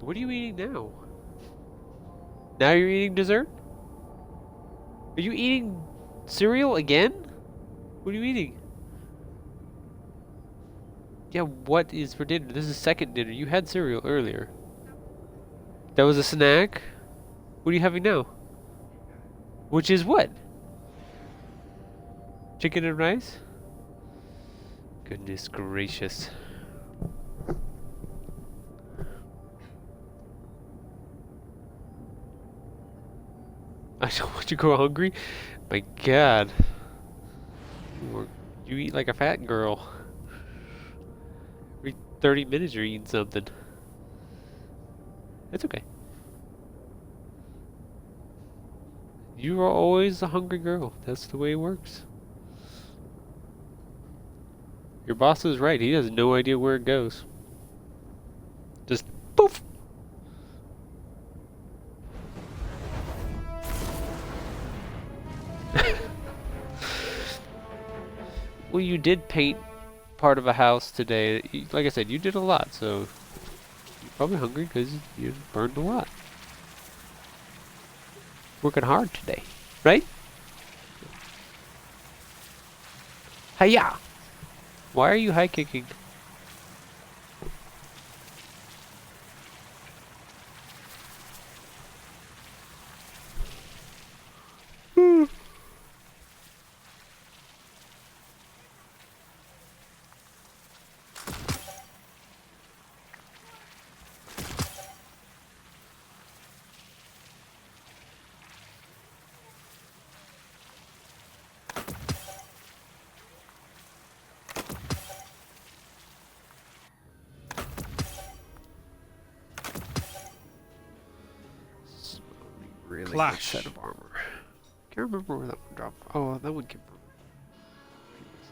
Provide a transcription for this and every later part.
What are you eating now? Now you're eating dessert? Are you eating cereal again? What are you eating? Yeah, what is for dinner? This is second dinner. You had cereal earlier. That was a snack? What are you having now? Which is what? Chicken and rice? Goodness gracious. I don't want you to go hungry? My god. You eat like a fat girl. Every 30 minutes you're eating something. It's okay. You are always a hungry girl. That's the way it works. Your boss is right. He has no idea where it goes. Just poof. Well, you did paint part of a house today. Like I said, you did a lot, so you're probably hungry because you burned a lot. Working hard today, right? Hiya! Why are you high kicking? Really good set of armor. Can't remember where that one dropped. Oh, that one came from.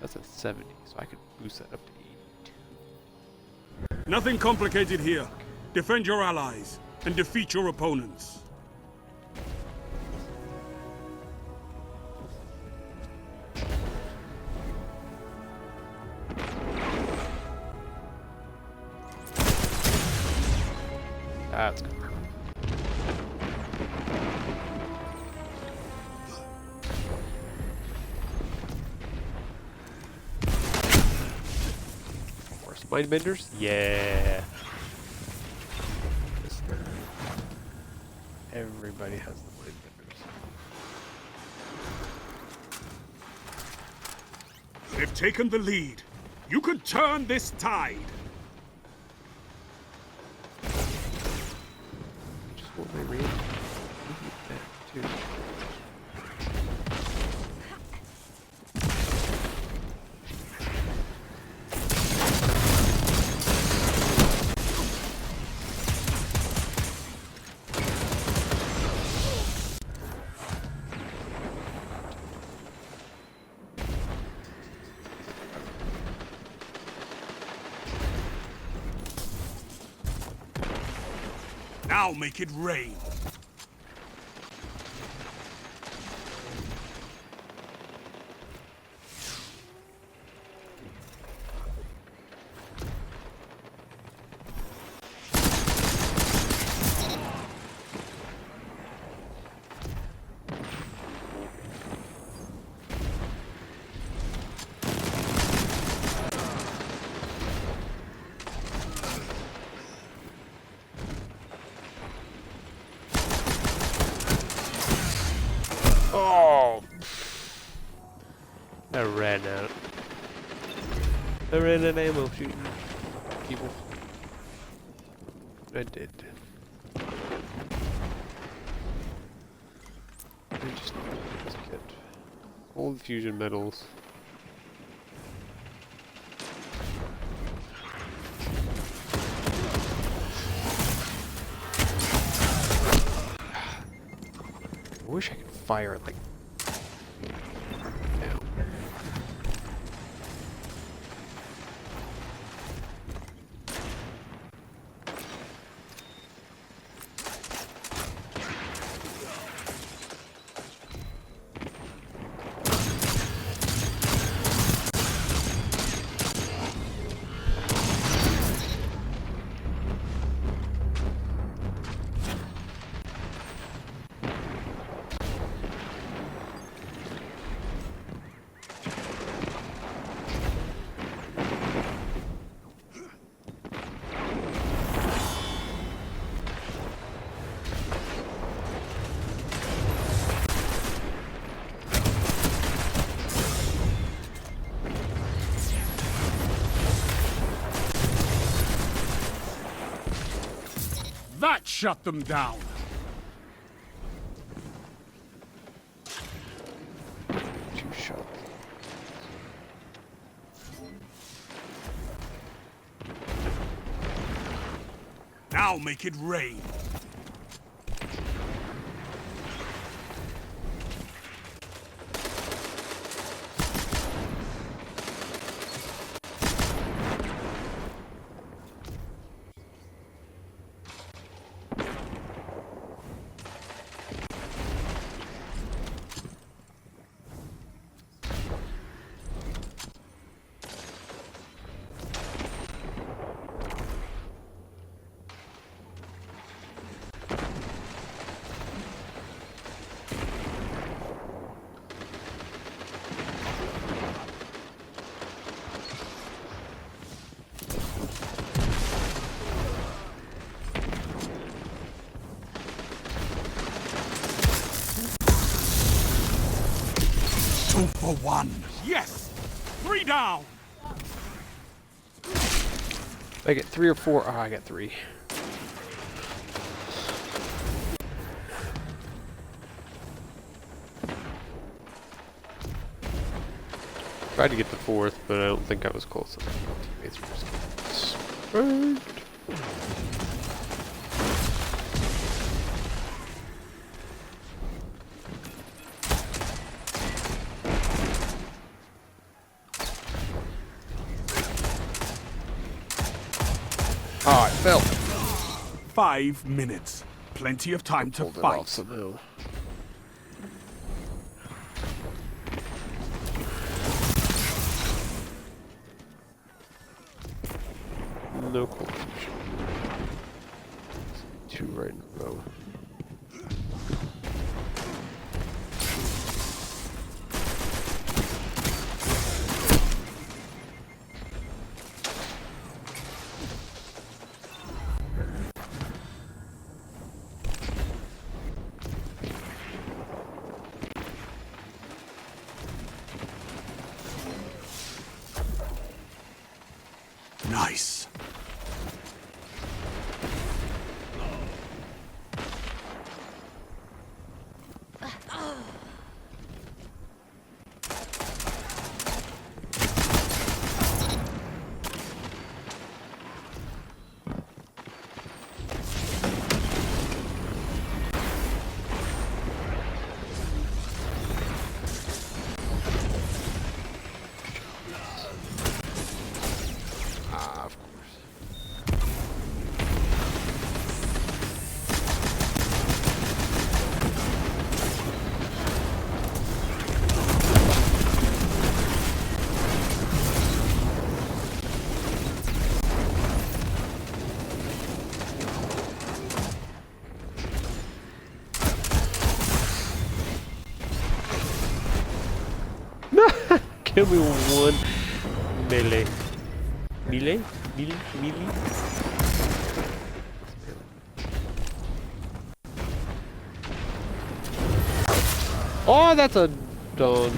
That's a 70, so I could boost that up to 82. Nothing complicated here. Defend your allies and defeat your opponents. That's good. Mindbenders? Yeah. Everybody has the mindbenders. They've taken the lead. You can turn this tide. Just want my range. That too. Now make it rain. Oh! I ran out. I ran out of ammo shooting people. I did. I just get all the fusion metals. I wish I could fire it like now. shut them down. Two shot. Now make it rain. Two for one. Yes! 3 down! I get 3 or 4. Oh, I got 3. Tried to get the 4th, but I don't think I was close enough. Teammates were just burned. Oh, I fell. 5 minutes. Plenty of time to Pulled it fight. off somehow. No confusion. 2 right in a row. Nice. Ah, of course. Kill me with 1 melee. Melee? Melee? Melee? Oh, that's a done.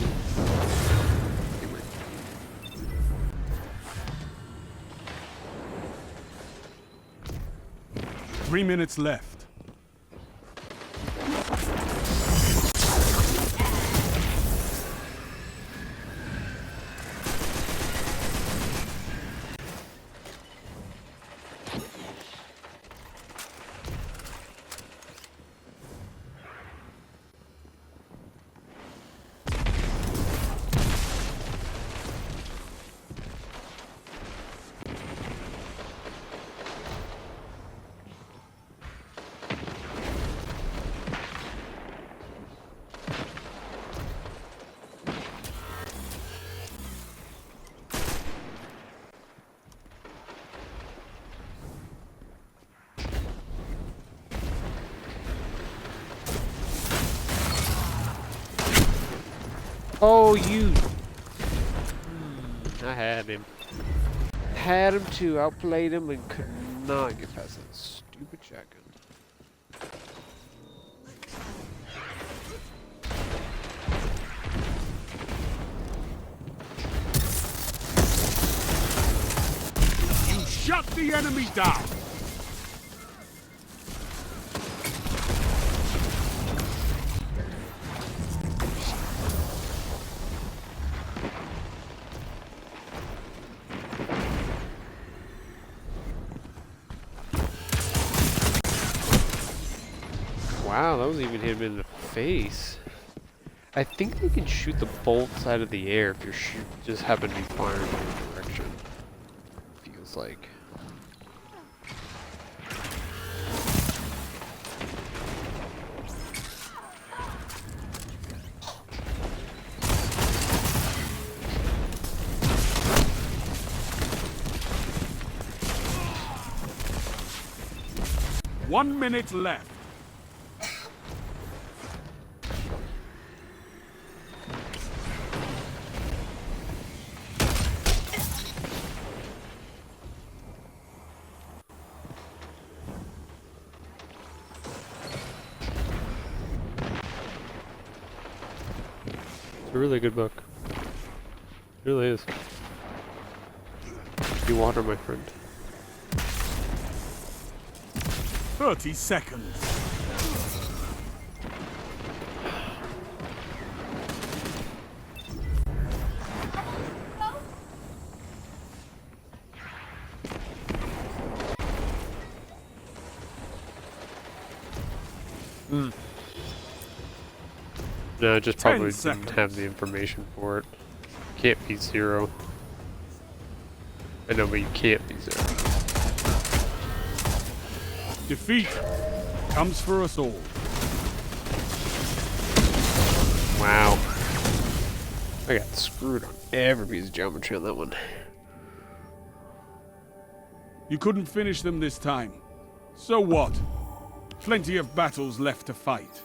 3 minutes left. Oh, you! I had him. Had him too, outplayed him and could not get past that stupid shotgun. You shut the enemy down! Wow, that was even hit him in the face. I think they can shoot the bolts out of the air if you're just happen to be firing in your direction. Feels like. One minute left. It's a really good book. It really is. You water, my friend. 30 seconds. No, just 10 probably seconds. didn't have the information for it. Can't be 0. I know, but you can't be 0. Defeat comes for us all. Wow. I got screwed on every piece of geometry on that one. You couldn't finish them this time. So what? Plenty of battles left to fight.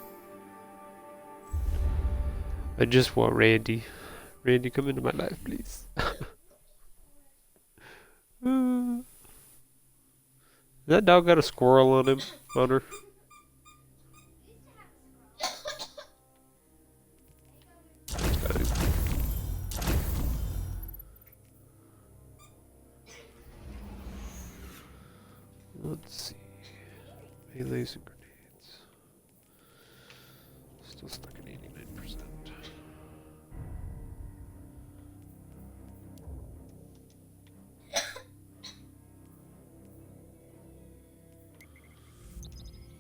I just want Randy. Randy, come into my life, please. That dog got a squirrel on him, on her. Let's see. Melees and grenades. Still stuck at 89%.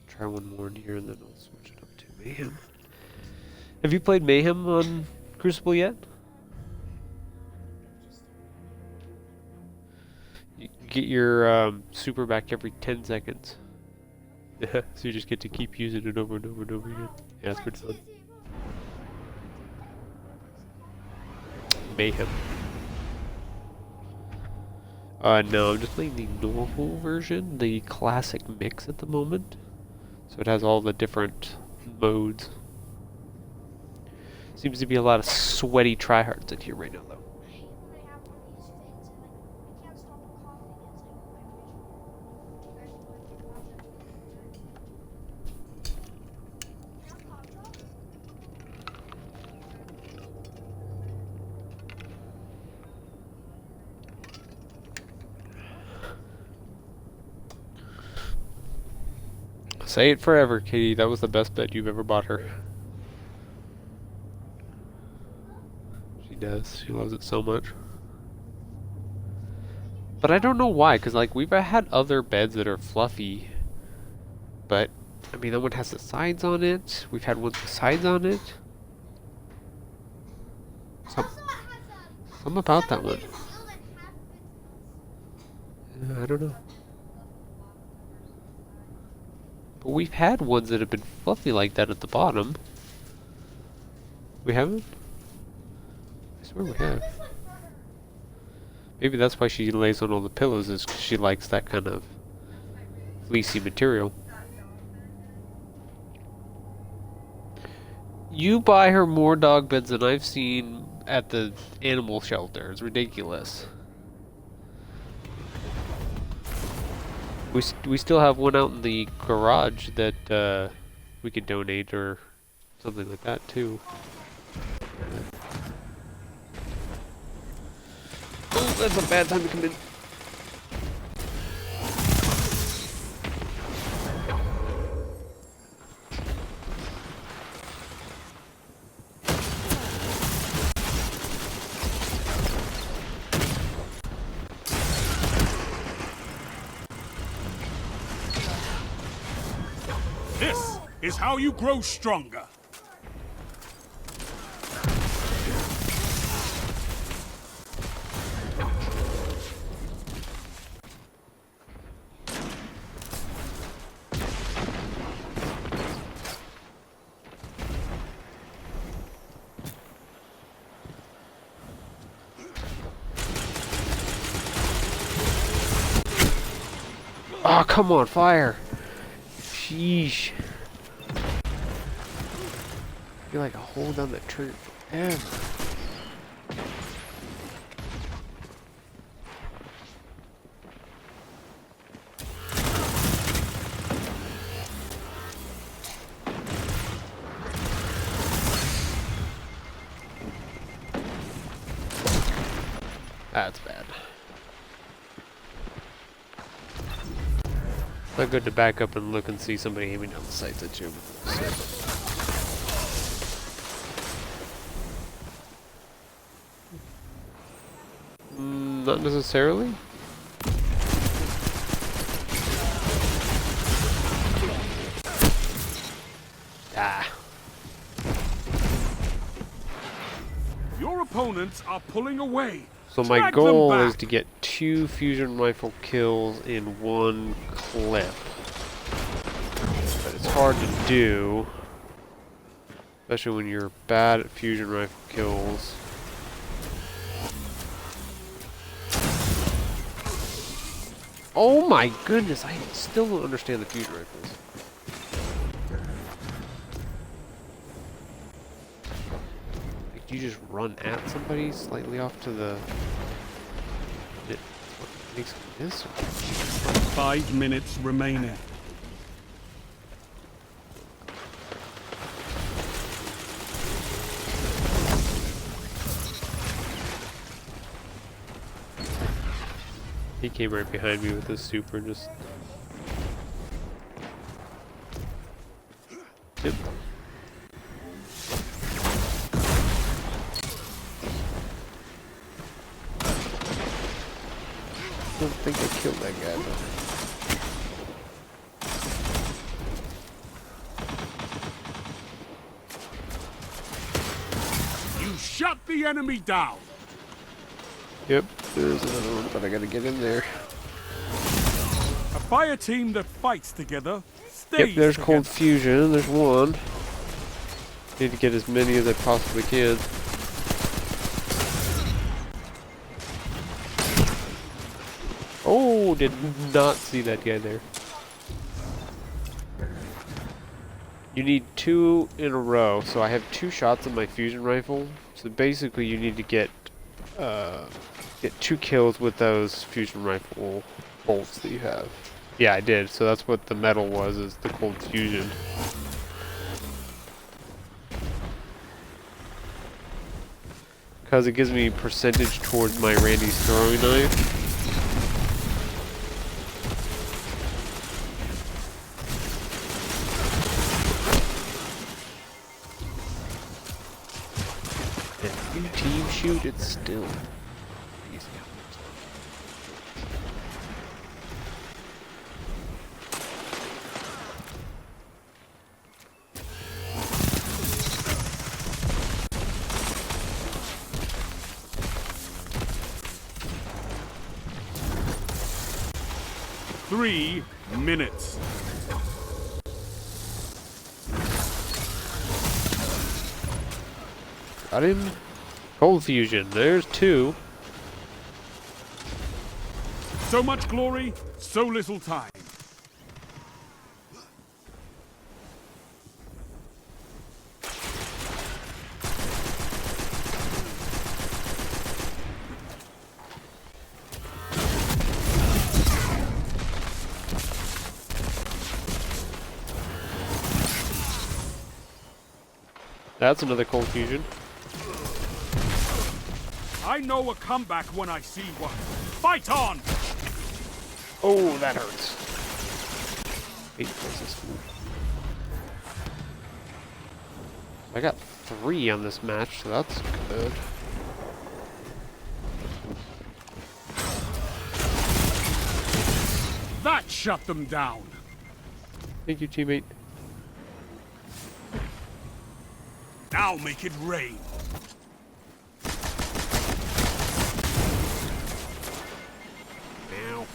Try one more in here and then I'll switch it up to Mayhem. Have you played Mayhem on Crucible yet? You get your super back every 10 seconds. Yeah, so you just get to keep using it over and over and over again. Yeah, it's pretty fun. Mayhem. No, I'm just playing the normal version, the classic mix at the moment. So it has all the different modes. Seems to be a lot of sweaty tryhards in here right now, though. I hate when I have one of these things and I can't stop coughing. It's like my Say it forever, Katie. That was the best bet you've ever bought her. She does. She loves it so much. But I don't know why, because like we've had other beds that are fluffy. But, I mean, that one has the sides on it. We've had ones with sides on it. Something about that one. I don't know. But we've had ones that have been fluffy like that at the bottom. We haven't? I swear we have. Maybe that's why she lays on all the pillows, is 'cause she likes that kind of fleecy material. You buy her more dog beds than I've seen at the animal shelter. It's ridiculous. We still have one out in the garage that we could donate or something like that too. Oh, that's a bad time to come in. This is how you grow stronger. Oh, come on, fire! Sheesh. I feel like I hold down the trigger forever. That's bad. Not good to back up and look and see somebody aiming down the sights at you. Not necessarily. Ah. Your opponents are pulling away. So my Drag them goal back. is to get 2 fusion rifle kills in 1 clip. But it's hard to do. Especially when you're bad at fusion rifle kills. Oh my goodness, I still don't understand the fusion rifles. Like, you just run at somebody slightly off to the... What makes this? 5 minutes remaining. He came right behind me with his super and just... Yep. I don't think I killed that guy though. You shut the enemy down. Yep, there's another one, but I gotta get in there. A fire team that fights together stays Yep, there's together. Cold Fusion, there's one. Need to get as many as I possibly can. Oh, did not see that guy there. You need 2 in a row, so I have 2 shots in my fusion rifle. So basically you need to get 2 kills with those fusion rifle bolts that you have. Yeah, I did, so that's what the medal was, is the Cold Fusion. Because it gives me percentage towards my Randy's throwing knife. If you team shoot, it's still easy. Three minutes. Got him. Cold Fusion, there's 2. So much glory, so little time. That's another Cold Fusion. I know a comeback when I see one. Fight on! Oh, that hurts. 8 places. I got 3 on this match, so that's good. That shut them down. Thank you, teammate. I'll make it rain. Ow.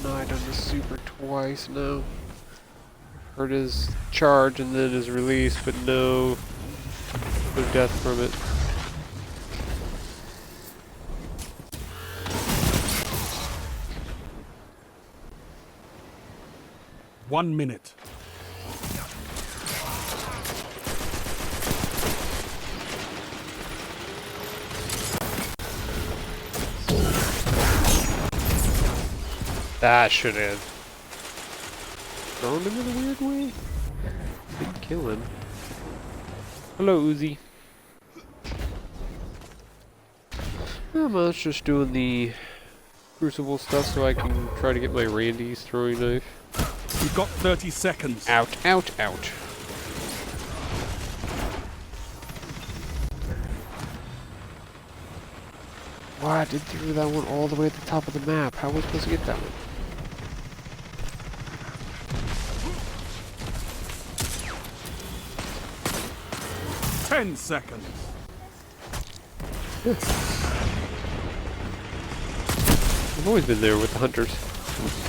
Denied on the super twice now. Heard his charge and then his release, but no death from it. One minute. That should have thrown him in a weird way. Didn't kill him. Hello, Uzi. Not much, just doing the crucible stuff so I can try to get my Randy's throwing knife. You've got 30 seconds. Out, out, out. Wow, I did throw that one all the way at the top of the map. How was I supposed to get that one? 10 seconds. I've always been there with the hunters.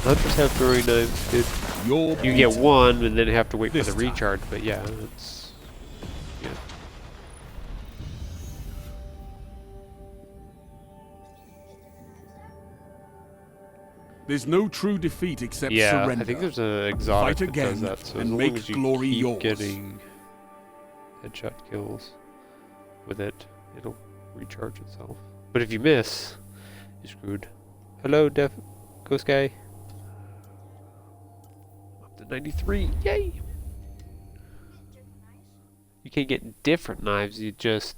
Hunters have throwing knives, dude. You get one and then have to wait for the recharge, but yeah, it's... yeah. There's no true defeat except Yeah, surrender. I think there's an exotic Fight that does again that, so as and long make as you glory keep yours. getting headshot kills with it, it'll recharge itself. But if you miss, you're screwed. Hello, Ghost Guy. Up to 93, yay! You can't get different knives, you just...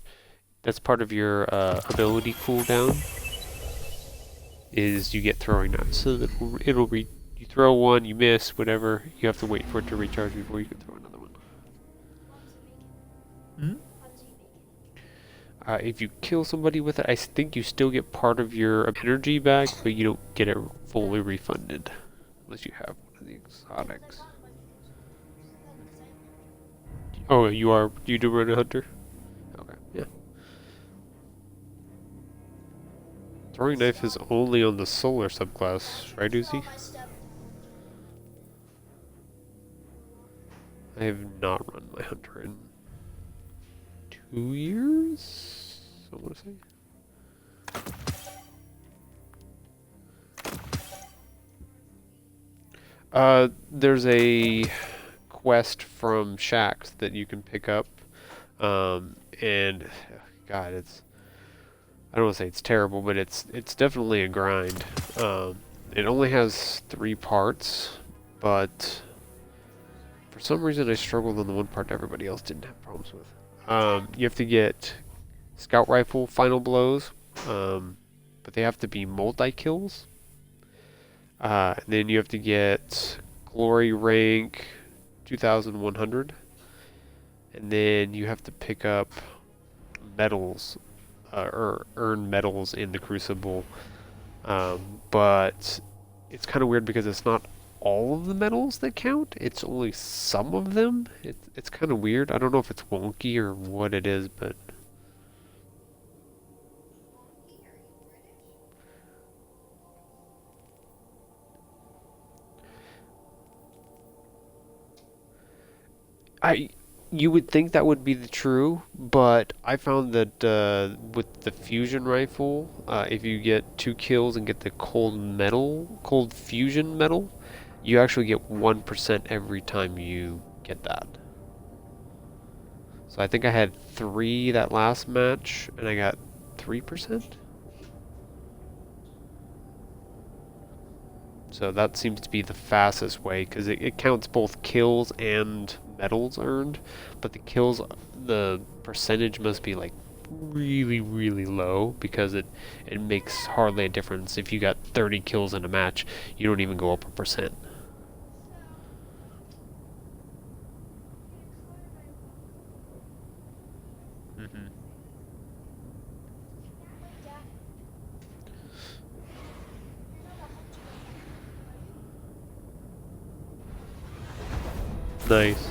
that's part of your ability cooldown. Is you get throwing knives, so that you throw one, you miss, whatever, you have to wait for it to recharge before you can throw another one. If you kill somebody with it, I think you still get part of your energy back, but you don't get it fully refunded unless you have one of the exotics. Oh, you do run a hunter? Okay, yeah. Throwing knife is only on the solar subclass, right, Uzi? I have not run my hunter in 2 years, I want to say. There's a quest from Shaxx that you can pick up, and God, it's... I don't want to say it's terrible, but it's definitely a grind. It only has 3 parts, but for some reason I struggled on the one part everybody else didn't have problems with. You have to get scout rifle final blows, but they have to be multi-kills. Then you have to get glory rank 2100, and then you have to pick up medals. Or earn medals in the Crucible, but it's kind of weird because it's not all of the medals that count, it's only some of them. It's kind of weird. I don't know if it's wonky or what it is, but you would think that would be the true, but I found that with the fusion rifle, if you get 2 kills and get the cold fusion medal, you actually get 1% every time you get that. So I think I had 3 that last match, and I got 3%. So that seems to be the fastest way, because it counts both kills and medals earned, but the kills, the percentage must be like really, really low because it makes hardly a difference. If you got 30 kills in a match, you don't even go up a percent. Mm-hmm. Nice.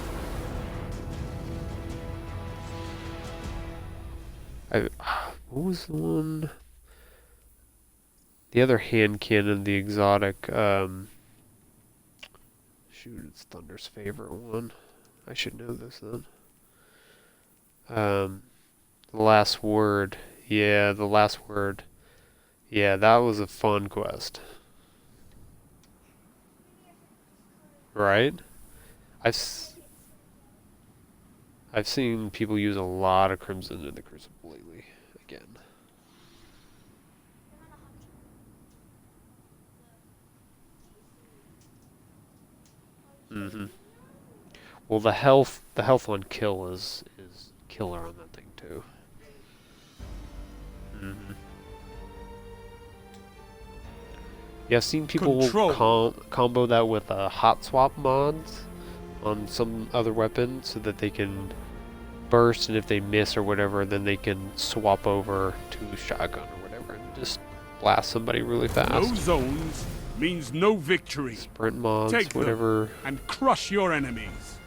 What was the one? The other hand cannon, the exotic, shoot, it's Thunder's favorite one. I should know this then. The Last Word. Yeah, the Last Word. Yeah, that was a fun quest. Right? I've seen people use a lot of Crimson in the Crucible lately. Again. Mm-hmm. Well, the health on kill is killer on that thing too. Mm-hmm. Yeah, I've seen people combo that with hot swap mods on some other weapons so that they can burst, and if they miss or whatever, then they can swap over to shotgun or whatever and just blast somebody really fast. No zones means no victory. Sprint mods, Take whatever. them and crush your enemies.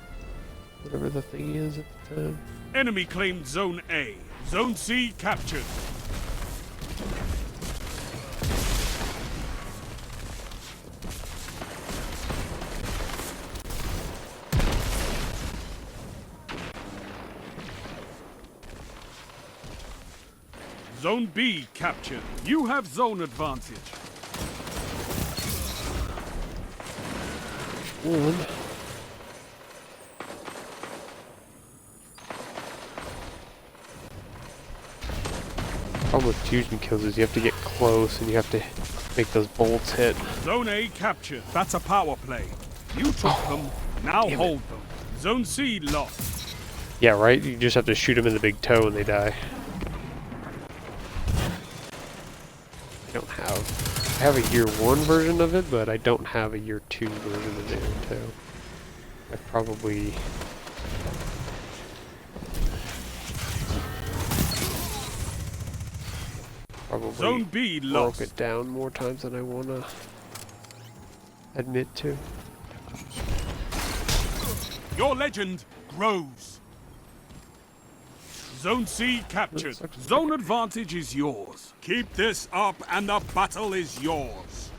Whatever the thing is at the time. Enemy claimed Zone A. Zone C captured. Zone B captured. You have zone advantage. One. Problem with fusion kills is you have to get close and you have to make those bolts hit. Zone A captured. That's a power play. You took them, now hold them. Zone C lost. Yeah, right? You just have to shoot them in the big toe and they die. I have a year 1 version of it, but I don't have a year 2 version of Zone 2. I probably... Zone B broke lost. it down more times than I want to admit to. Your legend grows. Zone C captured. Zone advantage is yours. Keep this up and the battle is yours.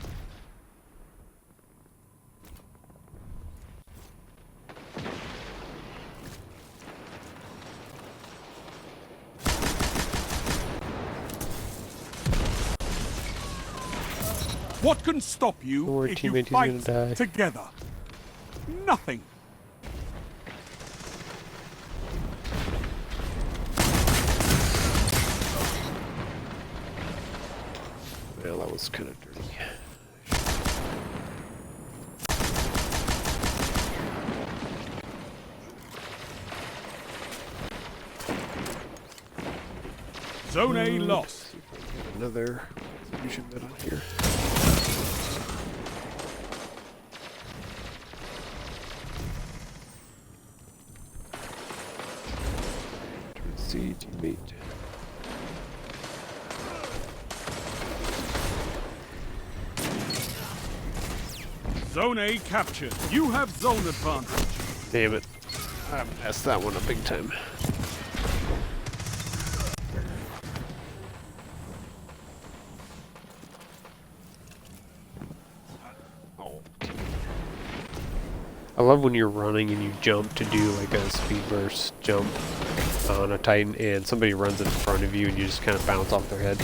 What can stop you Don't worry, if you teammate, he's fight gonna die. together? Nothing. Well, that was kind of dirty. Zone A lost. See if I can get another fusion metal here. Turn C, teammate. Zone A captured. You have zone advantage. Damn it. I messed that one up big time. I love when you're running and you jump to do like a speed burst jump on a Titan and somebody runs in front of you and you just kind of bounce off their head.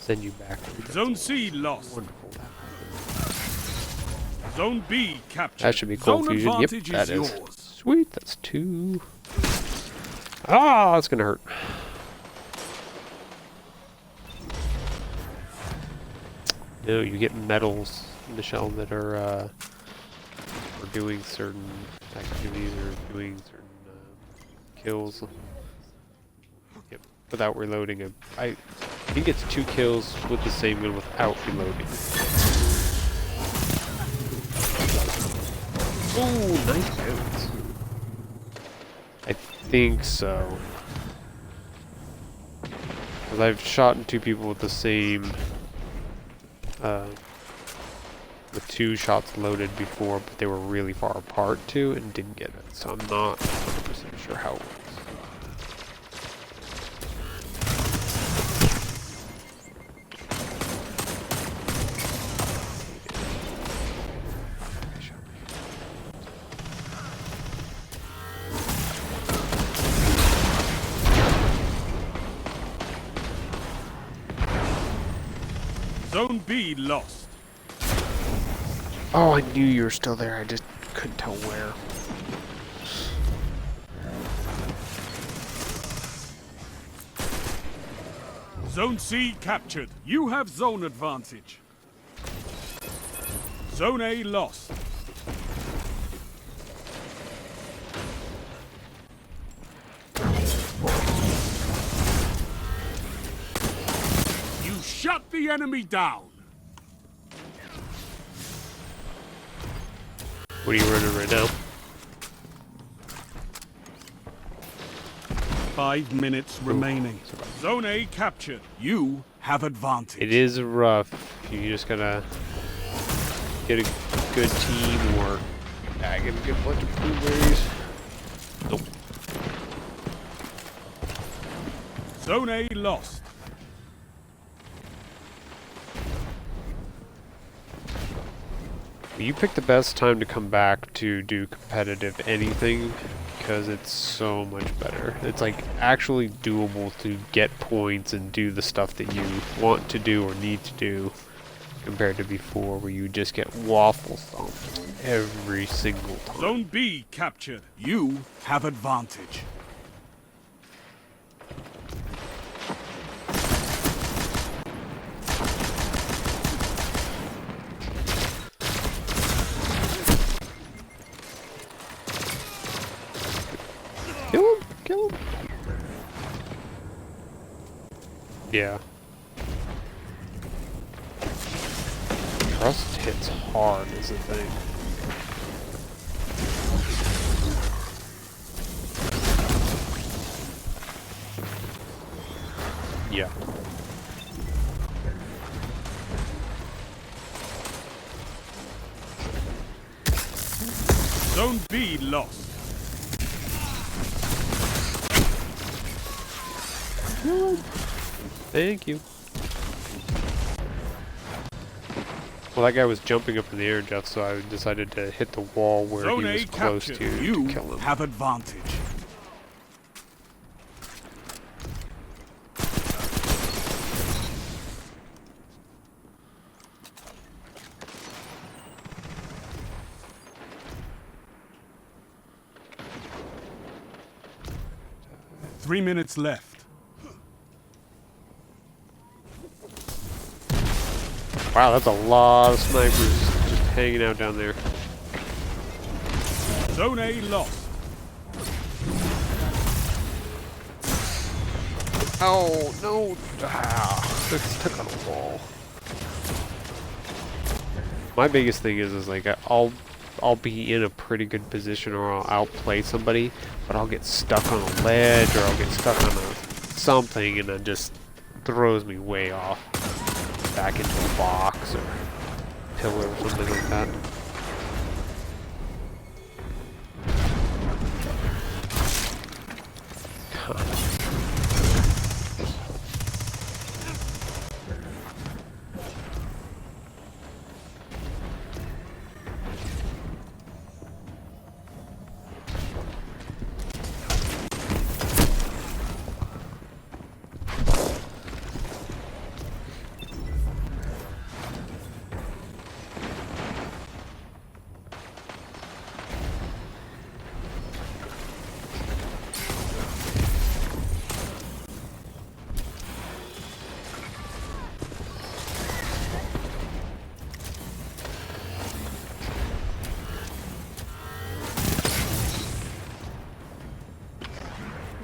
Send you backwards. Zone C lost. Wonderful. Zone B captured. That should be cold Zone fusion. Yep, advantage that is. yours. Sweet, that's 2. Ah, that's gonna hurt. No, you get medals Michelle, that are doing certain activities or doing certain kills. Yep, without reloading. I think it's 2 kills with the same gun without reloading. Ooh, nice bounce. I think so. Because I've shot 2 people with the same, with 2 shots loaded before, but they were really far apart too and didn't get it. So I'm not 100% sure how it works. Zone B lost. Oh, I knew you were still there. I just couldn't tell where. Zone C captured. You have zone advantage. Zone A lost. You shut the enemy down. What are you running right now? 5 minutes remaining. Zone A captured. You have advantage. It is rough. You just gotta get a good team or get a good bunch of blueberries. Nope. Zone A lost. You picked the best time to come back to do competitive anything because it's so much better. It's like actually doable to get points and do the stuff that you want to do or need to do compared to before where you just get waffle stomped every single time. Zone B captured. You have advantage. Kill him! Kill him! Yeah. Trust hits hard is the thing. Yeah. Zone B lost. Thank you. Well, that guy was jumping up in the air, Jeff, so I decided to hit the wall where Zone he A was close to captured. You kill him. have advantage. Three minutes left. Wow, that's a lot of snipers just hanging out down there. Zone A lost. Oh, no. Ah, stuck on a wall. My biggest thing is like I'll be in a pretty good position or I'll outplay somebody, but I'll get stuck on a ledge or I'll get stuck on something and it just throws me way off. Back into a box or pillar or something like that.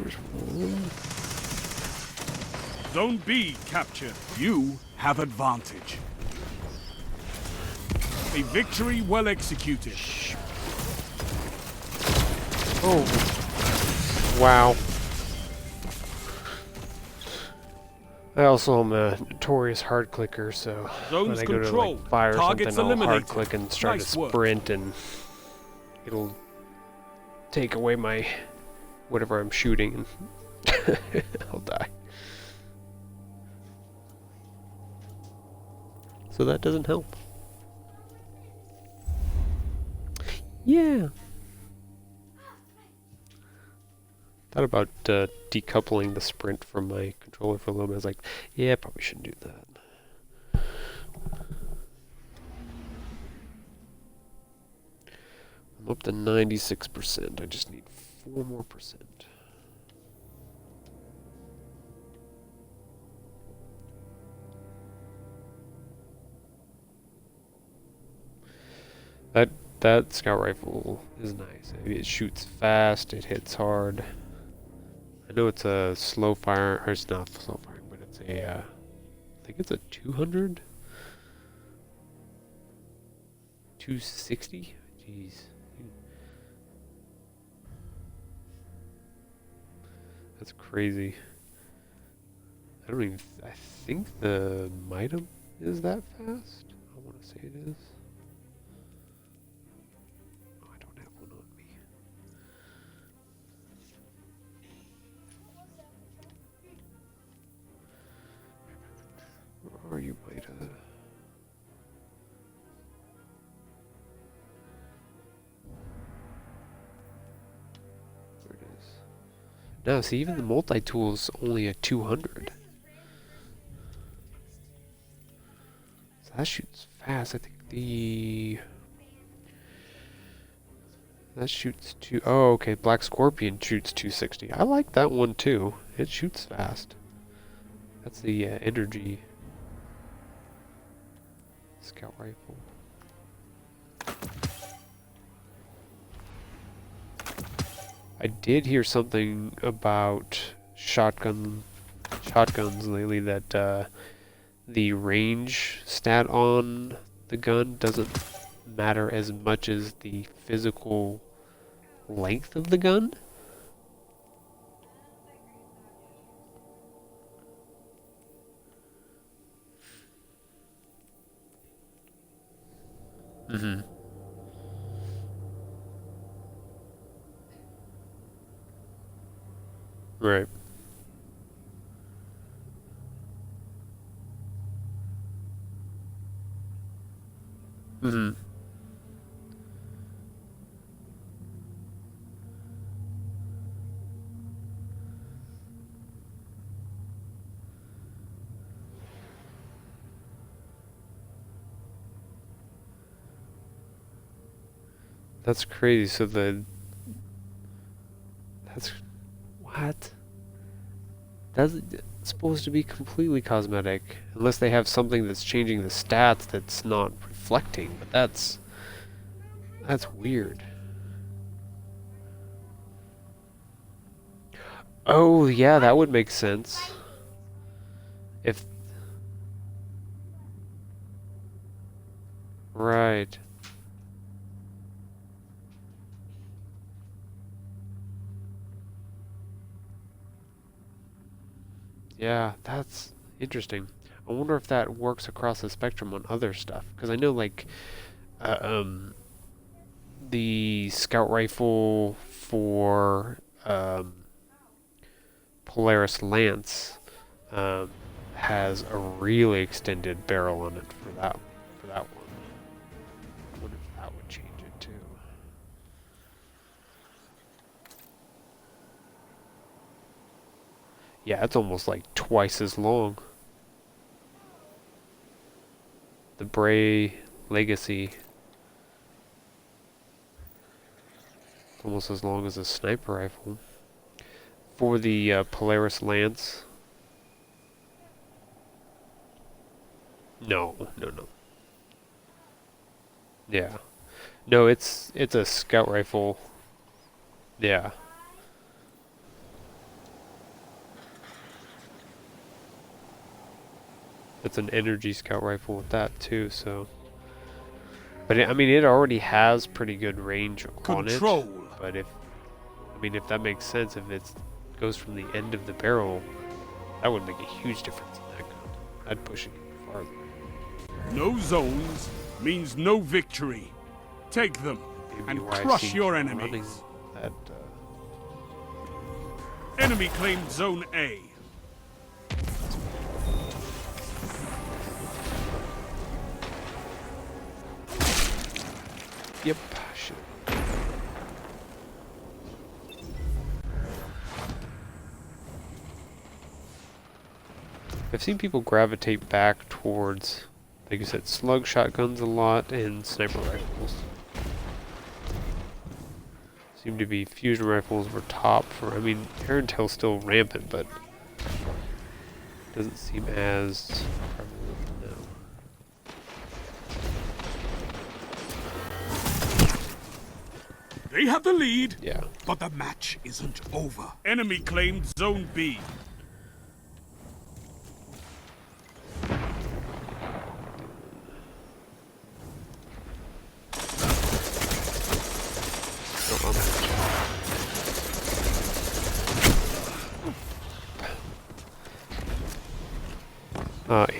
There's one. Zone B captured. You have advantage. A victory well executed. Oh. Wow. I also am a notorious hard clicker, so Zones when I go to controlled. like fire Targets something, I'll hard eliminated. click and start Nice to work. sprint, and it'll take away my whatever I'm shooting, and I'll die. So that doesn't help. Yeah. Thought about decoupling the sprint from my controller for a little bit. I was like, yeah, probably shouldn't do that. I'm up to 96%. I just need 4 more percent. That scout rifle is nice. I mean, it shoots fast, it hits hard. I know it's a slow fire, or it's not slow firing, but it's a, I think it's a 200? 260? Jeez. That's crazy. I don't even, I think the Mitem is that fast? I want to say it is. Oh, I don't have one on me. Where are you, Mitem? There it is. No, see, even the multi-tool's only a 200. So that shoots fast. I think that shoots oh, okay, Black Scorpion shoots 260. I like that one too. It shoots fast. That's the energy scout rifle. I did hear something about shotguns lately, that the range stat on the gun doesn't matter as much as the physical length of the gun. Mm-hmm. Right. Mm-hmm. That's crazy. So that's what? That's supposed to be completely cosmetic, unless they have something that's changing the stats that's not reflecting. But that's weird. Oh yeah, that would make sense. If right. Yeah, that's interesting. I wonder if that works across the spectrum on other stuff. Because I know, like, the scout rifle for Polaris Lance has a really extended barrel on it for that one. I wonder if that would change it too. Yeah, it's almost like twice as long. The Bray Legacy. It's almost as long as a sniper rifle. For the Polaris Lance. No. Yeah. No, it's a scout rifle. Yeah. That's an energy scout rifle with that too, so. But I mean, it already has pretty good range on it. Control. But if if that makes sense, if it goes from the end of the barrel, that would make a huge difference in that gun. I'd push it farther. No zones means no victory. Take them Maybe and why I crush see your running enemies. That, Enemy claimed Zone A. yep, shit. I've seen people gravitate back towards, like you said, slug shotguns a lot and sniper rifles. Seem to be fusion rifles were top for. I mean, Tarantel's still rampant, but doesn't seem as prevalent now. They have the lead, Yeah. but the match isn't over. Enemy claimed Zone B.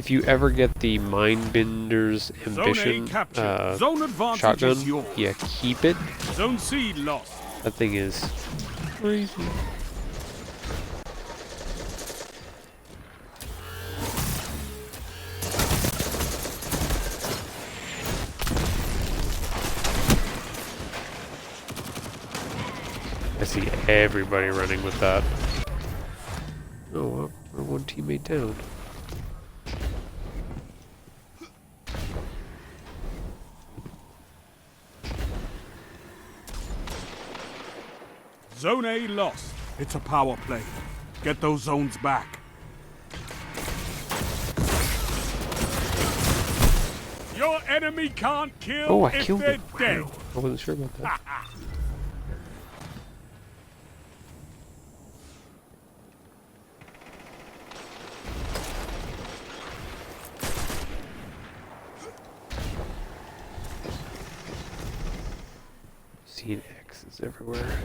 If you ever get the Mindbender's Zone A Ambition captured. Zone advantage shotgun, is yours. yeah, keep it. Zone C lost. That thing is crazy. I see everybody running with that. Oh well, we're one teammate down. Zone A lost. It's a power play. Get those zones back. Your enemy can't kill Oh, I if killed they're it. dead. Wow. I wasn't sure about that. Seeing X's everywhere.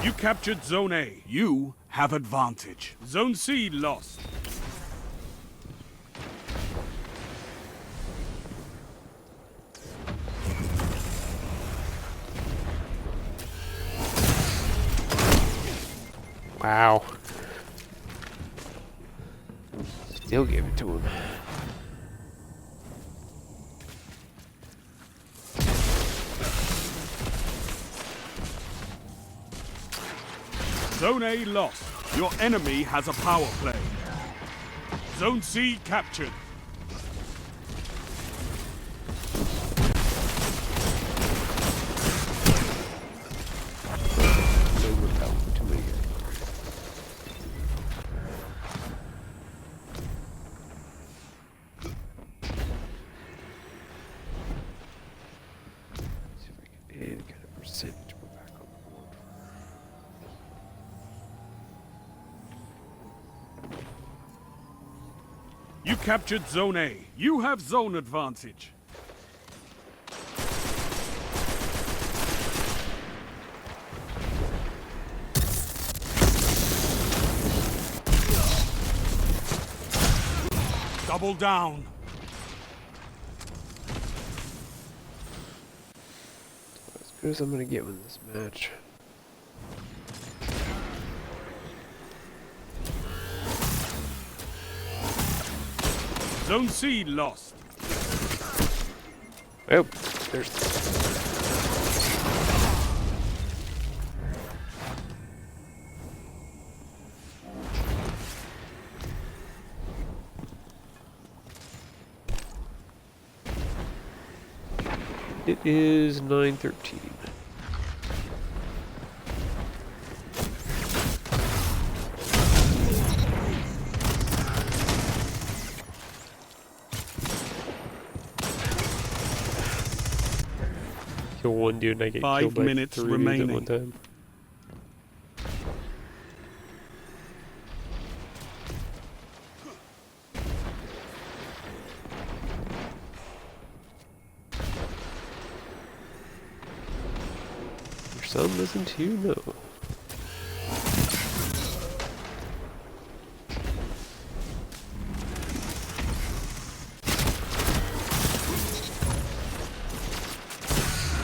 You captured Zone A. You have advantage. Zone C lost. Wow. Still gave it to him. Zone A lost. Your enemy has a power play. Zone C captured. No repel. Too many guys. See if we can any kind of percentage we're back on board. You captured Zone A. You have zone advantage. Double down. As good as I'm gonna get with this match. Zone C lost. Oh, there's. It is 9:13. Kill one dude and I get 5 killed by minutes 3 dudes at remaining. one time. Your son listen to you? No.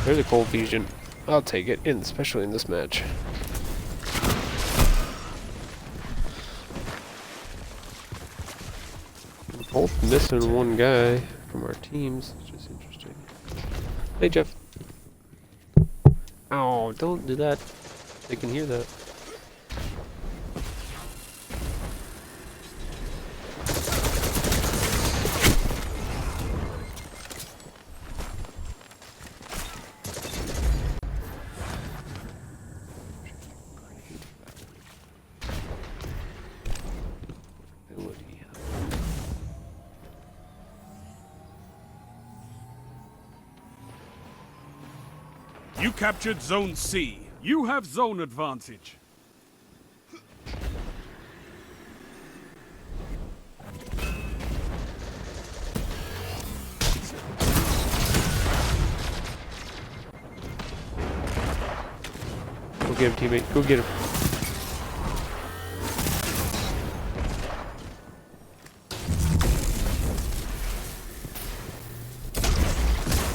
There's a cold fusion. I'll take it, especially in this match. We're both missing one guy from our teams, which is interesting. Hey, Jeff. Oh, don't do that. They can hear that. You captured Zone C. You have zone advantage. Go get him, teammate. Go get him.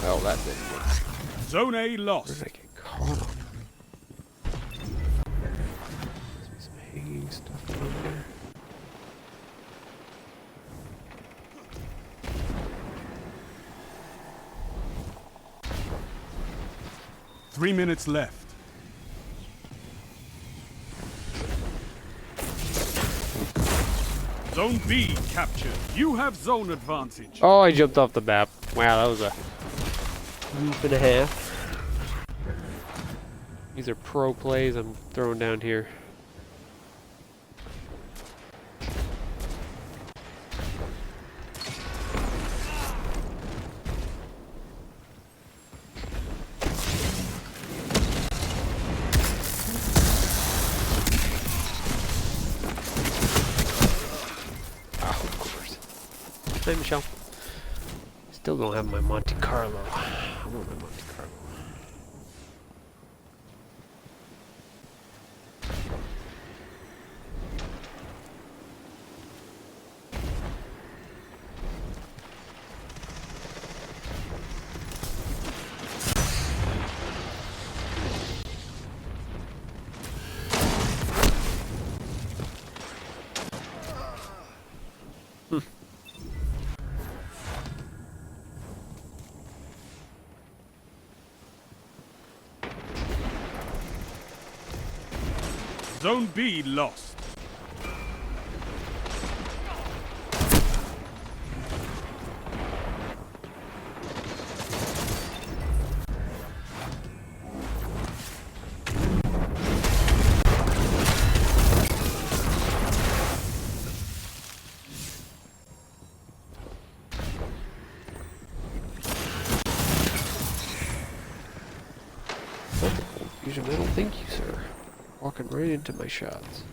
Oh, that didn't work. Zone A Where lost. did I get caught on? Some hanging stuff down there. Three minutes left. Zone B captured. You have zone advantage. Oh, I jumped off the map. Wow, that was a loop and a half. These are pro plays I'm throwing down here. Of course. Hey, Michelle. Still don't have my Monte Carlo. I want my Monte Carlo. Zone B lost. Fusion metal, thank you, sir. Walking right into my shots.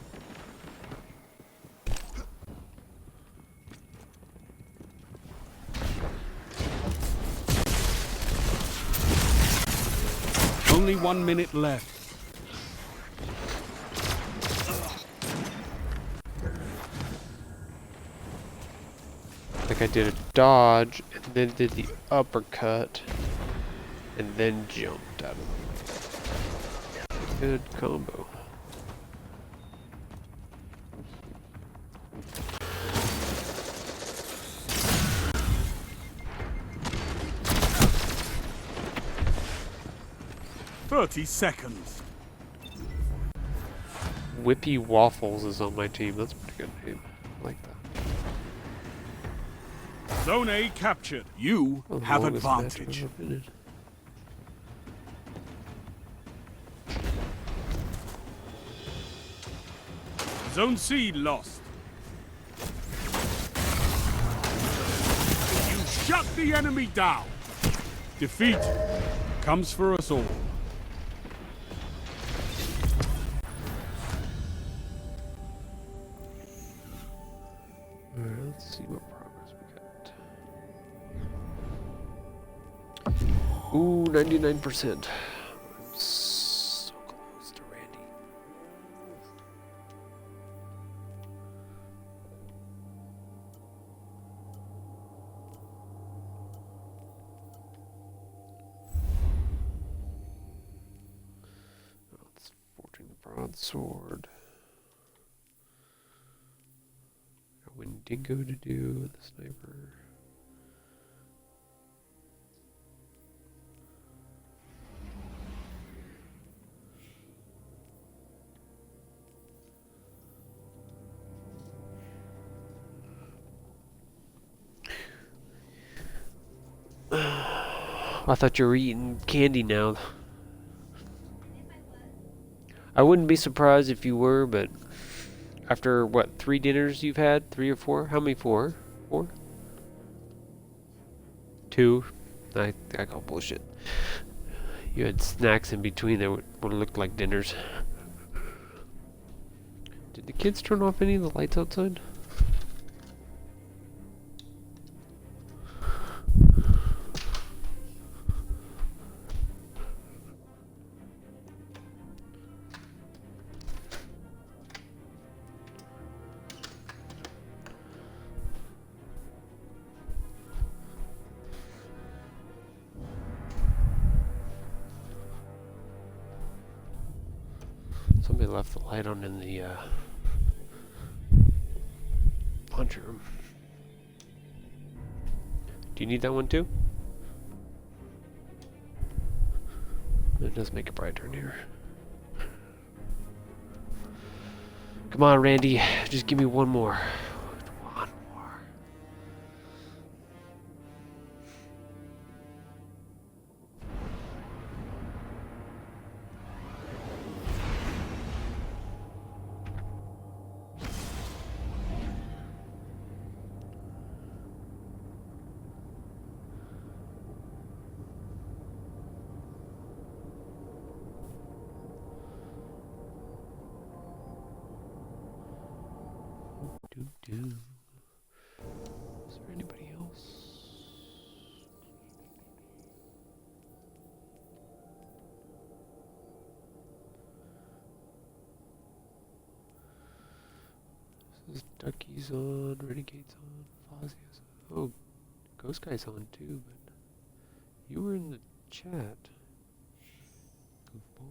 Only 1 minute left. Like I did a dodge, and then did the uppercut, and then jumped out of it. Good combo. "30 seconds. Whippy Waffles is on my team. That's a pretty good name. I like that. Zone A captured. You Oh, the have longest match I've advantage. ever been in. Zone C lost. You shut the enemy down. Defeat comes for us all. Alright, let's see what progress we got. Ooh, 99%. I'm so close to Randy. Let's forging the broadsword. Got Wendigo to do, the sniper. I thought you were eating candy now. I wouldn't be surprised if you were, but after what, 3 dinners you've had? 3 or 4? How many? 4? 4? 2? I call bullshit. You had snacks in between that would look like dinners. Did the kids turn off any of the lights outside? Somebody left the light on in the lunchroom. Do you need that one too? It does make it brighter in here. Come on, Randy. Just give me one more. One more. Is there anybody else? This is Ducky's on, Renegade's on, Fozzie's on. Oh, Ghost Guy's on too, but you were in the chat. Goofball.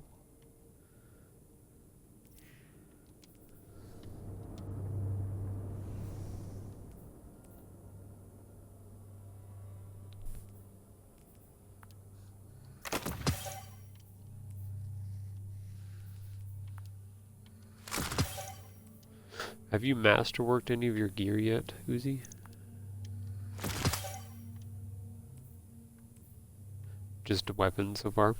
Have you masterworked any of your gear yet, Uzi? Just a weapon so far?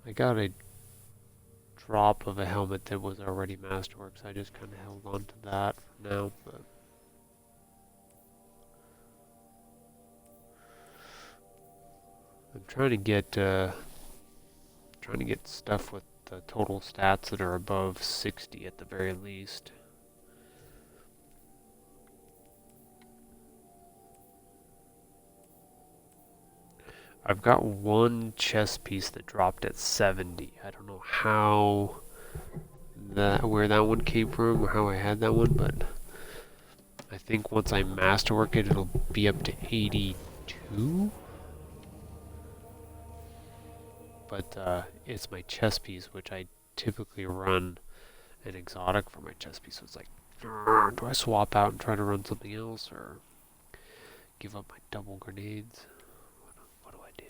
I got a drop of a helmet that was already masterworked, so I just kind of held on to that for now, but... I'm trying to get stuff with the total stats that are above 60 at the very least. I've got one chess piece that dropped at 70. I don't know how where that one came from or how I had that one, but I think once I masterwork it, it'll be up to 82. But it's my chess piece, which I typically run an exotic for my chess piece. So it's like, do I swap out and try to run something else, or give up my double grenades? What do I do?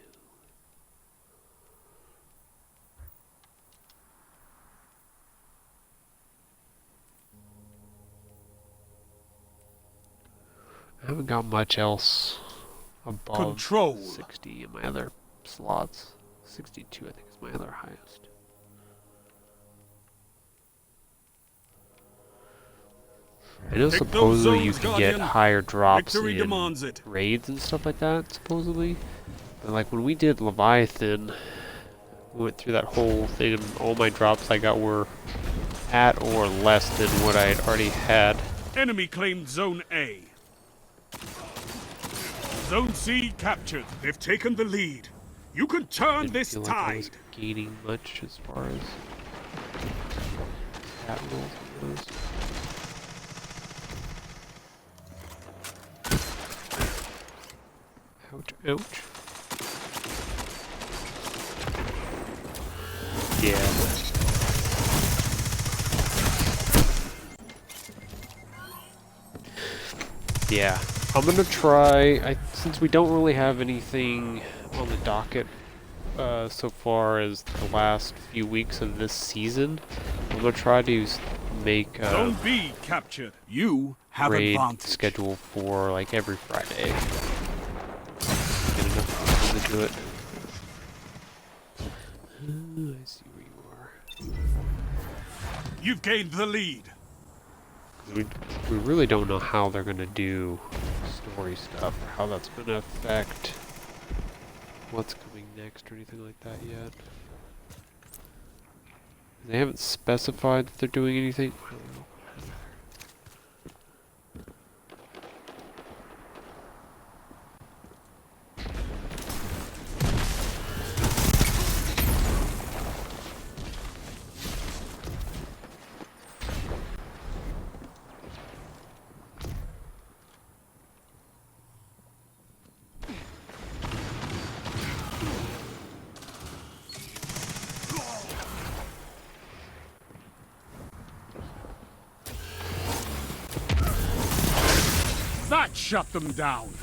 I haven't got much else above Control. 60 in my other slots. 62, I think, is my other highest. I know Take those supposedly you zones, can Guardian. get higher drops Victory in demands it. raids and stuff like that, supposedly. But like when we did Leviathan, we went through that whole thing and all my drops I got were at or less than what I had already had. Enemy claimed Zone A. Zone C captured. They've taken the lead. You can turn Didn't this feel like I was tide. gaining much as far as stat rolls goes. Ouch, ouch. Yeah. Yeah. I'm gonna try, since we don't really have anything on the docket so far as the last few weeks of this season, I'm gonna try to make a Zone B captured. You have raid advantage. schedule for like every Friday. Get enough time to do it. I see where you are. You've gained the lead. We really don't know how they're gonna do story stuff or how that's gonna affect what's coming next or anything like that yet. They haven't specified that they're doing anything. I don't know. That shut them down.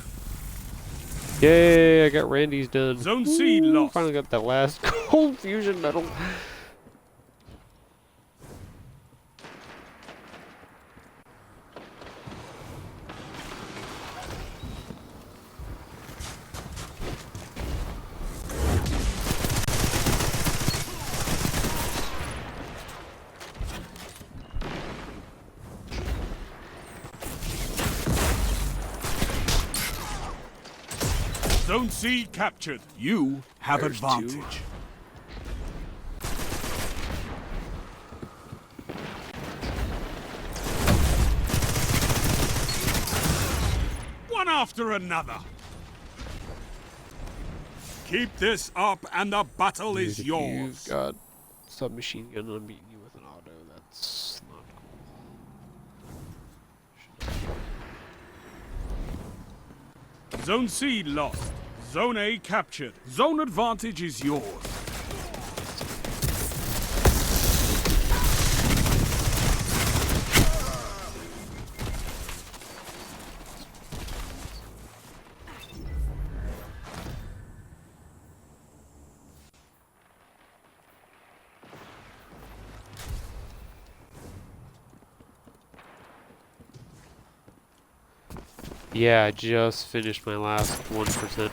Yay, I got Randy's done. Zone C Woo, lost. Finally got that last gold fusion medal. Zone C captured. You have There's two. advantage. One after another. Keep this up and the battle Dude, is if yours. you've got submachine gun and I'm beating you with an auto, that's not cool. Zone C lost. Zone A captured. Zone advantage is yours. Yeah, I just finished my last 1%.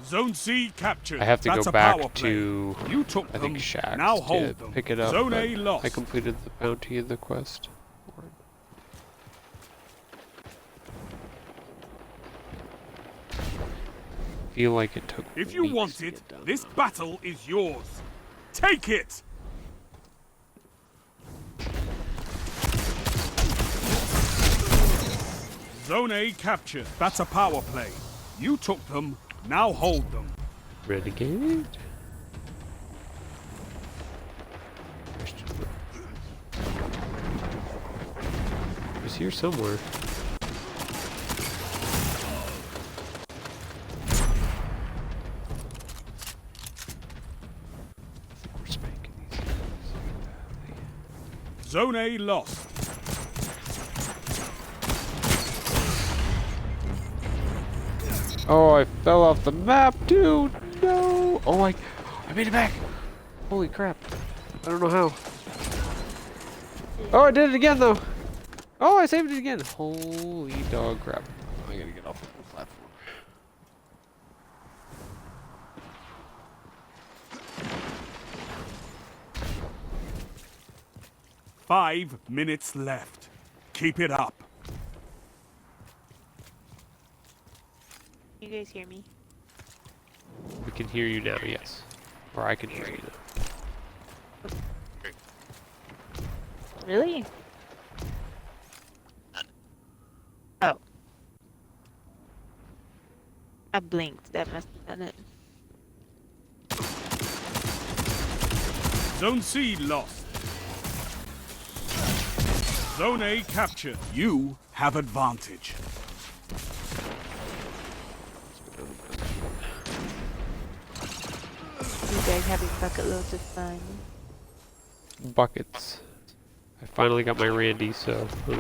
Zone C captured. I have to That's go a power back play. to, You took I think, them. Shaxx Now to hold them. pick it up. Zone but A lost. I completed the bounty and the quest. for it. Feel like it took If you weeks want to it, get done. this battle is yours. Take it! Zone A captured. That's a power play. You took them. Now hold them. Renegade? He's here somewhere. I think we're spanking these guys. Zone A lost. Oh, I fell off the map, dude! No! Oh, I made it back! Holy crap. I don't know how. Oh, I did it again, though! Oh, I saved it again! Holy dog crap. I gotta get off the platform. 5 minutes left. Keep it up. You guys hear me? We can hear you now, yes. Or I can hear you now. Really? Oh. I blinked. That must have done it. Zone C lost. Zone A captured. You have advantage. You guys having bucket loads of fun. Buckets. I finally got my Randy, so I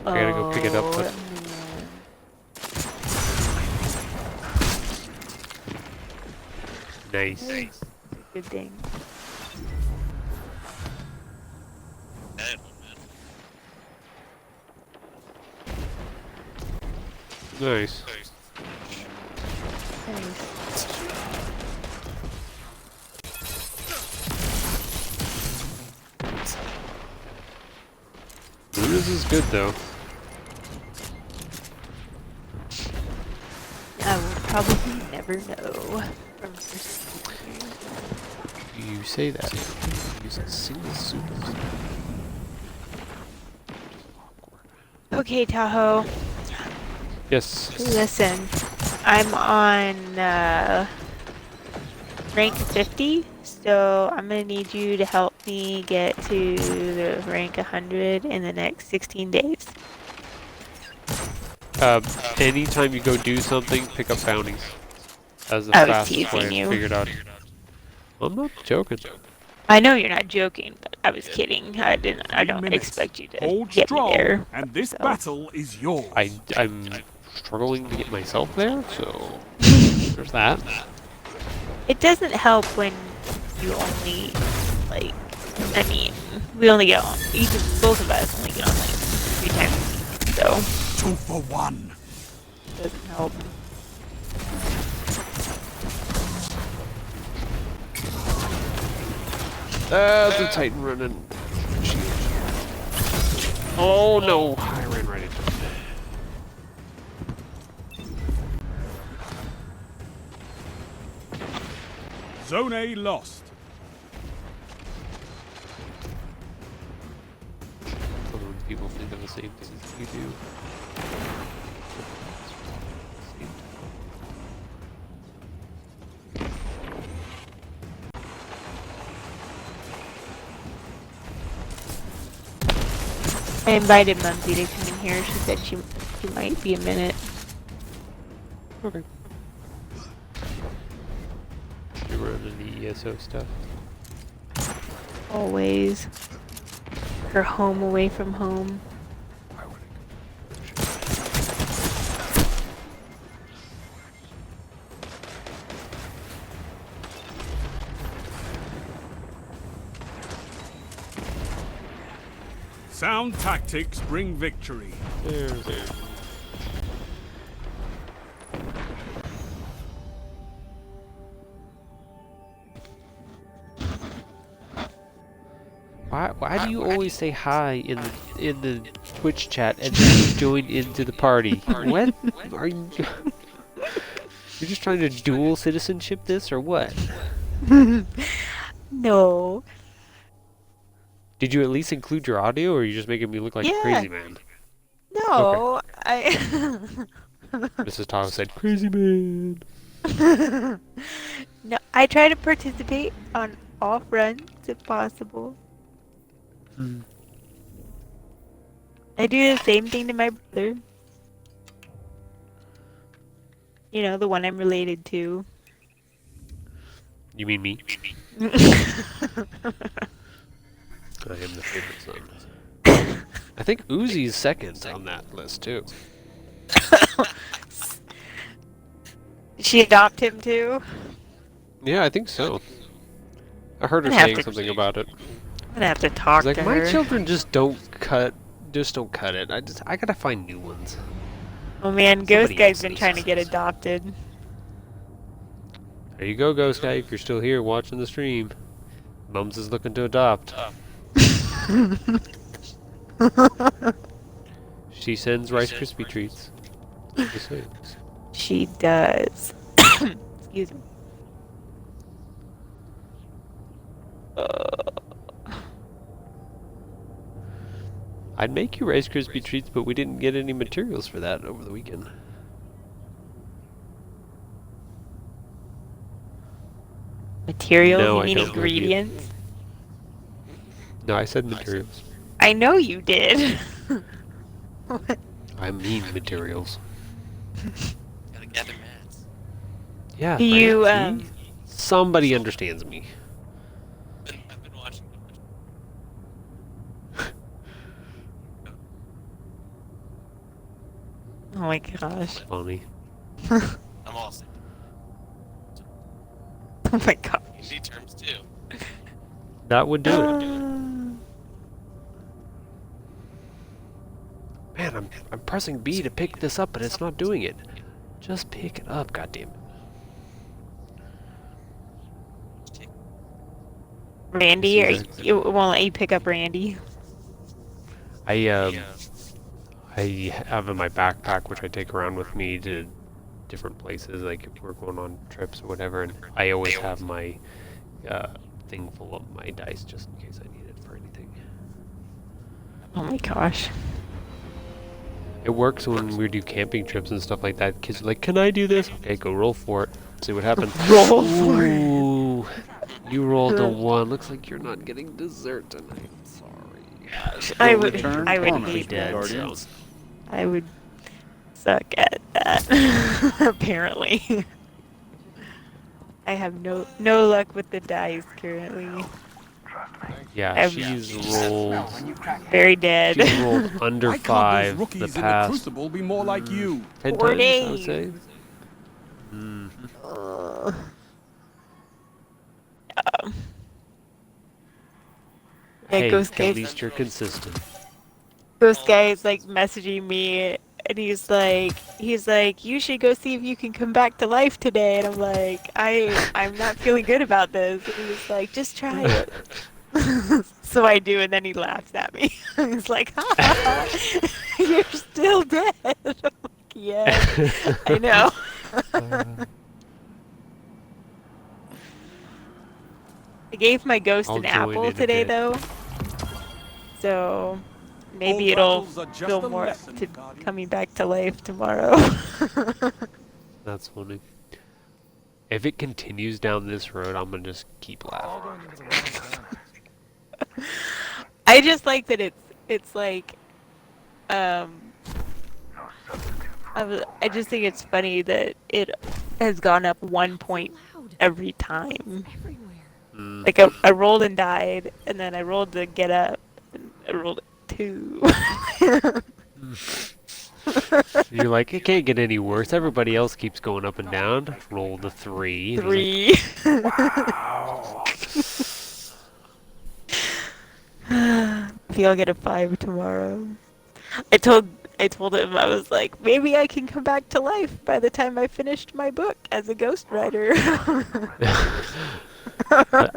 gotta go pick it up. But Man. nice. It's a good thing. Nice. Nice. Luna's is good though. I will probably never know from first. You say that. Use a single super. Okay, Tahoe. Yes. Listen, I'm on rank 50, so I'm gonna need you to help me get to the rank 100 in the next 16 days. Anytime you go do something, pick up bounties. As the I was fastest way teasing I you. figured out. I'm not joking. I know you're not joking, but I was kidding. I don't minutes. expect you to Hold get strong, me there. and this so. battle is yours. I'm struggling to get myself there, so there's that. It doesn't help when you only, like, I mean, we only get on, both of us only get on, like, 3 times a week, so 2 for 1. it doesn't help. That's a Titan running. Oh no! I ran right into it. Zone A lost. When people think of the same things as we do. I invited Mumsy to come in here. She said she might be a minute. Okay. You running the ESO stuff? Always. Her home away from home. Why would Sound tactics bring victory. There. Why do you always say hi in the Twitch chat and then join into the party? What? Are you? You're just trying to dual citizenship this or what? No. Did you at least include your audio, or are you just making me look like a crazy man? No. I. Mrs. Tahoe said, "Crazy man." No. I try to participate on all fronts if possible. I do the same thing to my brother. You know, the one I'm related to. You mean me? I am the favorite son. I think Uzi's second on that list too. Did she adopt him too? Yeah, I think so. I heard her I'd have saying to- something about it. I'm gonna have to talk She's like, to my her. children just don't cut it. I gotta find new ones. Oh man, Ghost Somebody Guy's else been needs trying to to get say so. adopted. There you go, Ghost Guy, if you're still here watching the stream. Mums is looking to adopt. She sends Rice Krispie treats. Just saying. She does. Excuse me. I'd make you Rice Krispie treats, but we didn't get any materials for that over the weekend. Materials? No, You I mean don't love you. ingredients? No, I said materials. I know you did. I mean materials. Gotta gather mats. Yeah. Do you, right, see? Somebody understands me. I've been watching. Oh my gosh. Funny. I'm all set. Oh my gosh. Easy terms too. That would do it. Man, I'm pressing B to pick this up, but it's not doing it. Just pick it up, goddammit. Randy, This are is you won't let you pick up Randy? I have in my backpack, which I take around with me to different places, like if we're going on trips or whatever, and I always have my thing full of my dice just in case I need it for anything. Oh my gosh. It works when we do camping trips and stuff like that. Kids are like, "Can I do this?" Okay, go roll for it. See what happens. Roll for it. Ooh, you rolled a 1. Looks like you're not getting dessert tonight. Sorry. I Will would return I would promptly, hate that. Guardians. I would suck at that. Apparently. I have no luck with the dice currently. Yeah, I've- she's rolled. Very dead. She's rolled under Why can't 5 those the rookies in the past Crucible be more like you? 10 4 times, I would days. say. Mm. Yeah, Hey, Ghost at Guy's- least you're consistent. Ghost guy is like messaging me and he's like, you should go see if you can come back to life today, and I'm like, I'm not feeling good about this. And he's like, just try it. So I do, and then he laughs at me. He's like, ha, ha, ha, you're still dead. I'm like, yeah, I know. I gave my ghost I'll an join apple in a today bit. though, so maybe All it'll battles are just feel a more lesson, to Guardians. coming back to life tomorrow. That's funny. If it continues down this road, I'm gonna just keep laughing. I just like that it's like, I just think it's funny that it has gone up 1 point every time. Mm. Like I rolled and died, and then I rolled to get up, and I rolled 2. You're like, it can't get any worse. Everybody else keeps going up and down. Roll the 3. And you're 3. like, Maybe I'll get a 5 tomorrow. I told him, I was like, maybe I can come back to life by the time I finished my book as a ghostwriter.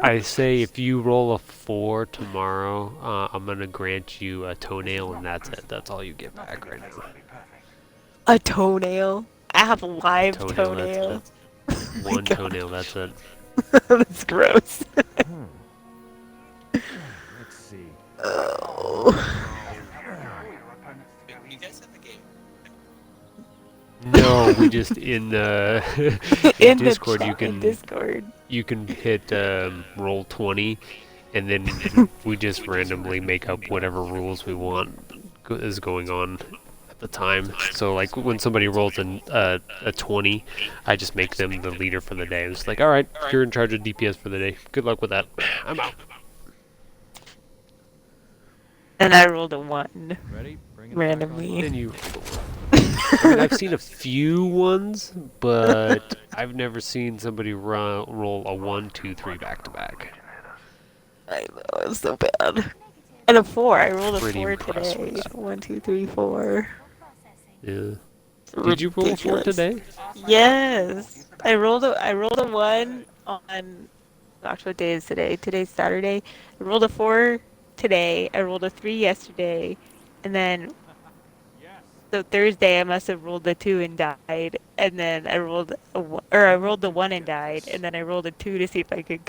I say if you roll a 4 tomorrow, I'm gonna grant you a toenail, and that's it. That's all you get back right now. A toenail? I have a live toenail. That's it. One toenail, that's it. That's gross. Let's see. Oh. You guys have the game. No, we just in In Discord the you chat, can in Discord. you can hit roll 20, and then we just randomly make up whatever rules we want is going on at the time. So like when somebody rolls a 20, I just make them the leader for the day. It's like, all right, you're in charge of DPS for the day. Good luck with that. I'm out. And I rolled a 1 Ready? Bring it randomly. And you. I mean, I've seen a few ones, but I've never seen somebody roll a 1, 2, 3 back to back. I know, it was so bad. And a 4. I rolled a Pretty 4 impressed today. with that. 1, 2, 3, 4. Yeah. It's Did you roll a 4 ridiculous. today? Yes. I rolled a 1 on, gosh, what day is today? Today's Saturday. I rolled a 4 today, I rolled a 3 yesterday, and then so Thursday I must have rolled a 2 and died, and then I rolled I rolled the 1 and died, and then I rolled a 2 to see if I could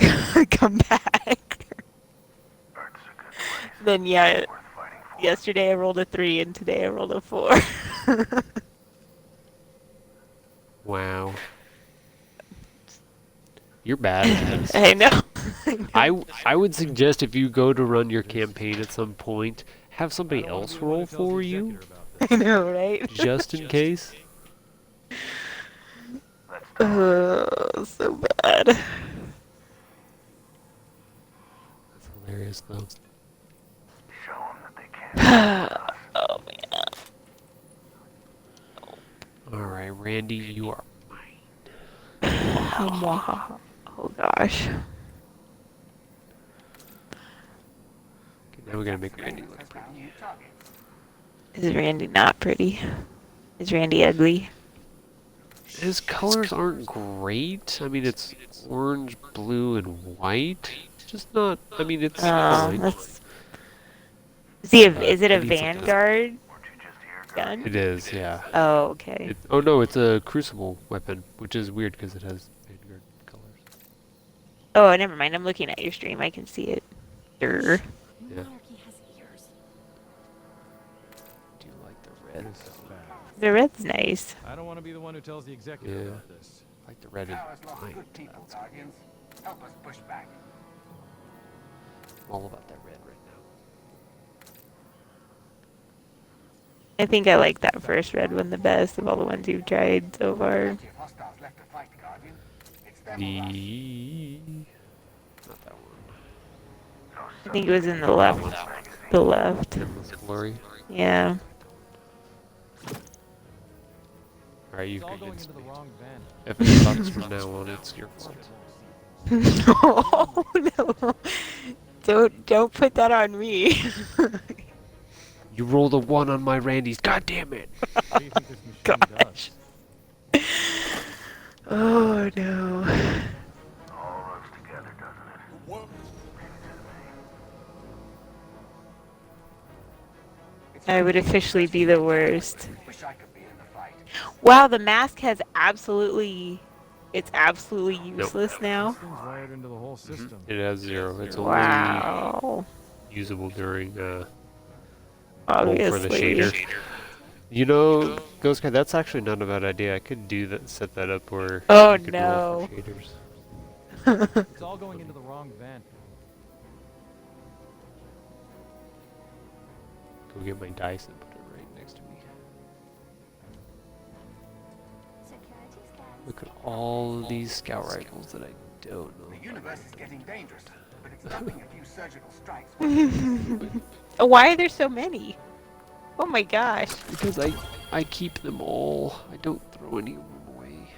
come back. Then yeah, yesterday I rolled a 3 and today I rolled a 4. Wow. You're bad at this. I know. I would suggest if you go to run your campaign at some point, have somebody else roll for you, I know, right? just in case. So bad. That's hilarious, though. Oh man. Alright, Randy, you are mine. Oh gosh. Okay, now we gotta make Randy look pretty. Is Randy not pretty? Is Randy ugly? His colors aren't great. I mean, it's orange, blue, and white. It's just not. I mean, it's fine. That's. Is he a, Uh, is it a I need something. Vanguard gun? It is, yeah. Oh, okay. Oh no, it's a crucible weapon, which is weird because it has Vanguard colors. Oh, never mind. I'm looking at your stream. I can see it. Durr. Yeah. Monarchy has ears. Do you like the red? This is bad. The red's nice. I don't want to be the one who tells the executive Yeah. about this. I like the red and Towers lost white. good people, Guardians. Help us push back. I'm all about that red right now. I think I like that first red one the best of all the ones you've tried so far. Plenty of hostiles left to fight, Guardian. It's them or us. The not that one. I think it was in the left. The left. Endless Glory. Yeah. Alright, you It's all going convinced into me. the wrong van. If it sucks from now on, it's your fault. Oh no. Don't put that on me. You rolled a 1 on my Randy's. God damn it! What do you think this machine Gosh. does? Oh no. All works together, doesn't it? I would officially be the worst. Wish I could be in the fight. Wow, the mask has absolutely. It's absolutely useless now. This thing's wired into the whole system. It has 0. It's only Wow. usable during roll for the Obviously. shader. You know, Ghost Guy, that's actually not a bad idea. I could do that, set that up where Oh, you could roll no. for shaders. It's all going into the wrong van. Go get my dice and put it right next to me. Security scans. Look at all of these scout rifles that I don't know. The universe is getting dangerous, but it's stopping a few surgical strikes. Why are there so many? Oh my gosh. Because I keep them all. I don't throw any of them away.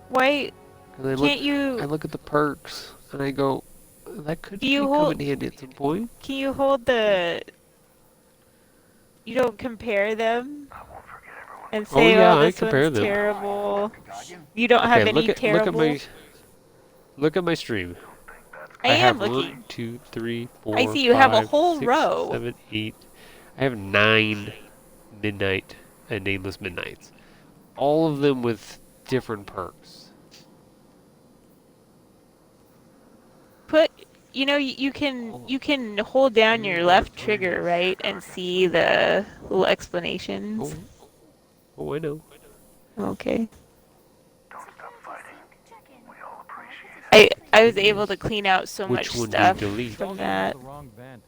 Why 'Cause I can't you? I look at the perks and I go, that could Do you come hold- in handy at some point. Can you hold the? You don't compare them and Oh, say, yeah, "Oh, I this compare one's them. terrible." Guardian, You don't have Okay, any look at terrible. look at my stream. I am have looking. 1, 2, 3, 4. I see you have a 5, whole 6, row. 7, 8. I have 9 midnight and nameless midnights. All of them with different perks. Put. You know, you can hold down your left trigger, right, and see the little explanations. Oh, I know. Okay. don't stop fighting. Check in. We all appreciate it. I was able to clean out so Which much one do you stuff delete? It's all from going that. into the wrong van.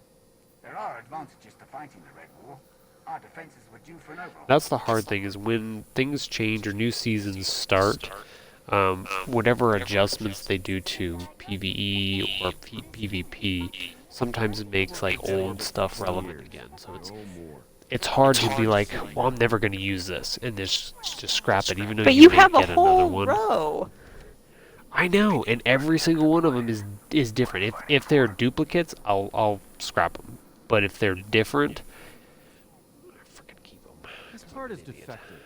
There are advantages to fighting the Red War. Our defenses were due for an overhaul. That's the hard thing, is when things change or new seasons start, whatever adjustments they do to PvE or PvP, sometimes it makes like old stuff relevant again. So it's hard to be like, well, I'm never going to use this, and just scrap it, even though But you you may have a get another whole one. row. I know, and every single one of them is different. If they're duplicates, I'll scrap them. But if they're different, I freaking keep them. This part is defective.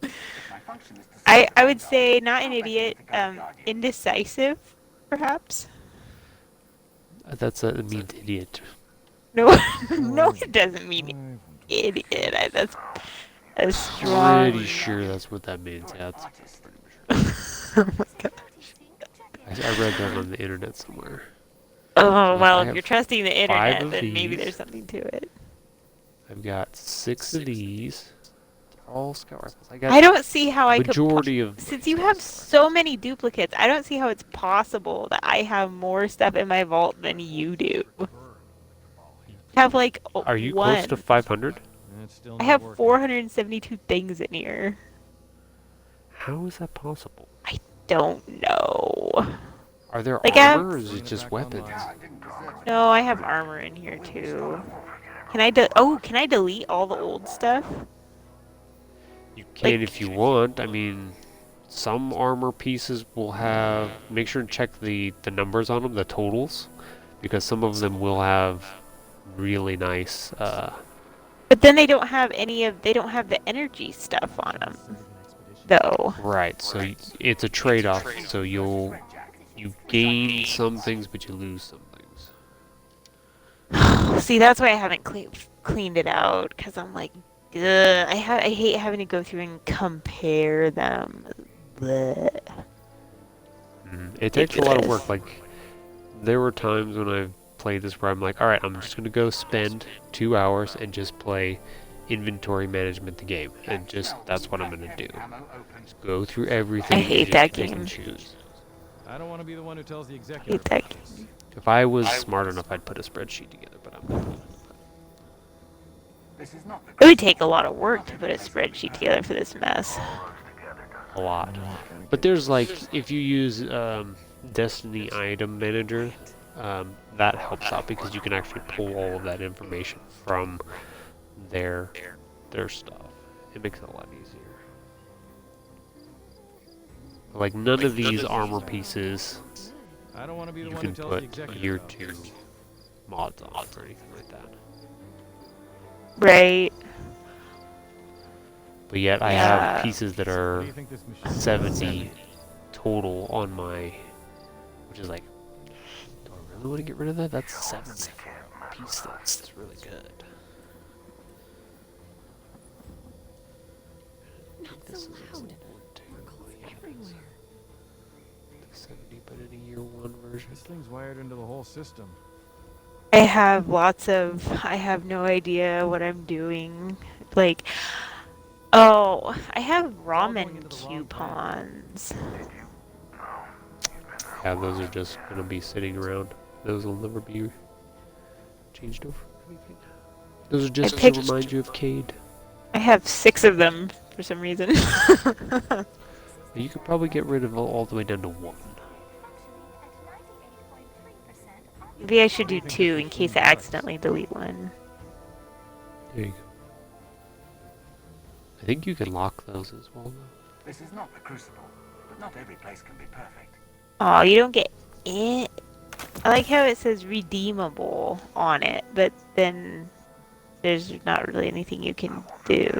My function is to I serve would the say Guardian. not an How better idiot, to guard Guardian? indecisive, perhaps. That means idiot. No, no, it doesn't mean idiot. That's strong. Pretty sure that's what that means. Yeah, it's Artist. Oh my god. I read that on the internet somewhere. Oh Like, well, I if have you're trusting the 5 internet, of then maybe these. there's something to it. I've got 6 of these. All scout rifles. I got I don't see how I could. majority of. Since you have so many duplicates, I don't see how it's possible that I have more stuff in my vault than you do. I have like Are you one. close to 500? It's still I not have working. 472 things in here. How is that possible? Don't know. Are there Like, I have- armor or is it just weapons? I didn't deserve it. No, I have armor in here too. Can I can I delete all the old stuff? You can Like- if you want. I mean, some armor pieces will have. Make sure and check the numbers on them, the totals, because some of them will have really nice. But then they don't have they don't have the energy stuff on them, though. Right. So it's a trade-off. So you gain some things, but you lose some things. See, that's why I haven't cleaned it out, because I'm like, ugh, I hate having to go through and compare them. Blech. It takes a lot of Ridiculous. work. Like, there were times when I've played this where I'm like, alright, I'm just gonna go spend 2 hours and just play inventory management the game. And just, that's what I'm gonna do. Ammo open. Just go through everything I and hate just that pick and game. choose. I don't want to be the one who tells the I executive. hate that about this. game. If I was smart enough, I'd put a spreadsheet together, but I'm not. This is not the It would take a lot of work to put a spreadsheet together for this mess. A lot. But there's like, if you use Destiny Item Manager, that helps out because you can actually pull all of that information from their stuff. It makes it a lot easier. But like none of these armor pieces I don't want to be the you one can who tells the put executive. year about 2 this. mods on or anything like that. Right. But yet I Yeah. have pieces that What are do you think this machine 70 total on my, which is like, do I really want to get rid of that? That's 7 piece. That's really good. I think this is also one too. Yeah, it's 70, but in a year 1 version. This thing's wired into the whole system. I have I have no idea what I'm doing. Like, oh, I have all going ramen into the wrong van. coupons. Yeah, those are just gonna be sitting around. Those will never be changed over or anything. Those are just to picked- remind you of Cade. I have 6 of them for some reason. You could probably get rid of all the way down to 1. Maybe I should do 2 in case I accidentally delete one. There you go. I think you can lock those as well, though. This is not the Crucible, but not every place can be perfect. Oh, you don't get it. I like how it says redeemable on it, but then there's not really anything you can do.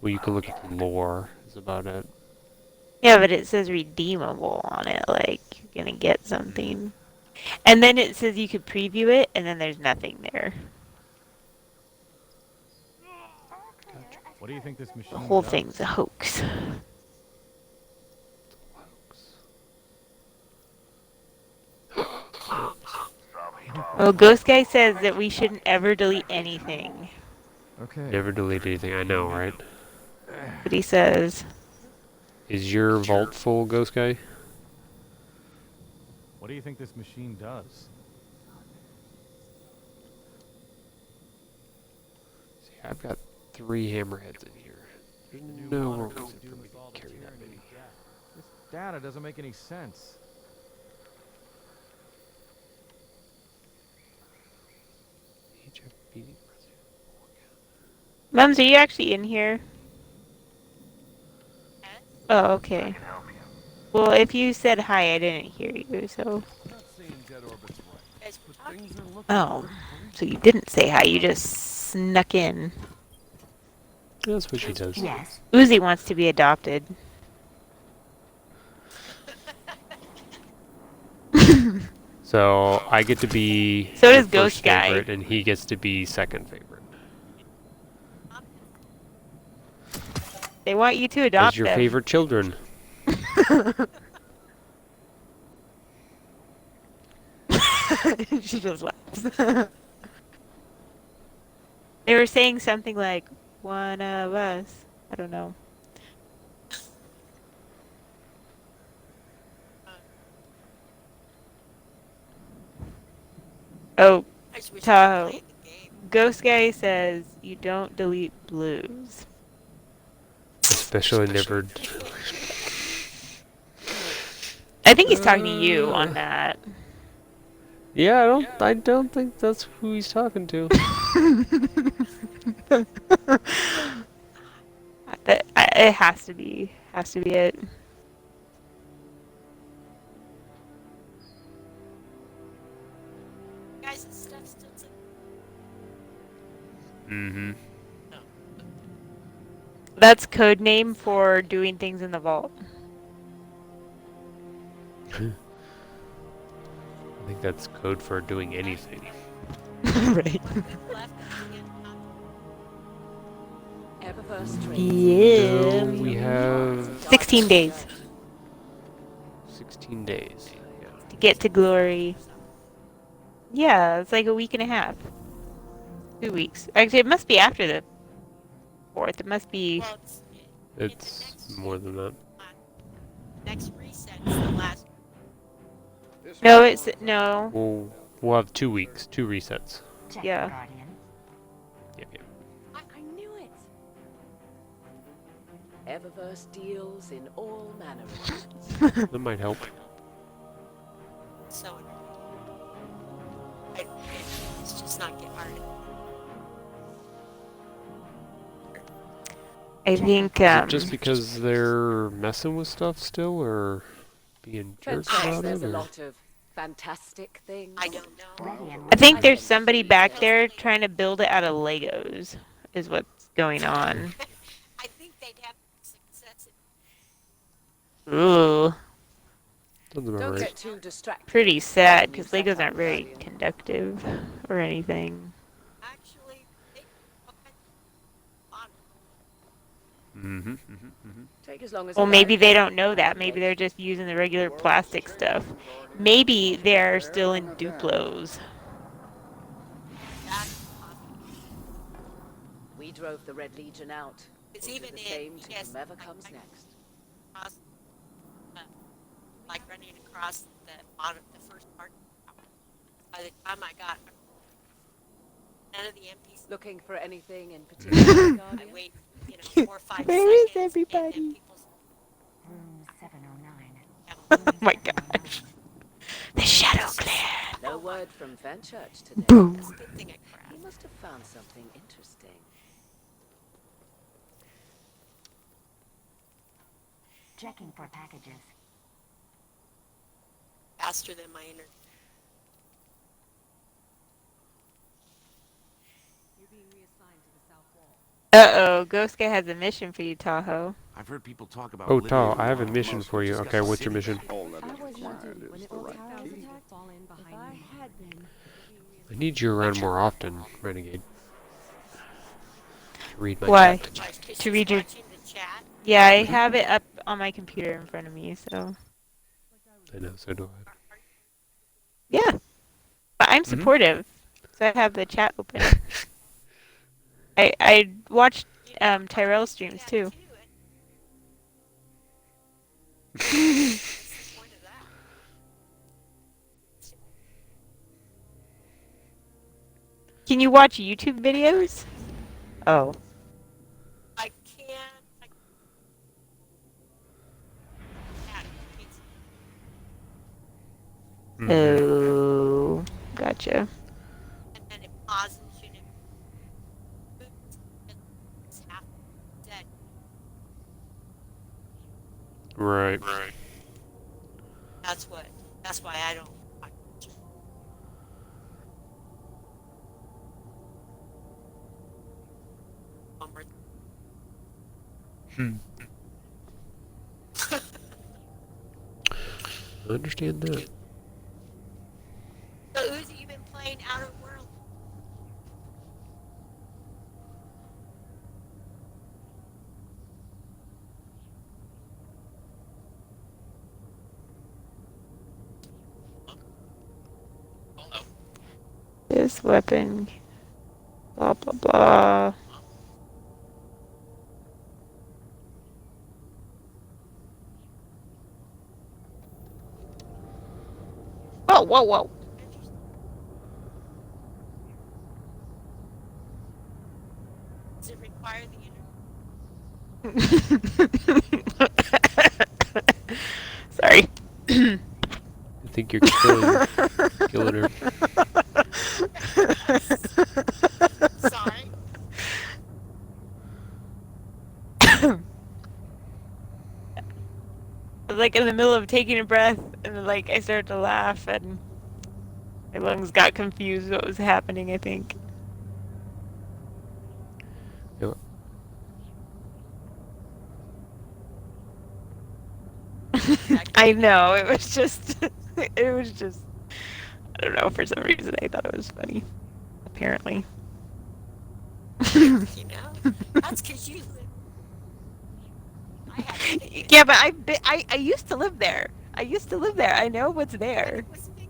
Well, you can look at the lore. Is about it. Yeah, but it says redeemable on it, like you're gonna get something. And then it says you could preview it, and then there's nothing there. What do you think this machine The whole does? thing's a hoax. Well, Ghost Guy says that we shouldn't ever delete anything. Okay. Never delete anything. I know, right? But he says, Is your vault full, Ghost Guy? What do you think this machine does? See, I've got 3 hammerheads in here. There's no room for me to carry that many. This data doesn't make any sense. HFBD. Mums, are you actually in here? Oh, okay. Well, if you said hi, I didn't hear you, so. Oh, so you didn't say hi, you just snuck in. That's what she does. Yes. Uzi wants to be adopted. So I get to be So your does Ghost first Guy. favorite, and he gets to be second favorite. They want you to As adopt your them. favorite children. She just laughs. They were saying something like, one of us. I don't know. Oh, I just wish I Tahoe. could play the game. Ghost Guy says you don't delete blues. Especially never. I think he's talking to you on that. Yeah, I don't think that's who he's talking to. It has to be. Has to be it. Guys, this stuff still took Mm-hmm. That's code name for doing things in the vault. I think that's code for doing anything. Right. left again. Yeah. So we have 16 days 16 days. Yeah. to get to glory. Yeah, it's like a week and a half. 2 weeks. Actually, it must be after the 4th. It must be. Well, It's more than that. next reset is the last. No, it's. No. We'll have 2 weeks, 2 resets. Check, Yeah. Guardian. Yep. I knew it. Eververse deals in all manner of goods. That might help. So it's just not get hard. I think. Is it just because they're messing with stuff still, or being jerks Fenchurch about says it? a Or? lot of fantastic things. I don't know. Ready and I think there's somebody back there trying to build it out of Legos. Is what's going on. I think they'd have success. Ooh. Sounds about Don't right. get too distracted. Pretty sad because Legos aren't very conductive or anything. Actually, they on Mm-hmm. Take as long as Well, you maybe like. they don't know that. Maybe they're just using the regular plastic stuff. Maybe they're still in Duplos. that. We drove the Red Legion out. It's We'll do even the in, same to yes, whomever like- comes like- next. Across, like running across the bottom, the first part. By the time I got none of the MPs, Looking for anything in particular, I Guardian? wait, 4 or 5 Where is seconds. And everybody? then people's Room 709. Oh my gosh. The Shadow Clan. No word from Fenchurch today. Boom. It's a good thing I crashed. He must have found something interesting. Checking for packages. Faster than my internet. Uh-oh, Ghost Guy has a mission for you, Tahoe. I've heard people talk about Oh, living Tao, in I have a one of the mission most for you. discussed Okay, what's your cities. mission? All that is required is the right key. I need you around more often, Renegade. To read my Why? chat. My kids To read your- watching the chat. Yeah, I have it up on my computer in front of me, so. I know, so do I. Yeah. But I'm Mhm. supportive, so I have the chat open. I watched Tyrell streams Yeah, too. What's the point of that? Can you watch YouTube videos? Oh. I can't. Yeah, it's- Mhm. Oh. Gotcha. and then it pauses, it's half dead. Right. That's why I don't watch. Bummer. Hmm. I understand that. weapon. Blah blah blah. Whoa, whoa, whoa. Does it require the Sorry. I think you're killing her. Sorry. I was like in the middle of taking a breath, and then, like I started to laugh, and my lungs got confused what was happening, I think. Yep. I know, it was just, I don't know, for some reason I thought it was funny. Apparently. You know? That's because you live. I had to think Yeah, but I used to live there. I know what's there. it was a big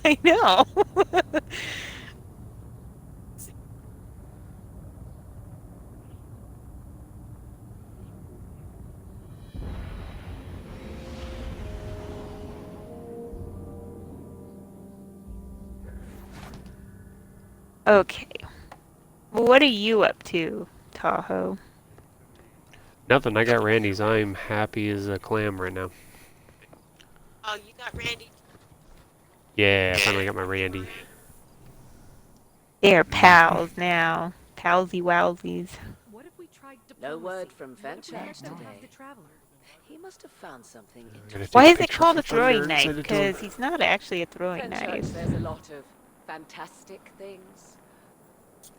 thing. I know. Okay. Well, what are you up to, Tahoe? Nothing. I got Randy's. I'm happy as a clam right now. Oh, you got Randy. Yeah, I finally got my Randy. They're pals now. Palsy wowsies. What if we tried No diplomacy? word from What if we Fenchurch don't have today. the traveler? He must have found something I'm interesting. gonna take Why is it pictures called a for Thunder throwing and knife? send it to him. Because he's not actually a throwing Fenchurch knife. says a lot of fantastic things.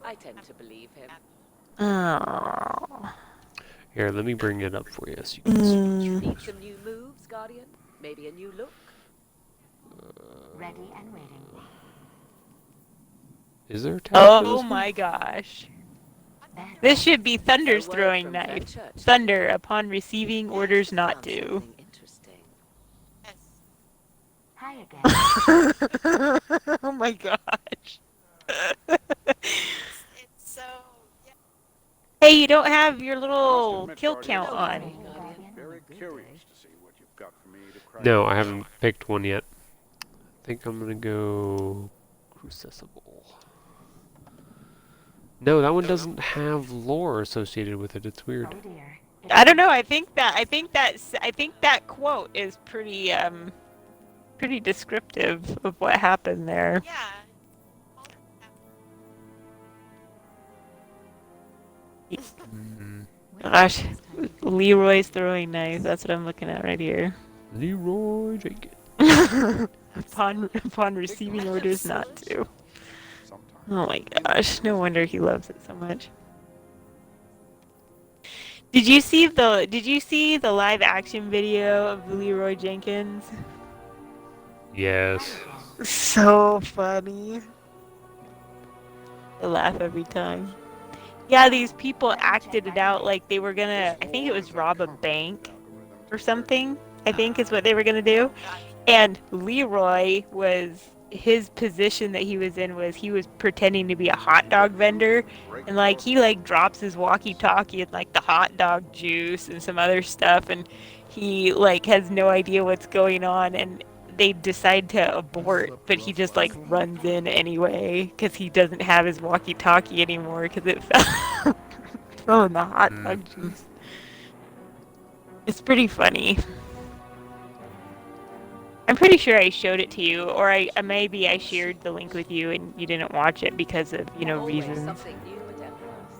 I tend to believe him. Oh. Here, let me bring it up for you so you can see. Need some new moves, Guardian? Maybe a new look? Ready and waiting. Is there a tab for Oh this one? my gosh. Better. This should be Thunder's No word throwing from knife. Fenchurch. Thunder, upon receiving orders not Found to. something interesting. Yes. Hi again. Oh my gosh. It's so. Yeah. Hey, you don't have your little admit, kill Guardian, count No on. worry, Guardian. Very curious to see what you've got for me to crack. No, I haven't picked one yet. I think I'm gonna go Crucible. No, that one doesn't have lore associated with it. It's weird. Oh dear. I don't know. I think that quote is pretty pretty descriptive of what happened there. Yeah. Mm, Gosh, Leroy's throwing knife. That's what I'm looking at right here. Leroy Jenkins. upon receiving orders not to. Sometimes. Oh my gosh, no wonder he loves it so much. Did you see the live action video of Leroy Jenkins? Yes. So funny. I laugh every time. Yeah, these people acted it out like they were gonna, I think it was rob a bank or something, I think is what they were gonna do. And Leroy his position that he was in was he was pretending to be a hot dog vendor, and like he like drops his walkie-talkie and like the hot dog juice and some other stuff, and he like has no idea what's going on, and they decide to abort, but he just like runs in anyway because he doesn't have his walkie-talkie anymore because it fell in the hot dog juice. It's pretty funny. I'm pretty sure I showed it to you, or maybe I shared the link with you and you didn't watch it because of, you know, Always reasons. something new at Emperor's.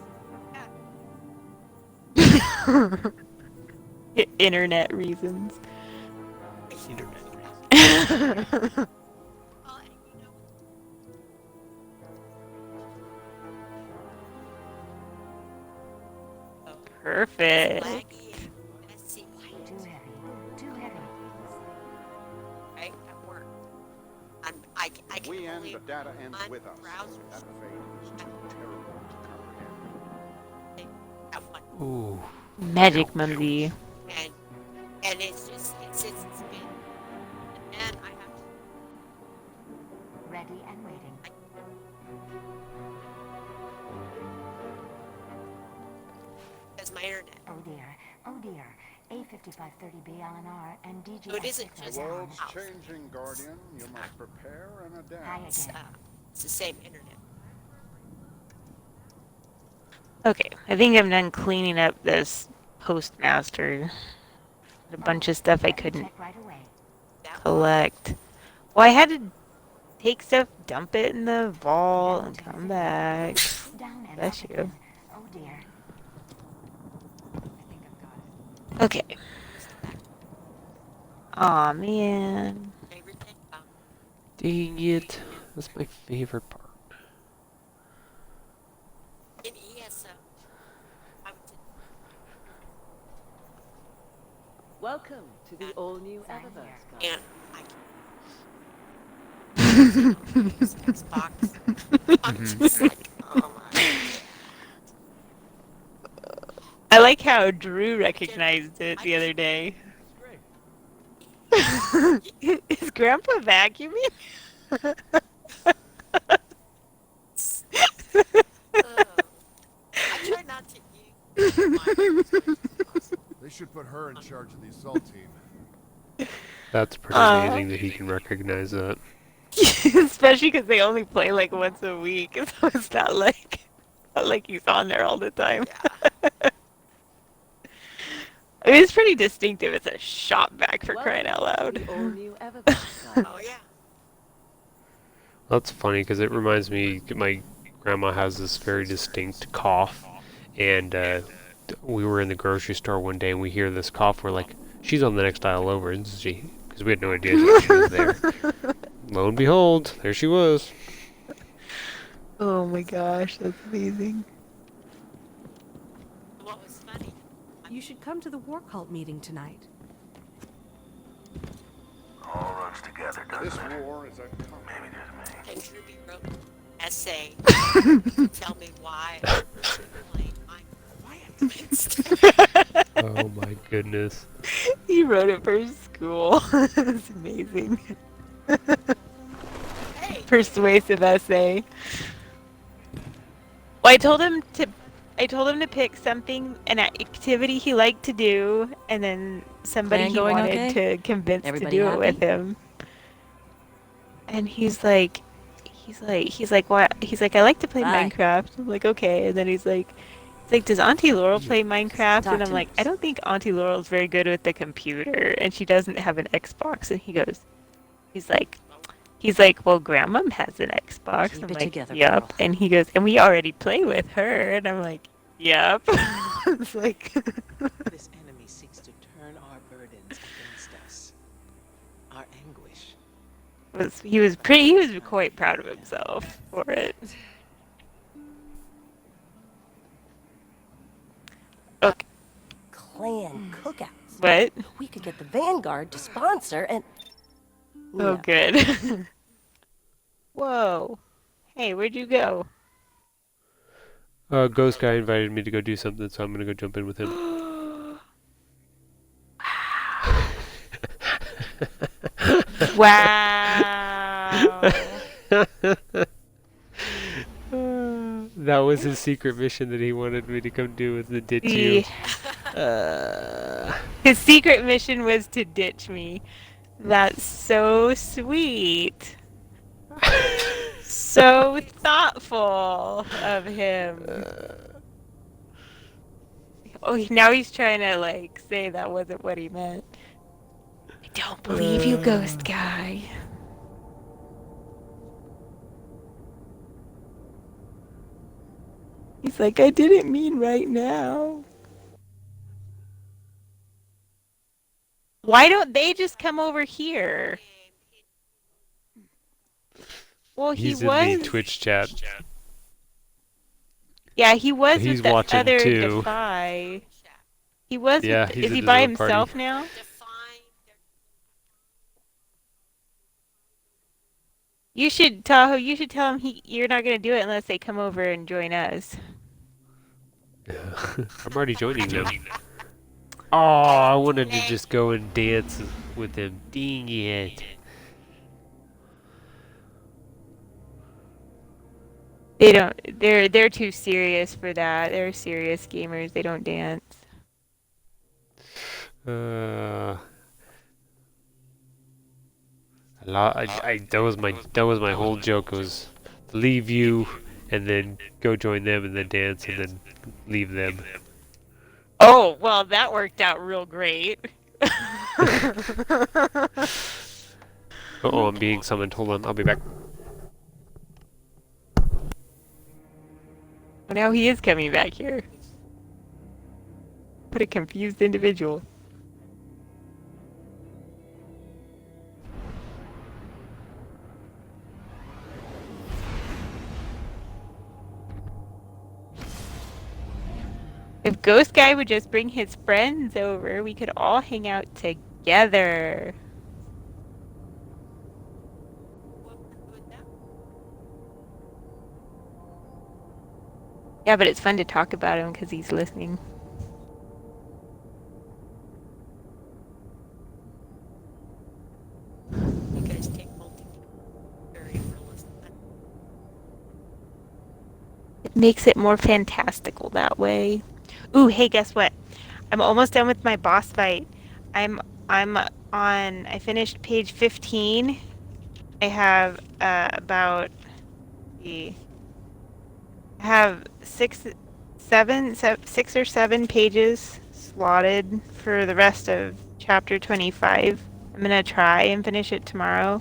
Internet reasons. Well, and you know, Perfect. laggy and messy, Too heavy. Too heavy. right? At work. I can't We end, believe the data ends on with us. browsers That fate is too terrible to comprehend. have one, Ooh. Magic Mumsy. and it's just it sits and spins, and then I have to Ready and A5530B LNR and DG. So it isn't just The our world's house. changing, Guardian. You must prepare and adapt. Hi It's, again. it's the same internet. Okay, I think I'm done cleaning up this postmaster. A bunch of stuff I couldn't Check right away. That collect. Well, I had to take stuff, dump it in the vault, and come back. Down and Bless up you. again. Oh dear. I think I've got it. Okay. Aw, man. favorite thing about Dang it. That's my favorite part. in ESO, I would Welcome to the all-new Eververse, guys. and I can use Xbox. I'm just like, oh my. I like how Drew recognized it the other day. Is Grandpa vacuuming? I try not to use mine as much as possible. They should put her in charge of the assault team. That's pretty amazing that he can recognize that. Especially because they only play like once a week, so it's not like he's on there all the time. I mean, it's pretty distinctive. It's a shop vac for crying out loud. The all-new Eververse, guys. Oh yeah. That's funny because it reminds me, my grandma has this very distinct cough, and we were in the grocery store one day and we hear this cough. We're like, she's on the next aisle over, isn't she? Because we had no idea she was there. Lo and behold, there she was. Oh my gosh, that's amazing. What was funny? You should come to the War Cult meeting tonight. All runs together, This doesn't it? war is a Maybe just me. And Ruby wrote an essay to tell me why I played Minecraft. Oh my goodness. He wrote it for school. It's amazing. Hey, Persuasive essay. Well, I told him to pick something, an activity he liked to do, and then somebody Plan he going wanted okay? to convince Everybody to do it with happy? him. And he's like, what? He's like, I like to play Bye. Minecraft. I'm like, okay. And then he's like, does Auntie Laurel play Minecraft? Talk And I'm to like, us. I don't think Auntie Laurel's very good with the computer, and she doesn't have an Xbox. And he's like, well, Grandma has an Xbox. Keep I'm it like, together, yup. girl. And he goes, and we already play with her. And I'm like, yup. It's like, This enemy seeks to turn our burdens against us. Our anguish. he was quite proud of himself for it. Okay, Clan cookouts. what? We could get the Vanguard to sponsor and... Oh, No. good. Whoa. Hey, where'd you go? Ghost guy invited me to go do something, so I'm gonna go jump in with him. Wow. That was his secret mission that he wanted me to come do, was to ditch you. His secret mission was to ditch me. That's so sweet. So thoughtful of him. Oh, now he's trying to, like, say that wasn't what he meant. I don't believe you, ghost guy. He's like, I didn't mean right now. Why don't they just come over here? Well, He's he in was. the Twitch chat. Yeah, he was He's with the watching other too. Defy. He was. Yeah, with, he's is in he his by own party. himself now? define their You should, Tahoe. You should tell him you're not gonna do it unless they come over and join us. I'm already joining them. Oh, I wanted to just go and dance with him. Dang it. They don't. They're too serious for that. They're serious gamers. They don't dance. That was my whole joke, was leave you and then go join them and then dance and then leave them. Oh, well, that worked out real great. Oh, I'm being summoned. Hold on, I'll be back. Oh, now he is coming back here. What a confused individual. If Ghost Guy would just bring his friends over, we could all hang out together. Yeah, but it's fun to talk about him because he's listening. You guys take very realistic. It makes it more fantastical that way. Ooh, hey, guess what? I'm almost done with my boss fight. I'm on. I finished page 15. I have about I have six or seven pages slotted for the rest of chapter 25. I'm gonna try and finish it tomorrow.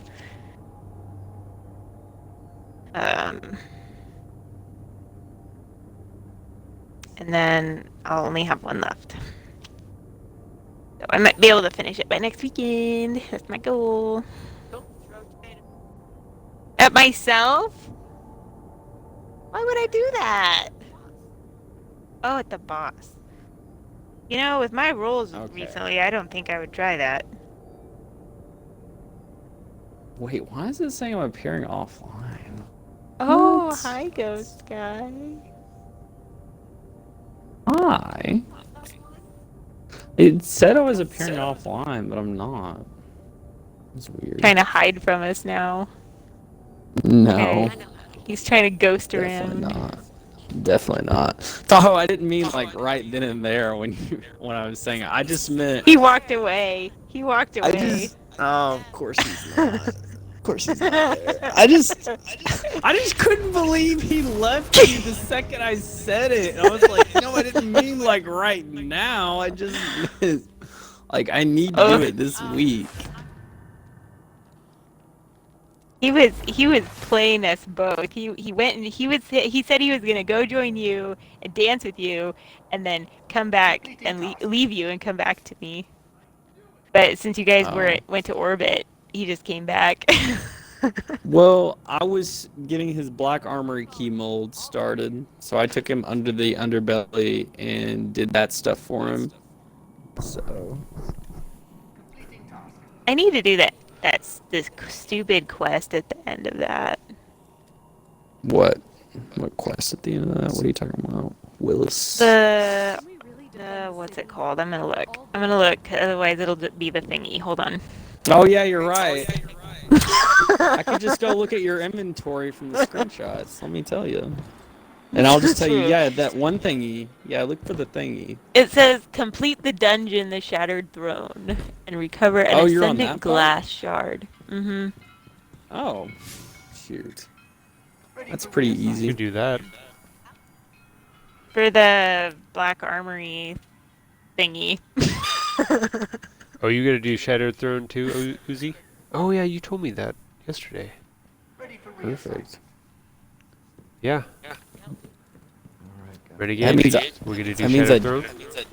And then I'll only have one left. So I might be able to finish it by next weekend. That's my goal. Don't throw tomato. At myself? Why would I do that? Oh, at the boss. You know, with my roles recently, I don't think I would try that. Wait, why is it saying I'm appearing offline? Oh, What? hi, Ghost Guy. Hi. It said I was appearing offline, but I'm not. It's weird. Trying to hide from us now. No. Okay. He's trying to ghost Definitely around. not. Definitely not. Tahoe, I didn't mean like right then and there when I was saying it. I just meant. He walked away. He walked away. I just. Oh, of course he's not. Of course he's not there. I just couldn't believe he left me the second I said it. I was like, no, I didn't mean like right now. I just meant like I need to do it this week. He was playing us both. He went and he said he was gonna go join you and dance with you, and then come back and leave you and come back to me. But since you guys went to orbit, he just came back. Well, I was getting his Black Armory key mold started, so I took him under the underbelly and did that stuff for him. So I need to do this stupid quest at the end of that. what? What quest at the end of that? What are you talking about? Willis. The what's it called? I'm gonna look. Otherwise, it'll be the thingy. Hold on. Oh yeah, you're right. I could just go look at your inventory from the screenshots. Let me tell you. And I'll just tell you, yeah, that one thingy. Yeah, look for the thingy. It says complete the dungeon, the Shattered Throne, and recover an you're on ascendant that glass shard. Mm-hmm. Oh, shoot. That's pretty easy. You do that. For the Black Armory thingy. Oh, you gonna do Shattered Throne too, Uzi? Oh yeah, you told me that yesterday. Perfect. Yeah. Renegade? That means We're gonna do that means Shattered Throne?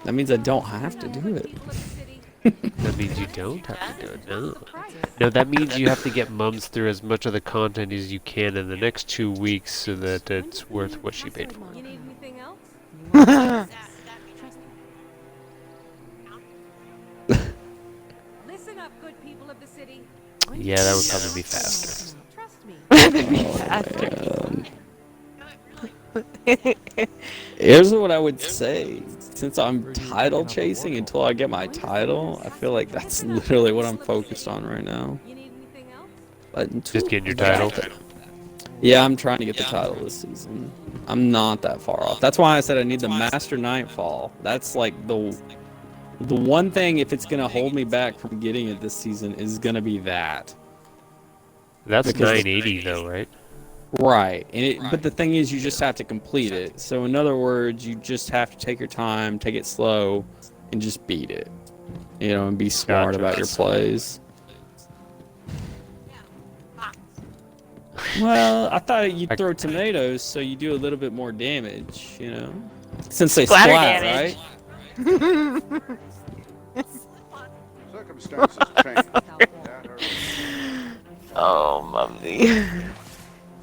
That means I don't have to do it. That means you don't have to do it, no. No, that means you have to get Mums through as much of the content as you can in the next 2 weeks so that it's worth what she paid for. You need anything else? Listen up, good people of the city. Yeah, that would probably be faster. Trust me. That'd be faster. Here's what I would say. Since I'm title chasing until I get my title, I feel like that's literally what I'm focused on right now. You need anything else? But Just getting your title. Yeah, I'm trying to get the title this season. I'm not that far off. That's why I said I need the Master Nightfall. That's like the The one thing, if it's gonna hold me back from getting it this season, is gonna be that. That's Because- 980 though, right? Right, but the thing is, you just have to complete it. So in other words, you just have to take your time, take it slow, and just beat it. You know, and be smart Gotcha. about your plays. Well, I thought you'd throw tomatoes so you do a little bit more damage, you know? Since they Splatter splat, damage. right? Circumstances change. That hurts. Oh, Mumsy.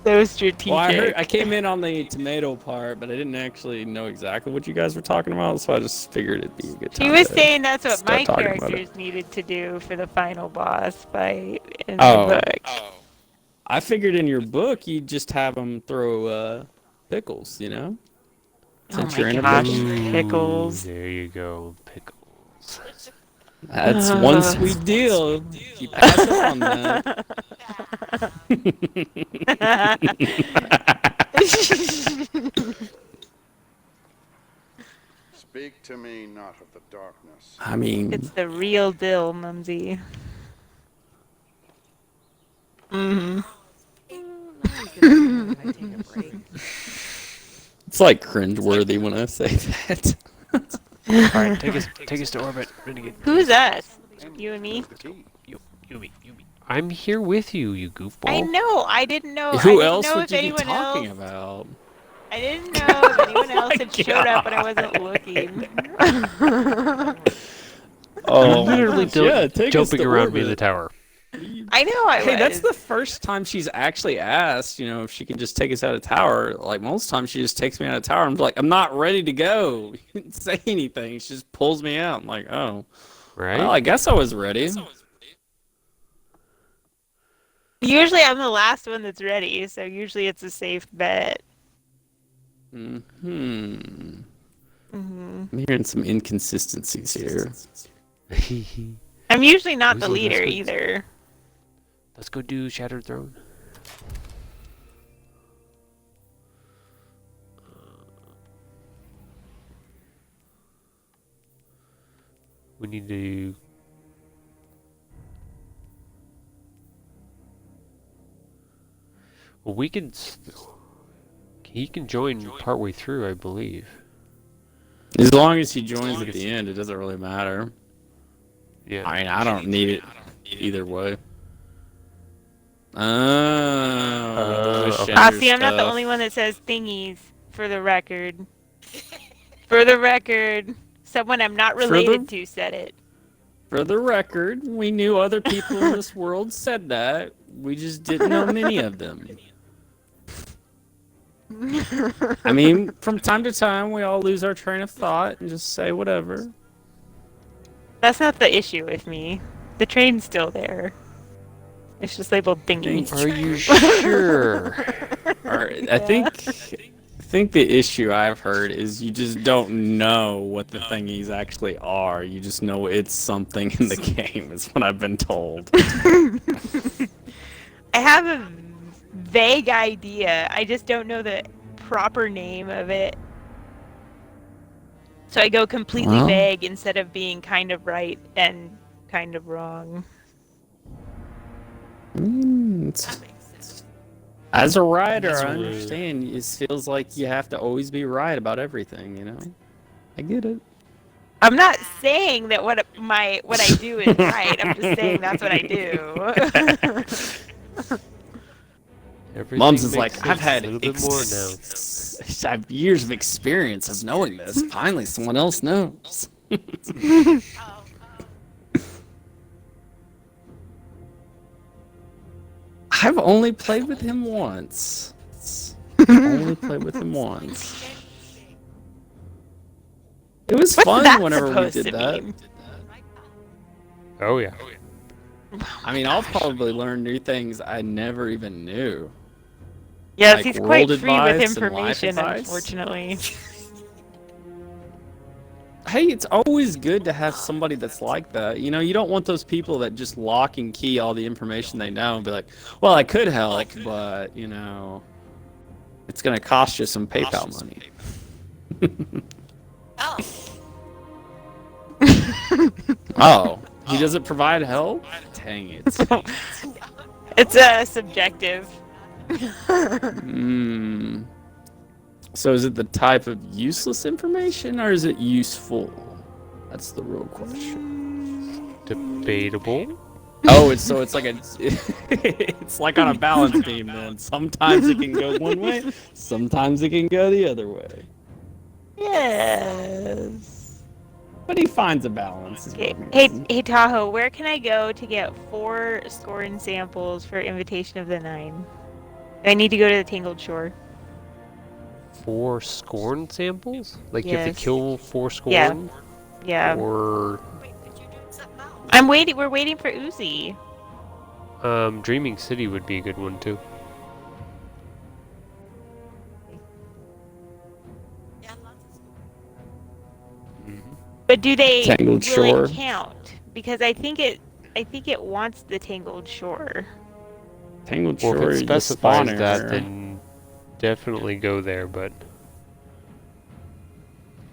So strategic. Well, I came in on the tomato part, but I didn't actually know exactly what you guys were talking about, so I just figured it'd be a good time. He was to saying that's what start my talking about it. characters needed to do for the final boss fight in Oh. the book. I figured in your book you'd just have them throw pickles, you know? Since you're in a gosh, pickle. pickles. There you go, pickles. That's one sweet deal. You pass up on that. Speak to me not of the darkness. I mean, It's the real deal, Mumsy. it's like cringeworthy when I say that. Alright, take us to orbit, Renegade. Who's us? You and me? You me. I'm here with you, you goofball. I know. I didn't know. I Who didn't else know would if you be anyone talking else. about? I didn't know if anyone else had showed up and I wasn't looking. Oh, literally yeah, take us jumping to around me in the orbit. tower. I know I Hey, was. that's the first time she's actually asked, you know, if she can just take us out of tower. Like, most times she just takes me out of tower. I'm like, I'm not ready to go. You didn't say anything. She just pulls me out. I'm like, oh. Right? Well, I guess I was ready. Usually I'm the last one that's ready, so usually it's a safe bet. I'm hearing some inconsistencies here. I'm usually not the Who's the leader best either. Let's go do Shattered Throne. We need to... Well, we can... He can join partway through, I believe. As long as he joins at the end, it doesn't really matter. Yeah. I mean, I don't need it either way. okay. See, I'm not the only one that says thingies, for the record. For the record, someone I'm not related to said it. For the record, we knew other people in this world said that. We just didn't know many of them. I mean, from time to time, we all lose our train of thought and just say whatever. That's not the issue with me. The train's still there. It's just labeled thingy. Are you sure? I think the issue I've heard is you just don't know what the thingies actually are. You just know it's something in the game, is what I've been told. I have a vague idea. I just don't know the proper name of it. So I go completely Well. vague instead of being kind of right and kind of wrong. As a writer, That's I rude. understand. It feels like you have to always be right about everything, you know? I get it. I'm not saying that what I do is right. I'm just saying that's what I do. Everything Mom's is makes like, I've sense had a little bit more now. I have years of experience of knowing this. Finally, someone else knows. I've only played with him once. Only played with him once. It was What's fun that whenever we supposed did to that. mean? Oh yeah. I mean, I'll probably learn new things I never even knew. Yes, Like he's quite world free with advice and life information, advice? unfortunately. Hey, it's always good to have somebody that's like that. You know, you don't want those people that just lock and key all the information they know and be like, well, I could help, but, you know, it's going to cost you some PayPal money. Oh. Oh, he doesn't provide help? Dang it. It's subjective. Hmm. So is it the type of useless information or is it useful? That's the real question. Debatable. Oh, it's like a it's like on a balance beam then. Sometimes it can go one way, sometimes it can go the other way. Yes. But he finds a balance. is Okay. what I'm Hey, guessing. hey Tahoe, where can I go to get 4 scorn samples for Invitation of the Nine? I need to go to the Tangled Shore. 4 scorn samples? Like you have Yes. to kill 4 scorn? Yeah. Yeah. Or Wait, but you're doing something else. I'm waiting. We're waiting for Uzi. Dreaming City would be a good one too. Yeah, lots of school. But do they Tangled will Shore. it count? Because I think it wants the Tangled Shore. Tangled Well, Shore, if it you specifies spawn that, error. then definitely go there. But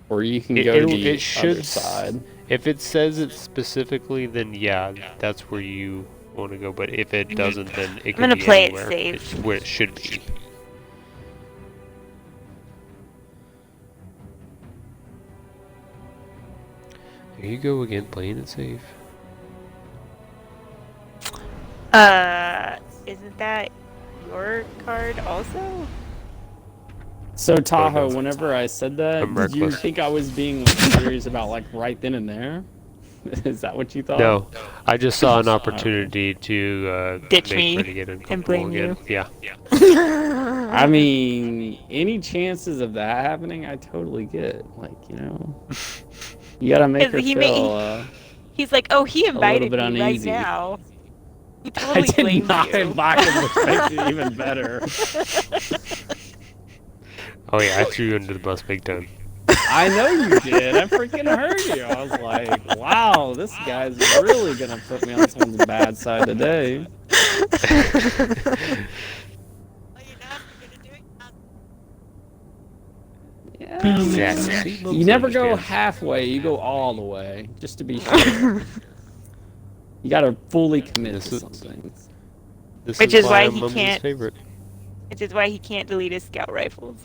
Or you can it, go it'll- the it should other side. If it says it specifically, then yeah, that's where you want to go. But if it doesn't, then it I'm gonna could be play it anywhere. safe. It's where it should be. There you go again, playing it safe. Isn't that your card also? So Tahoe, no. whenever I said that, I'm did you reckless. think I was being like, serious about like right then and there? Is that what you thought? No, I just saw an opportunity to Ditch make me Renegade and uncomfortable blame again. you. Yeah. I mean, any chances of that happening, I totally get. Like, you know, you gotta make her He feel. He's like, oh, he invited bit me right uneasy. now. He I totally did blamed not you. invite him, which makes it even better. Oh yeah, I threw you under the bus big time. I know you did. I freaking heard you. I was like, wow, this guy's really gonna put me on someone's bad side today. Oh, you know, if you're gonna do it, Yeah, Exactly. you never go Understand. halfway, you go all the way, just to be sure. You gotta fully commit This to is- something. This Which is why I'm he Mumsy's can't- favorite. Which is why he can't delete his scout rifles.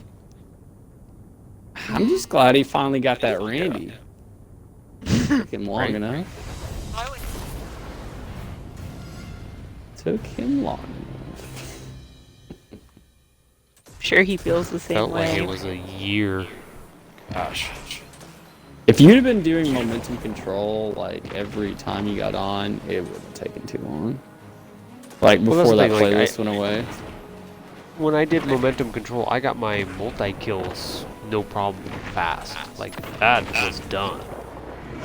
I'm just glad he finally got that Randy. Took him long Right. enough. I would Took him long enough. Sure, he feels the same Felt way. like it was a year. Gosh. If you'd have been doing momentum control like every time you got on, it would have taken too long. Like Well, that's before the that thing, like, playlist went away. When I did momentum control, I got my multi-kills no problem fast. Like, that was done.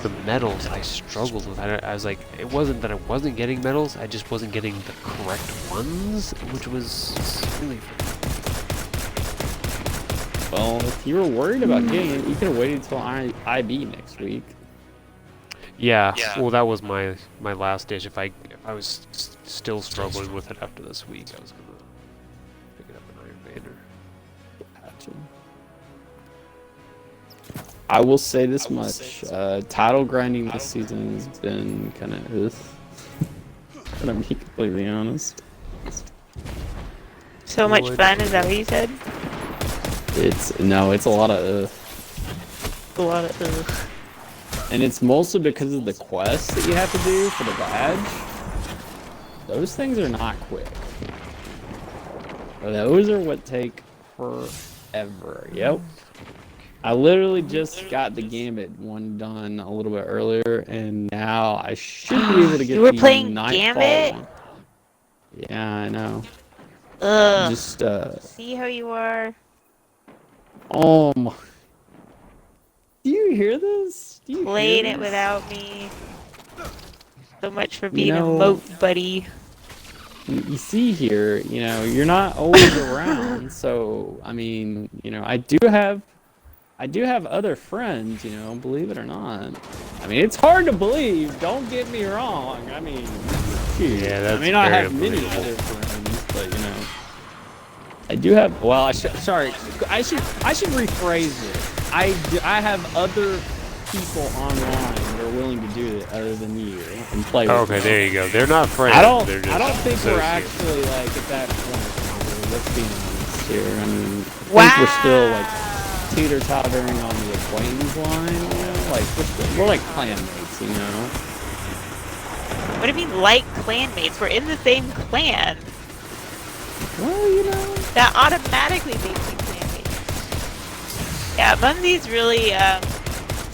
The medals I struggled with. I was like, it wasn't that I wasn't getting medals, I just wasn't getting the correct ones, which was really Well, if you were worried about getting it, you could have waited until IB next week. Yeah, well, that was my last ditch. If I was still struggling with it after this week, I was gonna pick it up in Iron Banner. Gotcha. I will say this much: title grinding this season has been kind of gonna be completely honest. So much fun, is that what you said? It's a lot of A lot of ugh. and it's mostly because of the quests that you have to do for the badge. Those things are not quick. Those are what take forever. Yep. I literally just got the Gambit one done a little bit earlier, and now I should be able to get You were the playing Nightfall Gambit? one. Yeah, I know. Ugh. Just See how you are? oh my. Do you hear this? Do you Playing hear it this? without me. So much for You being know- a moat buddy. You see here, you know, you're not always around, so I mean, you know, I do have other friends, you know, believe it or not. I mean, it's hard to believe, don't get me wrong. I mean, shoot. Yeah, that's I mean, I very have many unbelievable. other friends, but you know, I do have. Well, I should rephrase it. I have other people online that are are willing to do it other than you and play with Okay, me. there you go. They're not friends. I don't They're just think we're associates. actually like at that point. Let's be honest here. I mean, I think we're still like teeter-tottering on the acquaintance line. You know, like we're like clanmates. You know. What do you mean, like clanmates? We're in the same clan. Well, you know. That automatically makes you clanmates. Yeah, Mumsy's really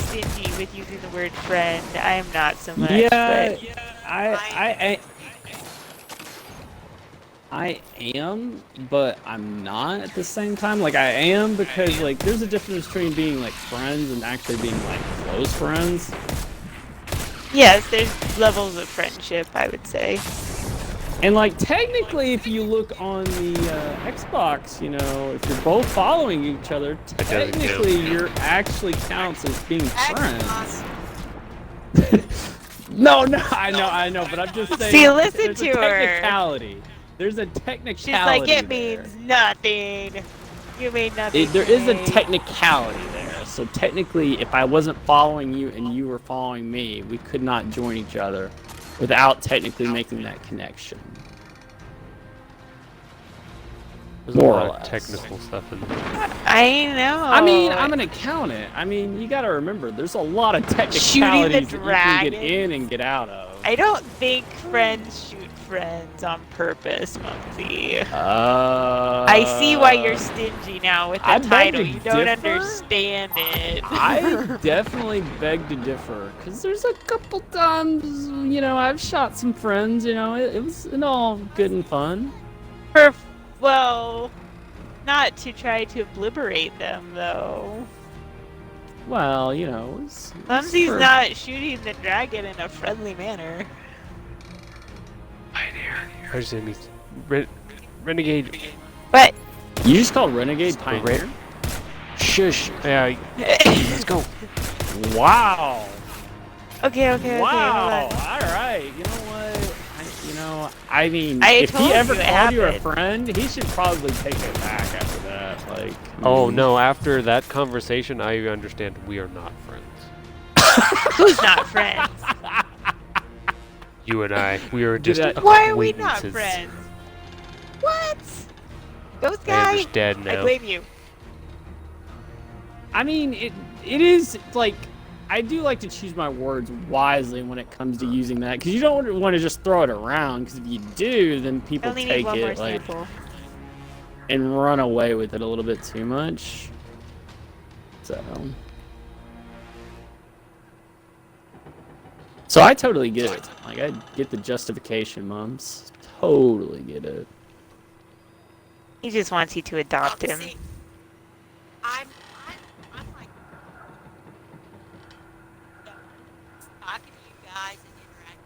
stingy with using the word friend. I am not so much. Yeah, but I am, but I'm not at the same time. Like I am because like there's a difference between being like friends and actually being like close friends. yes, there's levels of friendship, I would say. And like technically, if you look on the Xbox, you know, if you're both following each other, doesn't technically you're actually counts as being friends. No, I know, but I'm just saying. See, listen there's to a her. technicality. There's a technicality. She's like, it there. means nothing. You mean nothing. There to is a me." technicality there. So technically, if I wasn't following you and you were following me, we could not join each other without technically making that connection. There's More a or lot of less. technical stuff in there. I know. I mean, I'm an accountant. I mean, you gotta remember, there's a lot of technicalities that you can get in and get out of. I don't think friends shoot friends on purpose, Mumsy. I I see why you're stingy now with the I beg title. to You don't differ. understand it. I definitely beg to differ, because there's a couple times, you know, I've shot some friends, you know, it was all good and fun. Well, not to try to obliterate them, though. Well, you know, it's Mumsy's for- not shooting the dragon in a friendly manner. I just didn't mean Renegade. But You just called Renegade Pioneer? Shush. Yeah. Let's go. Wow. okay, hold Wow. on. All right. You know what? I mean, I if told he ever you it called you a happened. friend, he should probably take it back after that. Like. Oh no! After that conversation, I understand we are not friends. Who's not friends? You and I, we are just Why are we not acquaintances. friends? What? Ghost I guy? understand I now. blame you. I mean, it is like I do like to choose my words wisely when it comes to using that, because you don't want to just throw it around. Because if you do, then I people only need take one more it like sample. and run away with it a little bit too much. So I totally get it. Like I get the justification, Mums. Totally get it. He just wants you to adopt him. See, I'm like talking to you guys and interacting.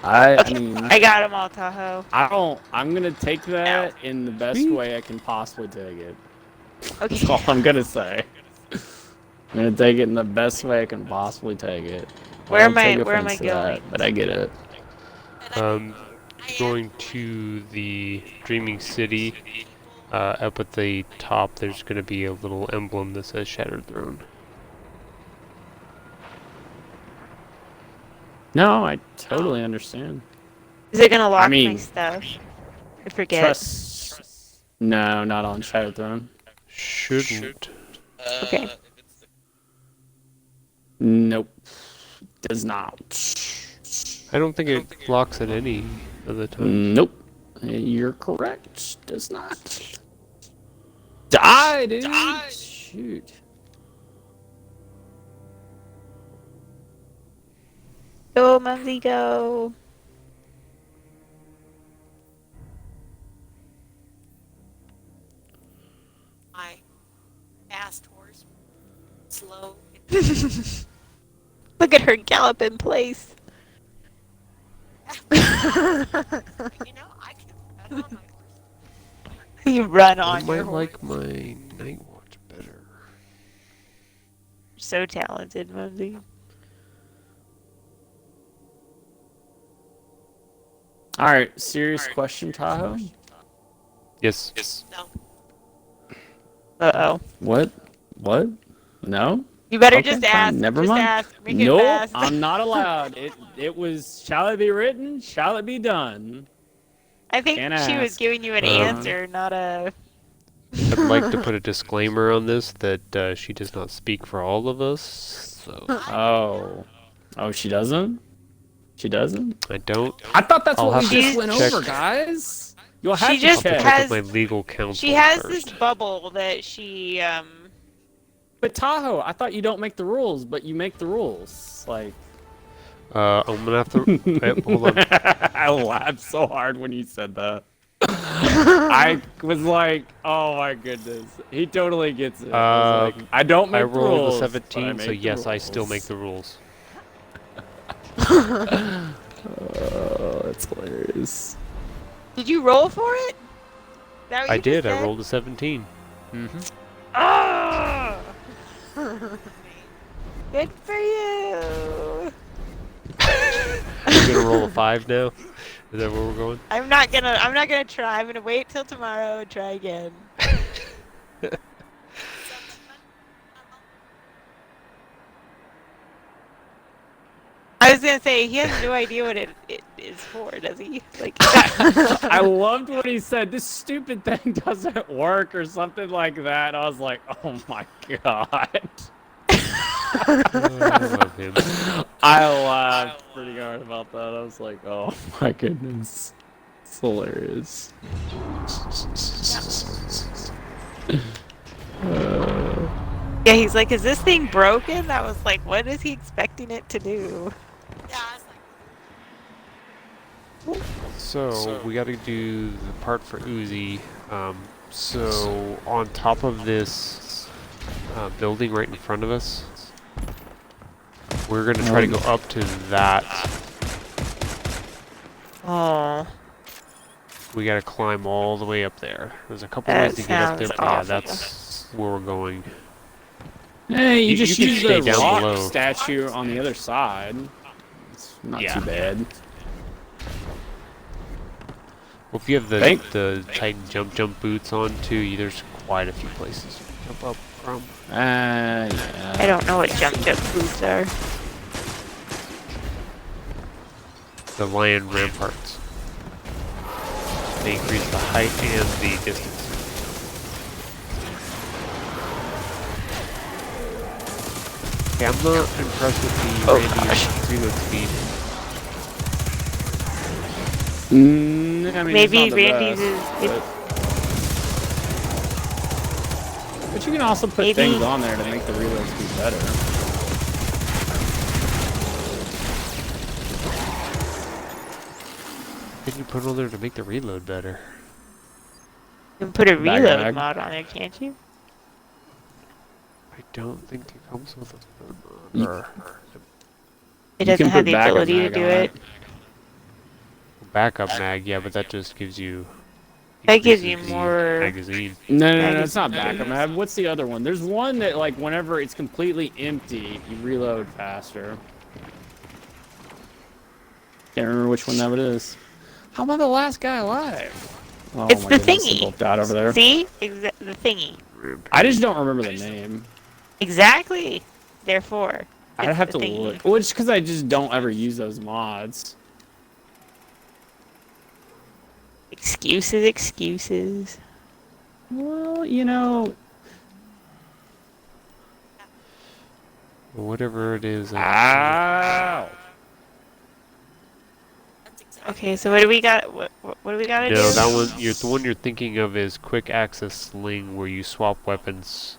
I mean, I got him all, Tahoe. I'm gonna take that in the best way I can possibly take it. Okay. That's all I'm gonna say. I'm gonna take it in the best way I can possibly take it. Where am I- Take where am offense I to that, going? but I get it. Going to the Dreaming City. Up at the top, there's going to be a little emblem that says Shattered Throne. No, I totally understand. Is it gonna lock I mean, my stuff? I forget. Trust. No, not on Shadow Throne. Shouldn't. Okay. Nope. Does not. I don't think it locks at any of the time. Nope. You're correct. Does not. Die, dude. Shoot. Go, Mumsy, go. My fast horse, slow. Look at her gallop in place. You know, I can run on my horse. You run I on your might horse. like my Night Watch better. So talented, Mumsy. All right. Serious question, Tahoe. Yes. No. Uh-oh. What? What? No? You better Okay, just fine, ask. never just mind. ask. Make it Nope, fast. I'm not allowed. It was, shall it be written? Shall it be done? I think Can't she was ask. giving you an answer, not a... I'd like to put a disclaimer on this that she does not speak for all of us. So Oh. Oh, she doesn't? She doesn't? I don't. I thought that's I'll what we have to just went check. over, guys. You'll have She to just I'll check. check has- with my legal counsel. She has first. this bubble that she, But Tahoe, I thought you don't make the rules, but you make the rules. Like, I'm gonna have to. Wait, hold on. I laughed so hard when you said that. I was like, oh my goodness. He totally gets it. I was like, I don't make I the rolled rules. a but I 17, make so the yes, I still rules. make the rules. Oh, that's hilarious. did you roll for it? Is that what I you just did. I said? rolled a 17. Ah! Good for you. I'm gonna roll a 5 now. Is that where we're going? I'm not gonna try. I'm gonna wait till tomorrow and try again. I was gonna say he has no idea what it is for, does he? Like, I loved what he said. This stupid thing doesn't work or something like that. I was like, oh my god. I love him. I laughed pretty hard about that. I was like, oh my goodness. It's hilarious. yeah, he's like, is this thing broken? I was like, what is he expecting it to do? Yeah, I was like, So we got to do the part for Uzi. So on top of this building right in front of us, we're gonna try to go up to that. Oh, We gotta climb all the way up there. There's a couple That ways to get up there, sounds but yeah, awful. that's where we're going. Hey, you You just can use stay the down rock below. statue on the other side. It's not Yeah. too bad. Well, if you have the Thank- Titan jump boots on too, there's quite a few places you can jump up from. Yeah. I don't know what jump boots are. The lion ramparts. They increase the height and the distance. Okay, I'm not impressed with the Randy reload speed. I mean, Maybe it's not the Randy's best, is. but you can also put Maybe- things on there to make the reload speed better. Can you put on there to make the reload better? You can put a Bag reload mag. mod on there, can't you? I don't think it comes with a You- or It You doesn't can have put the backup ability to mag do on it. backup mag, yeah, but that just gives you. That gives you increases the more- magazine. No, it's not backup mag. What's the other one? There's one that, like, whenever it's completely empty, you reload faster. Can't remember which one that is. How am I the last guy alive? Oh It's my the goodness, they thingy. both died over there. See? The thingy. I just don't remember the name. Exactly. Therefore, I'd it's have the to thingy. look. Well, it's because I just don't ever use those mods. Excuses, excuses. Well, you know. Whatever it is. Ow! that's exactly. Okay, so what do we got? What do we gotta do? No, that one. The one you're thinking of is quick access sling, where you swap weapons.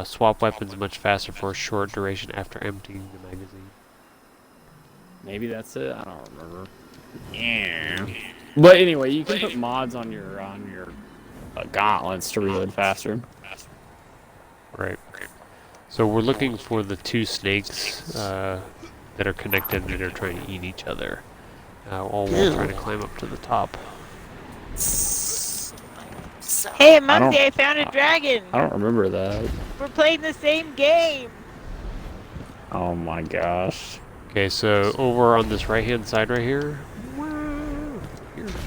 Swap weapons much faster for a short duration after emptying the magazine. Maybe that's it. I don't remember. Yeah. But anyway, you can put mods on your gauntlets to reload faster. Right. So we're looking for the two snakes that are connected and are trying to eat each other, all while trying to climb up to the top. Hey, Mumsy, I found a dragon. I don't remember that. We're playing the same game. Oh my gosh. Okay, so over on this right-hand side right here.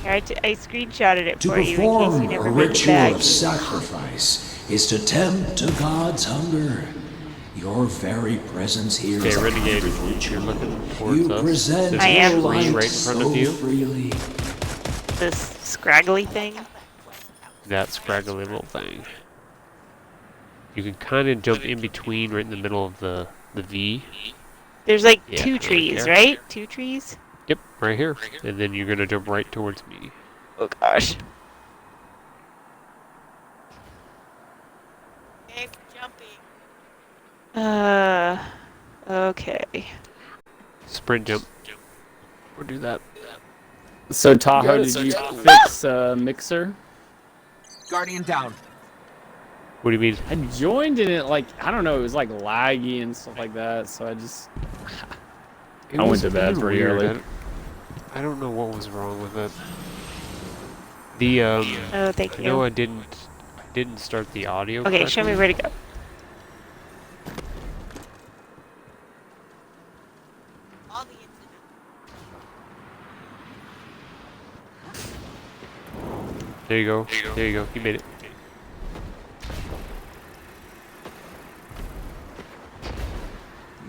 I screenshotted it To for you in case perform you a never read the ritual bag. of sacrifice, is to tempt a god's hunger. Your very presence here Okay, is a Renegade, privilege. you're looking towards You us. present There's I am. a your tree light right in front so of you. freely. This scraggly thing. That scraggly little thing. You can kind of jump in between, right in the middle of the V. There's like Yeah, two right trees, there. right? Two trees? Yep, right here. And then you're gonna jump right towards me. Oh gosh. Okay, for jumping. Okay. Sprint jump. Or do that. So Tahoe, did you fix Mixer? Guardian down. What do you mean? I joined in it like, I don't know, it was like laggy and stuff like that, so I just... I went to bed pretty early. I don't know what was wrong with it. The Oh, thank I you. know I didn't start the audio. Okay, show me correctly. where to go. All the ins and outs. There you go. There you go. You made it.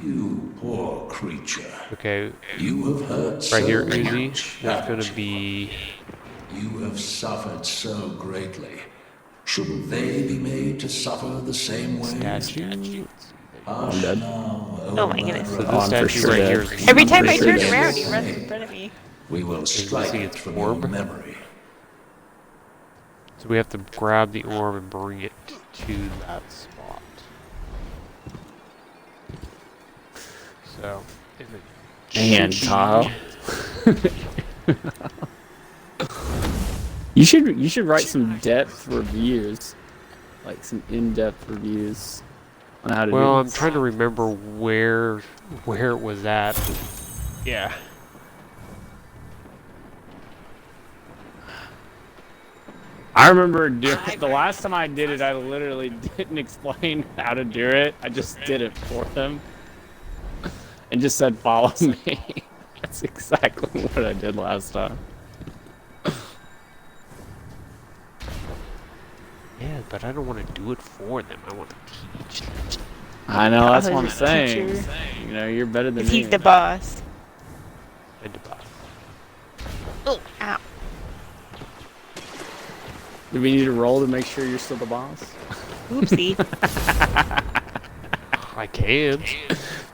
You poor creature. Okay. You have hurt Right so here, much, Uzi. There's haven't gonna be. You have suffered so greatly. Shouldn't they be made to suffer the same way? Statue. Hush dead. now, Oh my goodness. So Oh, this I'm for statue sure right dead. here is Every time I Pretty turn sure around, it he is. runs in front of me. We will strike see it its from orb? your memory. So we have to grab the orb and bring it to that spot. So, if it Man, should Tahoe. be- You should write some depth reviews, like some in-depth reviews on how to Well, do I'm this. trying to remember where it was at. Yeah. I remember the last time I did it, I literally didn't explain how to do it. I just did it for them. And just said, follow me. That's exactly what I did last time. Yeah, but I don't want to do it for them. I want to teach them. I know, that's what I'm Tahoe's a saying. teacher. You know, you're better than 'Cause me. he's the boss. And about it. Oh, ow. Do we need to roll to make sure you're still the boss? Oopsie. I can.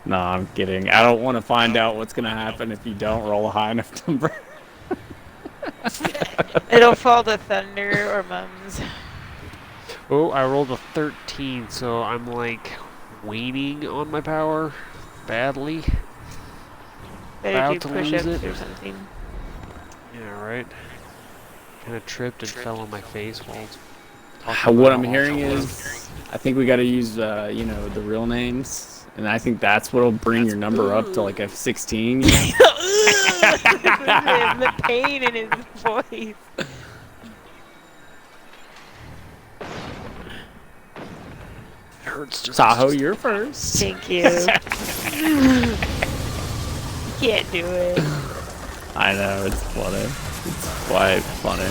No, I'm kidding. I don't want to find out what's going to happen if you don't roll a high enough number. It'll fall to Thunder or Mums. Oh, I rolled a 13, so I'm like waning on my power badly. Better About do to lose push-ups it. or something. Yeah, right. Kind of tripped and fell on my face while talking What about I'm all hearing that is, I think we got to use, you know, the real names. And I think that's what'll bring your number up to like a 16. You know? The pain in his voice. hurts just Tahoe, you're first. Thank you. You can't do it. I know, it's funny. It's quite funny.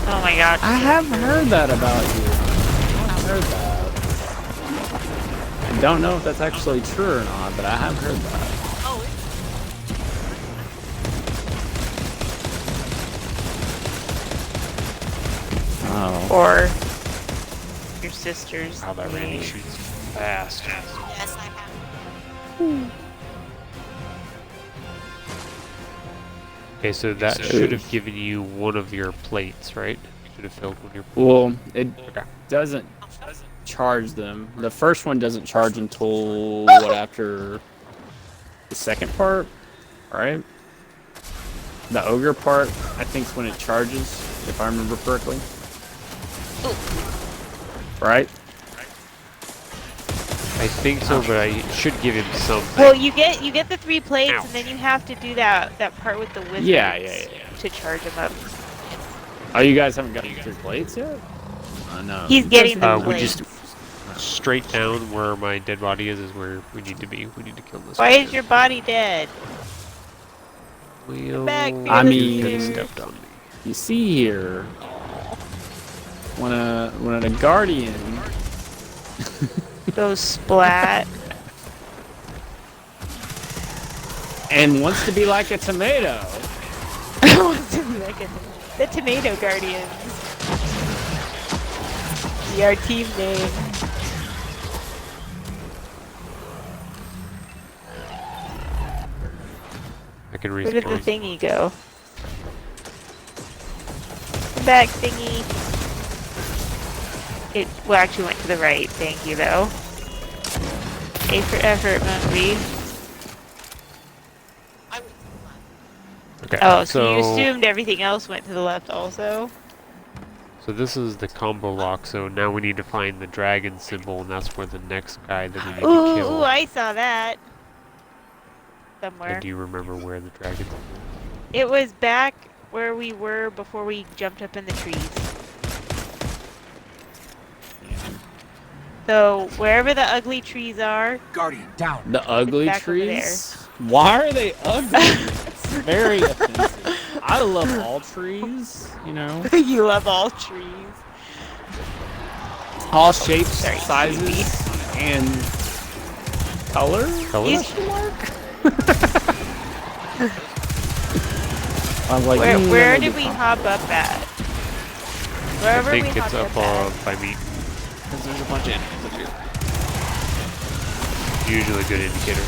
Oh my god. I have heard that about you. I've heard that. I don't know if that's actually true or not, but I have heard that. Oh, Oh. Or your sister's. Wow, that Randy shoots fast. yes, I have. Okay, so that should have given you one of your plates, right? Should have filled one of your Well, it Okay. doesn't charge them. The first one doesn't charge until what, after the second part, right? The ogre part, I think, is when it charges, if I remember correctly. Right? I think so, but I should give him something. Well, you get the 3 plates, Ouch. and then you have to do that part with the wizards. Yeah. To charge them up. Oh, you guys haven't gotten your plates yet? No. He's getting the We plates. just straight down where my dead body is where we need to be. We need to kill this. Why guy. is your body dead? Well, back, I fearless mean- you leader. stepped on me. You see here, when a guardian Goes splat. and wants to be like a tomato. The Tomato Guardians. Be our team name. I can Where did the respawn. thingy go? Come back, thingy. It well actually went to the right. Thank you, though. A for effort, Monkey. I went to the left. Okay, Oh, so you assumed everything else went to the left also? So this is the combo lock, so now we need to find the dragon symbol, and that's where the next guy that we need to kill. Ooh, I saw that. Somewhere. And do you remember where the dragon symbol is? It was back where we were before we jumped up in the trees. So, wherever the ugly trees are, Guardian, down. The ugly back over trees? Why are they ugly? It's very offensive. I love all trees, you know. you love all trees. All shapes, Sorry, sizes, and color? He's- I'm like, where did we hop up at? Wherever I think we it's hopped up at. by me. Because there's a bunch of enemies up here. Usually a good indicator.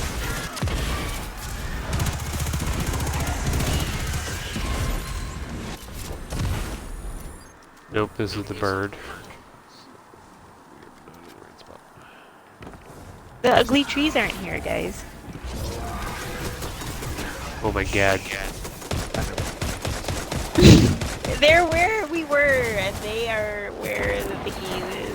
Nope, this is the bird. The ugly trees aren't here, guys. Oh my god. They're where we were, and they are where the thingy is.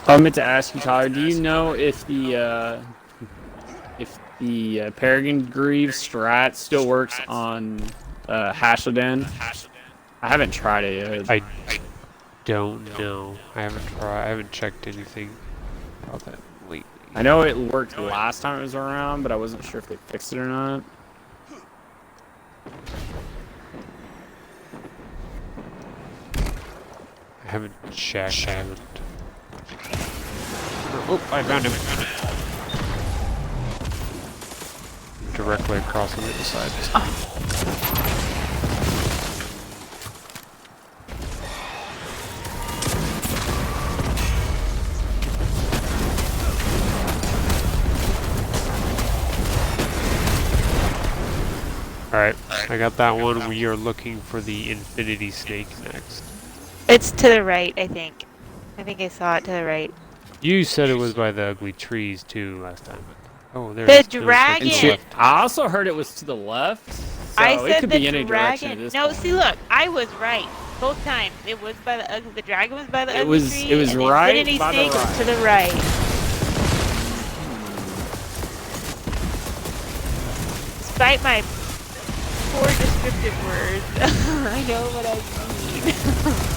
I meant to ask you, Tyler, do you know if the Peregrine Greaves strat still works on Hashoden? I haven't tried it yet. I don't know. I haven't checked anything about that lately. I know it worked last time it was around, but I wasn't sure if they fixed it or not. I haven't checked. I haven't. Oh, I found him. Directly across on the other side. Alright, I got that one. We are looking for the Infinity Snake next. It's to the right, I think. I think I saw it to the right. You said it was by the ugly trees too last time. Oh, there The it is. It was dragon! to the left. I also heard it was to the left, so I it said could the be any direction at dragon. this No, point. see, look, I was right both times. It was by the ugly. The dragon was by the It ugly was- tree. it was and the right Infinity by the Snake was right. to the right. Despite my poor descriptive words, I know what I mean.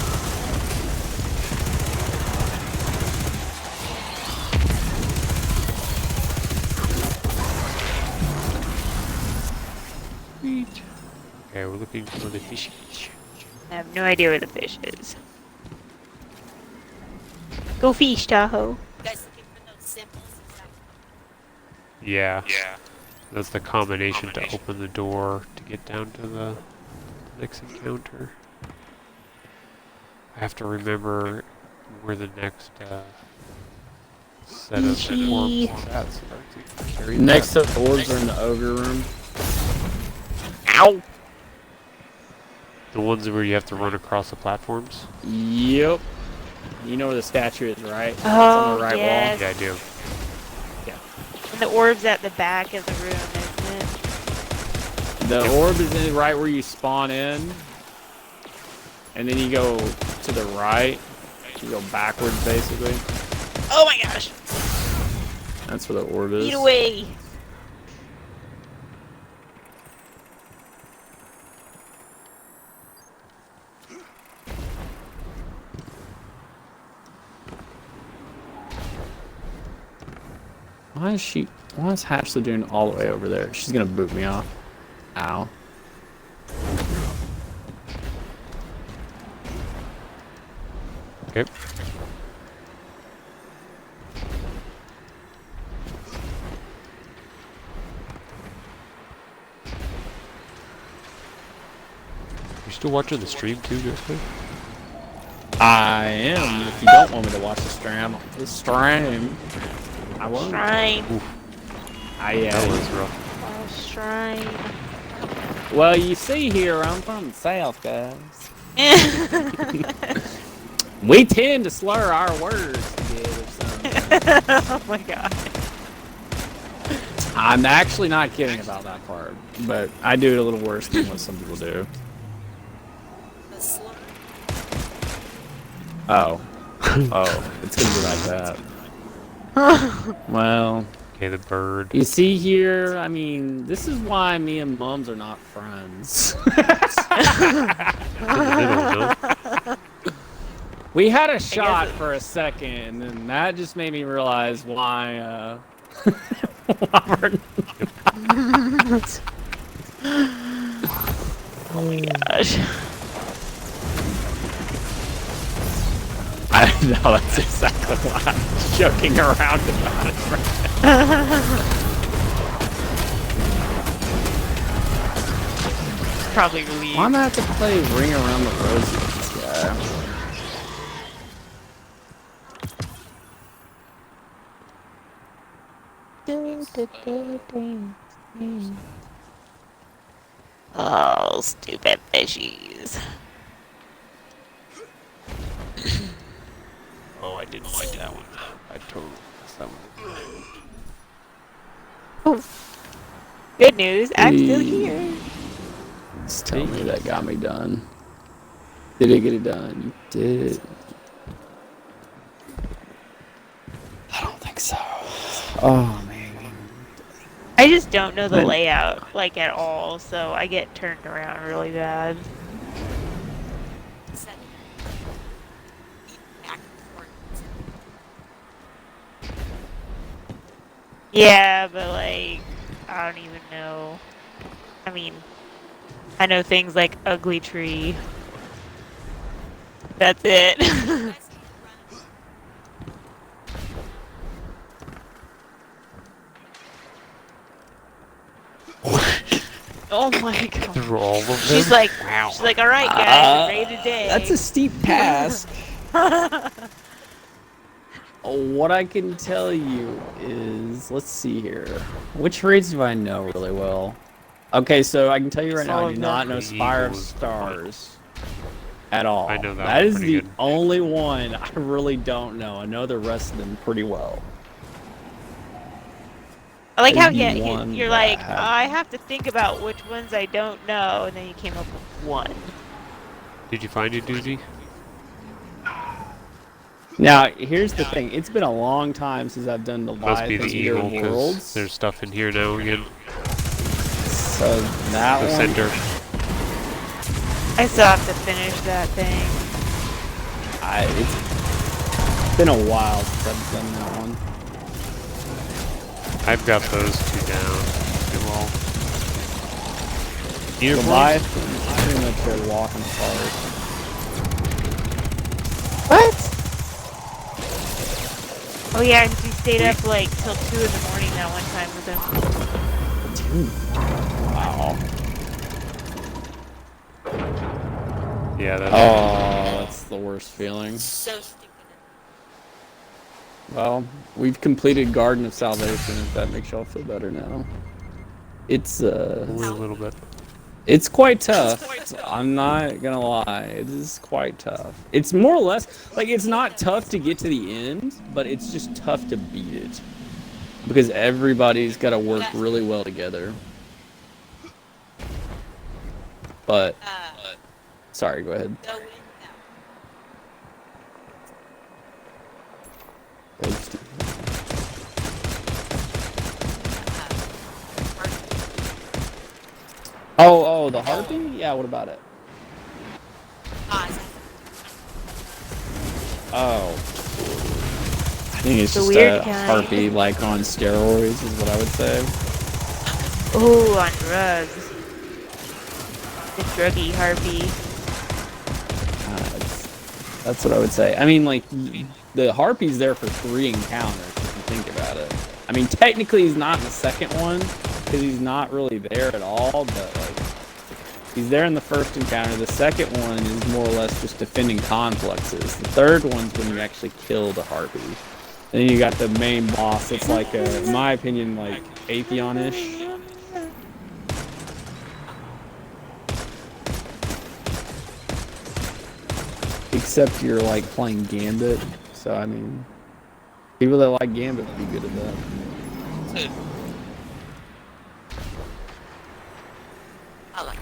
Okay, we're looking for the fishy. I have no idea where the fish is. Go fish, Tahoe. You guys looking for those symbols? Is that Yeah. That's the combination to open the door to get down to the next encounter. I have to remember where the next set of Fishy. orbs is at, so I can carry Next that. up, the orbs are in the ogre room. Ow! The ones where you have to run across the platforms? Yep. You know where the statue is, right? It's Oh, on the right yes. Yeah, I do. And the orb's at the back of the room, isn't it? The orb is in right where you spawn in. And then you go to the right. You go backwards, basically. Oh my gosh! That's where the orb is. Eat away! Why is Hatchley doing all the way over there? She's gonna boot me off. Ow. Okay. You still watching the stream too, Jessica? I am. If you don't want me to watch the stream, I won't. Shrine. That was rough. Oh, shrine. Well, you see here, I'm from the South, guys. We tend to slur our words together sometimes. Oh my god. I'm actually not kidding about that part, but I do it a little worse than what some people do. Oh. Oh, it's gonna be like that. Well. Okay, the bird. You see here, I mean, this is why me and Mums are not friends. We had a shot for a second, and then that just made me realize why, Oh my gosh. I know, that's exactly why I'm joking around about it. Probably relieved. Why am I have to play Ring Around the Rosy with this guy? Oh, stupid fishies. Oh, I didn't like that one. I totally missed that one. Oh. Good news, I'm still here. Just tell me that got me done. Did it get it done? You did. I don't think so. Oh, man. I just don't know the layout, like, at all, so I get turned around really bad. Yeah, but, like, I don't even know. I mean, I know things like Ugly Tree. That's it. Oh my god. Through all of them? She's like, all right, guys, we're ready today. That's a steep task. What I can tell you is, let's see here. Which raids do I know really well? Okay, so I can tell you right now, I do not know Spire of Stars at all. I know that That one is pretty the good. only one I really don't know. I know the rest of them pretty well. I like how Maybe one you're that I like, have. I have to think about which ones I don't know, and then you came up with one. Did you find your doozy? Now, here's the thing. It's been a long time since I've done the Must be live the Ender eagle, because Worlds. there's stuff in here now again. So that The one, center. I still have to finish that thing. it's been a while since I've done that one. I've got those two down. Too well. Uniforms? Leviathan's pretty much a walking apart. What? Oh yeah, and we stayed up like till 2 in the morning that one time with him. Wow. Yeah, that's... Oh, that's the worst feeling. So stupid. Well, we've completed Garden of Salvation, if that makes y'all feel better now. It's, Only a little bit. it's quite tough. I'm not gonna lie. It is quite tough. It's more or less, like, it's not tough to get to the end, but it's just tough to beat it. Because everybody's gotta work really well together. But, sorry, go ahead. Go in Oh, the harpy? Yeah, what about it? Oh. I think it's The just weird a kind. harpy like on steroids is what I would say. Ooh, on drugs. The druggy harpy. That's what I would say. I mean, like, the harpy's there for 3 encounters, if you think about it. I mean, technically he's not in the second one, because he's not really there at all, but, like, he's there in the first encounter. The second one is more or less just defending complexes. The third one's when you actually kill the harpy. Then you got the main boss. It's like, in my opinion, like, Atheon-ish. Except you're like playing Gambit, so I mean, people that like Gambit would be good at that. I like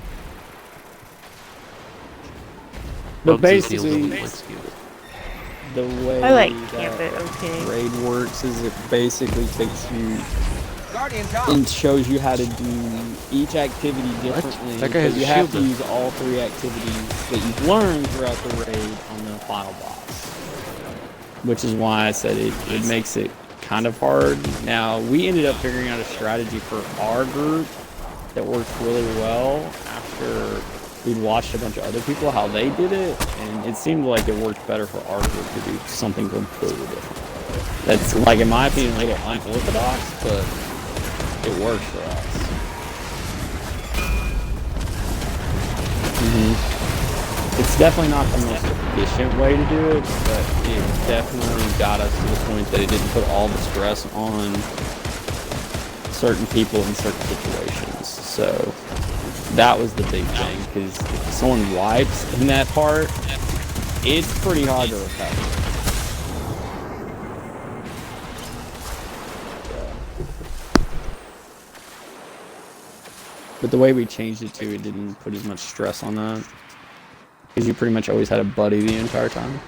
But Bubs is the only basically, one that likes Gambit. the way I like that Gambit, okay. raid works is it basically takes you Guardian down. and shows you how to do each activity differently. That guy has but you a have to shield, use all 3 activities that you've learned throughout the raid on the final boss. Which is why I said it makes it kind of hard. Now, we ended up figuring out a strategy for our group that worked really well after we'd watched a bunch of other people how they did it, and it seemed like it worked better for our group to do something completely different. That's, like, in my opinion, a little unorthodox, but it works for us. It's definitely not the most efficient way to do it, but it definitely got us to the point that it didn't put all the stress on certain people in certain situations. So that was the big thing, because if someone wipes in that part, it's pretty hard to recover. But the way we changed it to, it didn't put as much stress on that. Because you pretty much always had a buddy the entire time.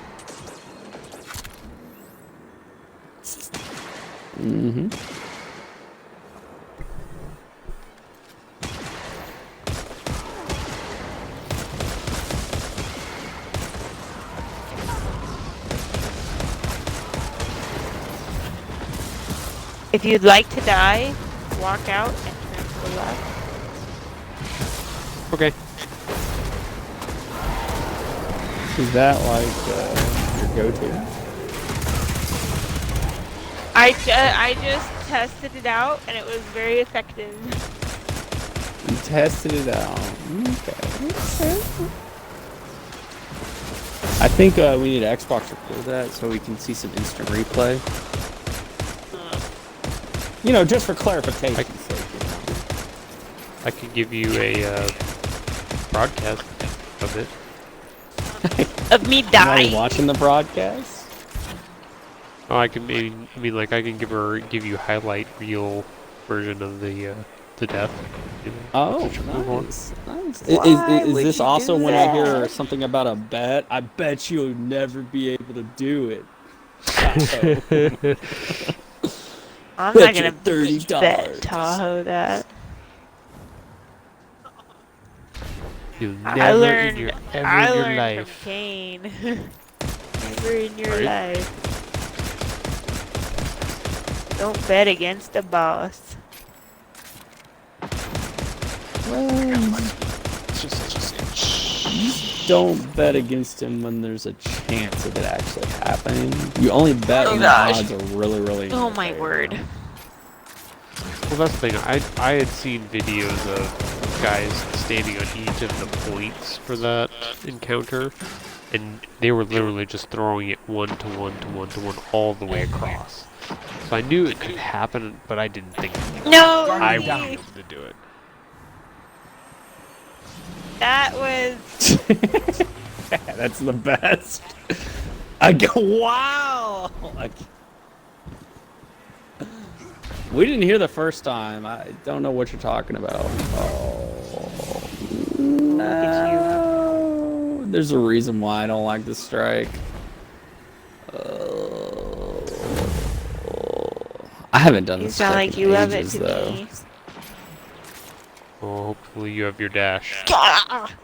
If you'd like to die, walk out and turn to the left. Okay. Is that like your go-to? I just tested it out and it was very effective. You tested it out. Okay. I think we need Xbox to record that so we can see some instant replay. You know, just for clarification's sake. You know. I could give you a broadcast of it. Of me Are dying. you watching the broadcast? Oh, I can maybe. I mean, like I can give you highlight reel version of the death. You know, Oh, just move on. nice. Nice. Why Is would this you also do when I hear that? something about a bet? I bet you'll never be able to do it. I'm Bet not you gonna $30. bet Tahoe that. You'll I never learned, in your I ever in your learned life. from Kane. Never in your Right. life. Don't bet against the boss. Don't bet against him when there's a chance of it actually happening. You only bet Oh when gosh. the odds are really, really in Oh your my favor. word. Well, that's the thing. I had seen videos of guys standing on each of the points for that encounter, and they were literally just throwing it 1 to 1 to 1 to 1 all the way across. So I knew it could happen, but I didn't think No, I would be please. able to do it. That was That's the best. I go, wow! Like, we didn't hear the first time. I don't know what you're talking about. Oh, look at you. no. There's a reason why I don't like this strike. I haven't done You this sound strike like in you love it ages, to though. me. Well, hopefully you have your dash.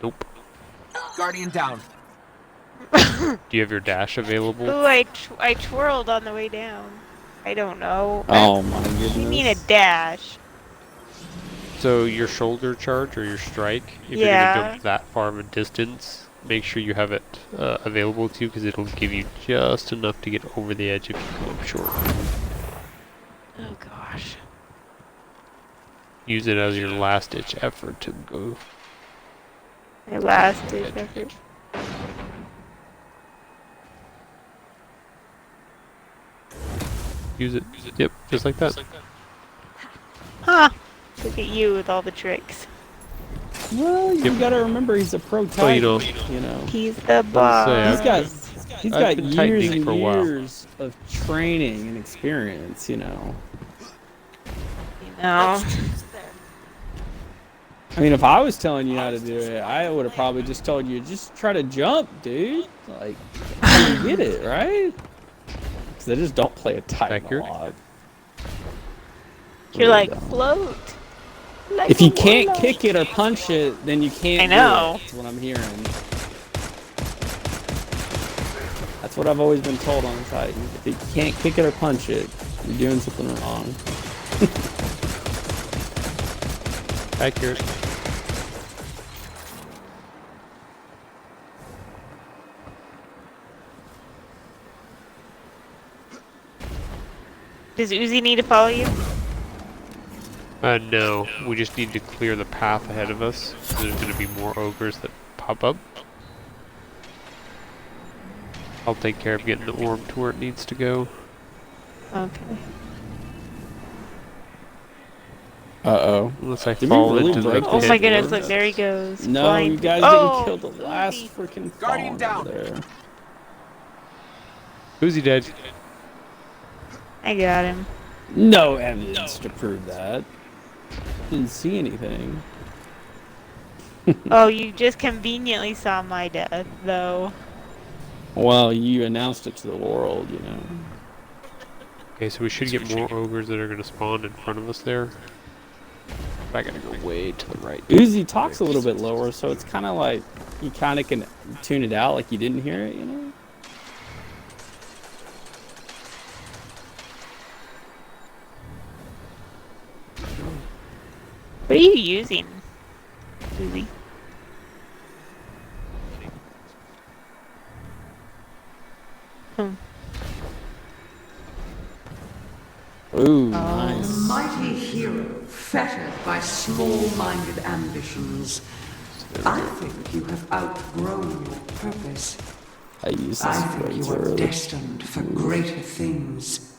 Nope. Guardian down. Do you have your dash available? Ooh, I twirled on the way down. I don't know. Oh my goodness. You mean a dash? So your shoulder charge or your strike, if you're Yeah. gonna jump that far of a distance, make sure you have it available to you because it'll give you just enough to get over the edge if you come up short. Oh gosh. Use it as your last ditch effort to go. My last ditch effort. Use it. Yep, just like that. Huh. Look at you with all the tricks. Well, you gotta remember he's a pro Oh, you Titan, know. you know. He's the Say, boss. He's I've got been years tightening and for a while. years of training and experience, you know. You know. I mean, if I was telling you how to do it, I would have probably just told you, just try to jump, dude. Like, you get it, right? Because they just don't play a Titan a lot. You're like, float. Like If you a can't willow. kick it or punch it, then you can't I know. do it. That's what I'm hearing. That's what I've always been told on Titan. If you can't kick it or punch it, you're doing something wrong. Accurate. Does Uzi need to follow you? No, we just need to clear the path ahead of us. There's going to be more ogres that pop up. I'll take care of getting the orb to where it needs to go. Okay. Uh-oh. Unless I Did we fall really into the break pit. Oh my this goodness, door? look, there he goes. No, flying you guys through- didn't kill the last Uzi. freaking Guardian fawn over down. there. Who's he dead? I got him. No evidence to prove that. Didn't see anything. Oh, you just conveniently saw my death, though. Well, you announced it to the world, you know. Okay, so we should get more ogres that are going to spawn in front of us there. But I gotta go way to the right. Uzi talks a little bit lower, so it's kind of like you kind of can tune it out like you didn't hear it, you know? What are you using, Uzi? Ooh, Oh. nice. Mighty hero, fettered by small-minded ambitions. I think you have outgrown your purpose. I use this I think phrase you are earlier. destined for greater things.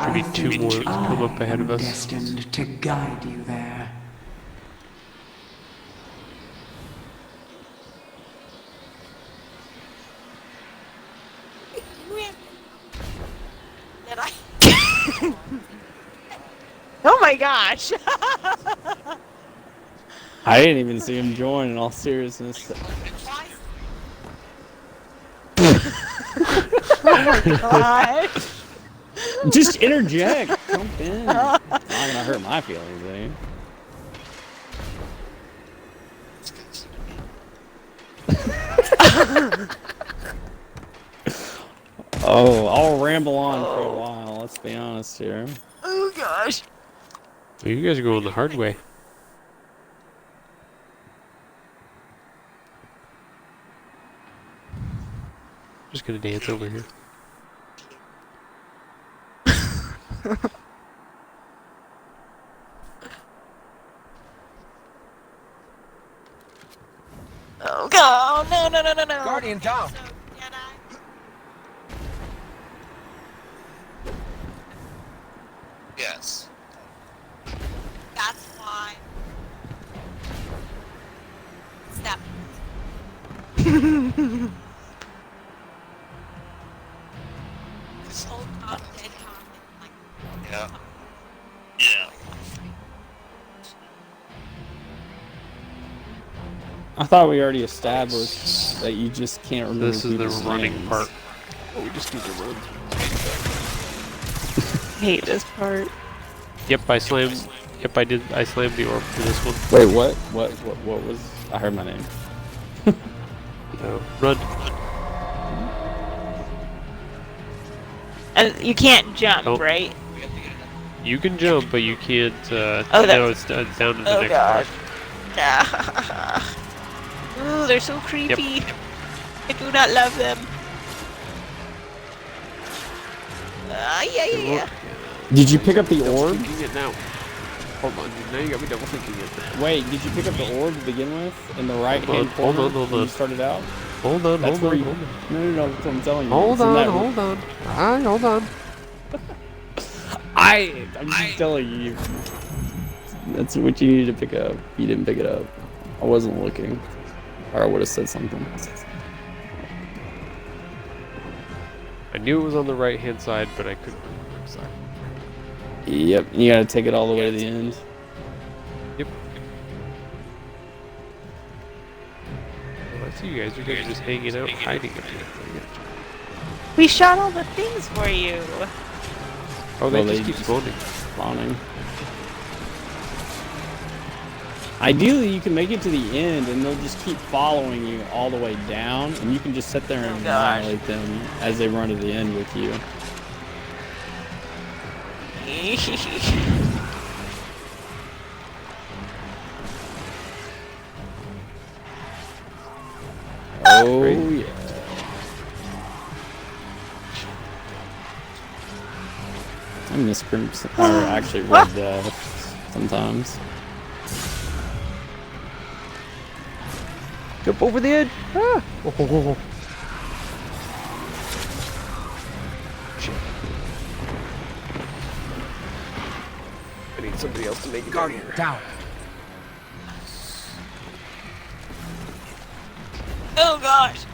Should be two more that come up ahead of us. Destined to guide you there. Did I? Oh my gosh! I didn't even see him join, in all seriousness. Oh my god! Just interject. Jump in. It's not gonna hurt my feelings, eh? Oh, I'll ramble on for a while, let's be honest here. Oh gosh! Well, you guys are going the hard way. Just gonna dance over here. Oh god! No! No! No! No! No! Guardian down. So, did I? Yes. That's why. Step. This old Tom, dead Tom, like. Yeah. Yeah. I thought we already established that you just can't remember This is the people's running names. part. Oh, we just need to run. Hate this part. Yep, I slammed. Yep, I did. I slammed the orb for this one. Wait, what? What was? I heard my name. So, run. And you can't jump, Nope. right? You can jump, but you can't. Oh, no, it's down to the Oh next gosh. part. Ooh, they're so creepy. I do not love them. Yeah. Did you pick up the orb? Thinking it now. Hold on, now you got me double thinking it. Wait, did you pick up the orb to begin with in the right-hand Hold corner on, hold when on. you started out? Hold on, That's hold where on, you... hold on. No, that's what I'm telling you. Hold It's in on, that- hold on. Alright, hold on. I'm just telling you. That's what you needed to pick up. You didn't pick it up. I wasn't looking. Or I would have said something. I knew it was on the right hand side, but I couldn't remember. Sorry. Yep, you gotta take it all the way to the end. Yep. Well, I see you guys. You guys are just hanging out, hiding up here. We shot all the things for you. Oh, they Well, just keep spawning. Spawning. Ideally, you can make it to the end, and they'll just keep following you all the way down, and you can just sit there and annihilate them as they run to the end with you. Oh yeah. I miss Crimson, or actually Red Death sometimes. Jump over the edge! Ah! Oh. Shit. I need somebody else to make it down here. Down. Oh gosh.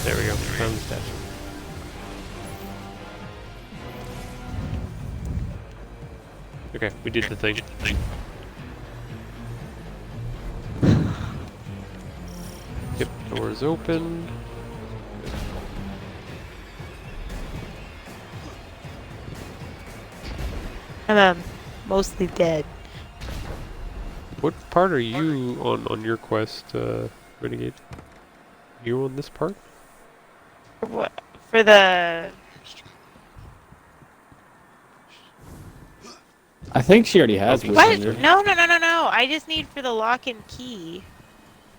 There we go. Found the statue. Okay, we did the thing. Yep, doors open. I'm mostly dead. What part are you on your quest, Renegade? You on this part? What? For the... I think she already has What? Wishender. No. I just need for the lock and key.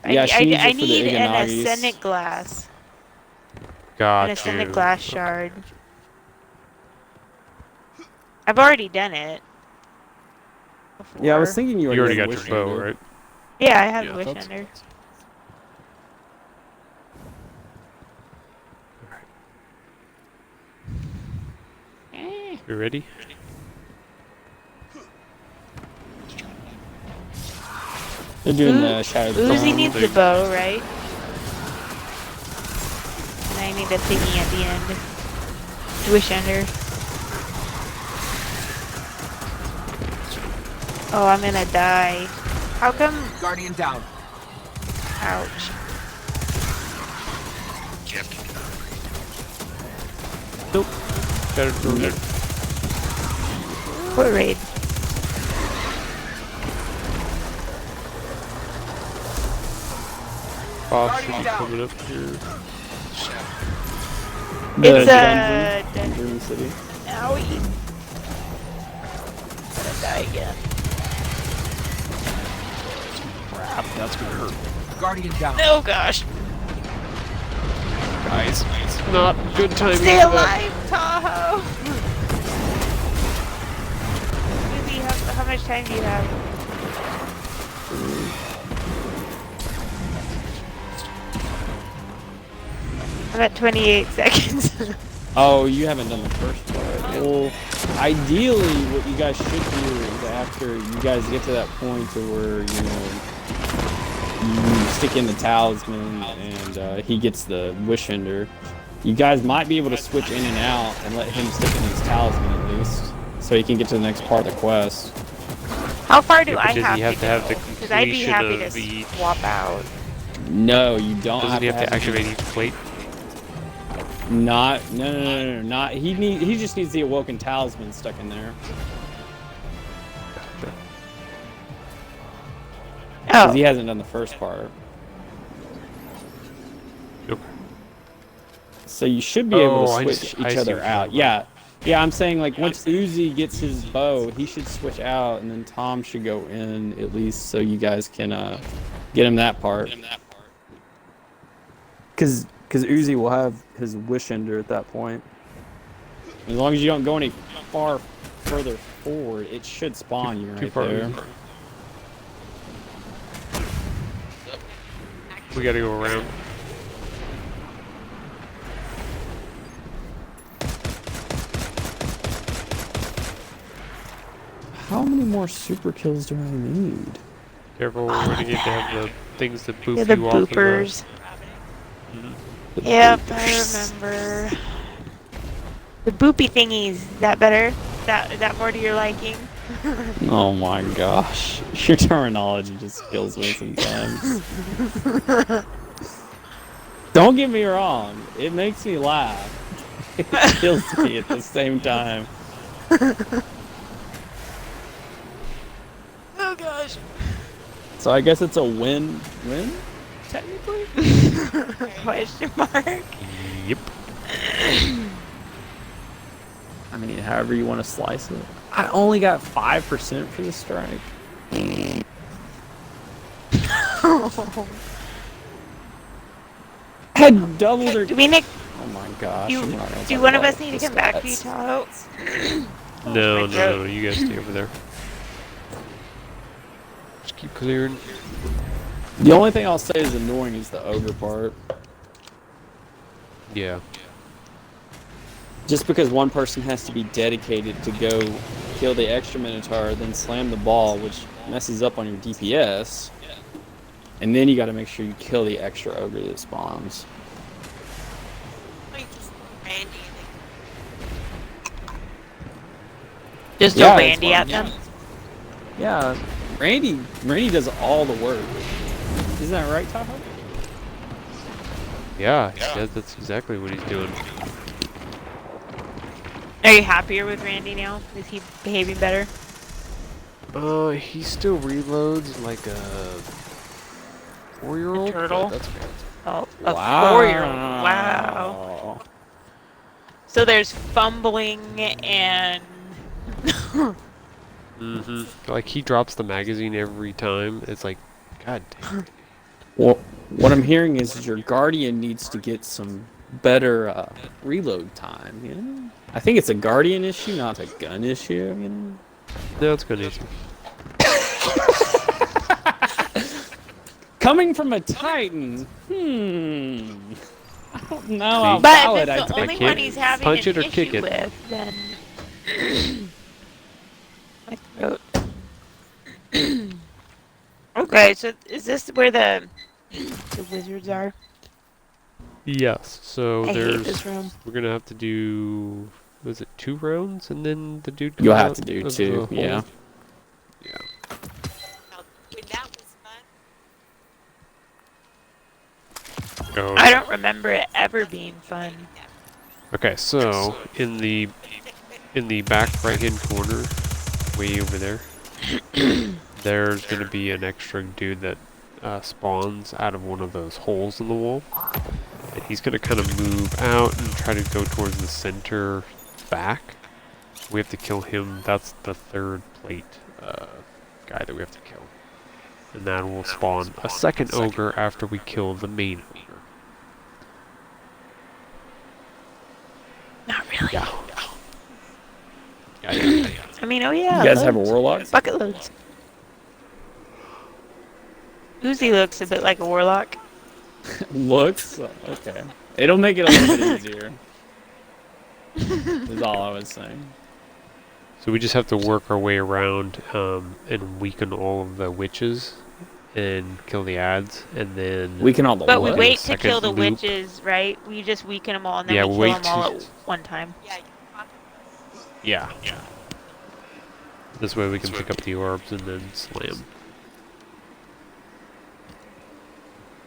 Yeah, she needs I it for the need an Iganagis. ascendant glass. Got An ascendant you. glass shard. I've already done it. Yeah, I was before. thinking you You already had got your bow, Wishender. right? Yeah, I have Yeah, wish that's- under. You ready? They're doing the Shattered Uzi Throne. needs the bow, right? And I need a thingy at the end. Wish under. Oh, I'm gonna die. How come? Guardian down. Ouch. Nope. Better throw there. What raid? Boss should be coming up here. It's dungeon. a Dungeon City. Owie. I'm gonna die again. Crap, that's gonna hurt. Guardian down. Oh gosh. Guys, it's not good timing. Stay for that. alive, Tahoe! Uzi, how much time do you have? I'm at 28 seconds. Oh, you haven't done the first part. Well, ideally, what you guys should do is after you guys get to that point to where, you stick in the talisman and he gets the Wishender, you guys might be able to switch in and out and let him stick in his talisman at least, so he can get to the next part of the quest. How far do Yeah, I but does he have have to to have go? the Because I'd be completion happy to of the- swap out. No, you don't Doesn't he have to have activate each plate? No. Not he just needs the awoken talisman stuck in there. Oh. 'Cause he hasn't done the first part. So you should be able Oh, to switch each other out. Yeah. Yeah, I'm saying like once Uzi gets his bow, he should switch out, and then Tom should go in at least, so you guys can get him that part. Cause Uzi will have his wish ender at that point. As long as you don't go any further forward, it should spawn you right there. We gotta go around. How many more super kills do I need? Careful, we're gonna get to have the things that boof Yeah, the you off. of boopers. The Yep, I remember. The boopy thingies. Is that better? Is that more to your liking? Oh my gosh. Your terminology just kills me sometimes. Don't get me wrong. It makes me laugh. It kills me at the same time. Oh gosh. So I guess it's a win-win, technically? Question mark. Yep. I mean, however you want to slice it. I only got 5% for the strike. I had double their... Do we need... Oh my gosh. Do one of us need to come back to you, Tahoe? No, you guys stay over there. Just keep clearing. The only thing I'll say is annoying is the ogre part. Yeah. Just because one person has to be dedicated to go kill the extra Minotaur, then slam the ball, which messes up on your DPS. And then you gotta make sure you kill the extra ogre that spawns. Just throw Randy at them? Yeah, Randy does all the work. Isn't that right, Tahoe? Yeah, that's exactly what he's doing. Are you happier with Randy now? Is he behaving better? He still reloads like a 4-year-old. Turtle? That's great. Oh, a 4-year-old. Wow. So there's fumbling and... Like, he drops the magazine every time. It's like, god damn. Well, what I'm hearing is your Guardian needs to get some better reload time, you know? I think it's a Guardian issue, not a gun issue, you know? No, it's a gun issue. Coming from a Titan, I don't know how But valid if I it's the take only one he's having punch an it or kick issue it. with, then... My throat. Okay, so is this where the wizards are? Yes, so I hate there's... this room. We're gonna have to do... Was it 2 rounds and then the dude comes You'll have out to do of 2, the hole? yeah. Yeah. That was fun. Oh. I don't remember it ever being fun. Okay, so in the back right-hand corner, way over there, there's gonna be an extra dude that spawns out of one of those holes in the wall, and he's gonna kind of move out and try to go towards the center back. We have to kill him. That's the 3rd plate guy that we have to kill, and that will spawn a second ogre after we kill the main ogre. Not really. Yeah. I mean, oh yeah. You guys have a loads. warlock? Bucket loads. Uzi looks a bit like a warlock. Looks? Okay. It'll make it a little bit easier. Is all I was saying. So we just have to work our way around and weaken all of the witches and kill the ads, and then... Weaken all the But we what? wait to kill the loop. witches, right? We just weaken them all and then Yeah, we we kill wait them all to- at one time. Yeah. This way we can pick up the orbs and then slam.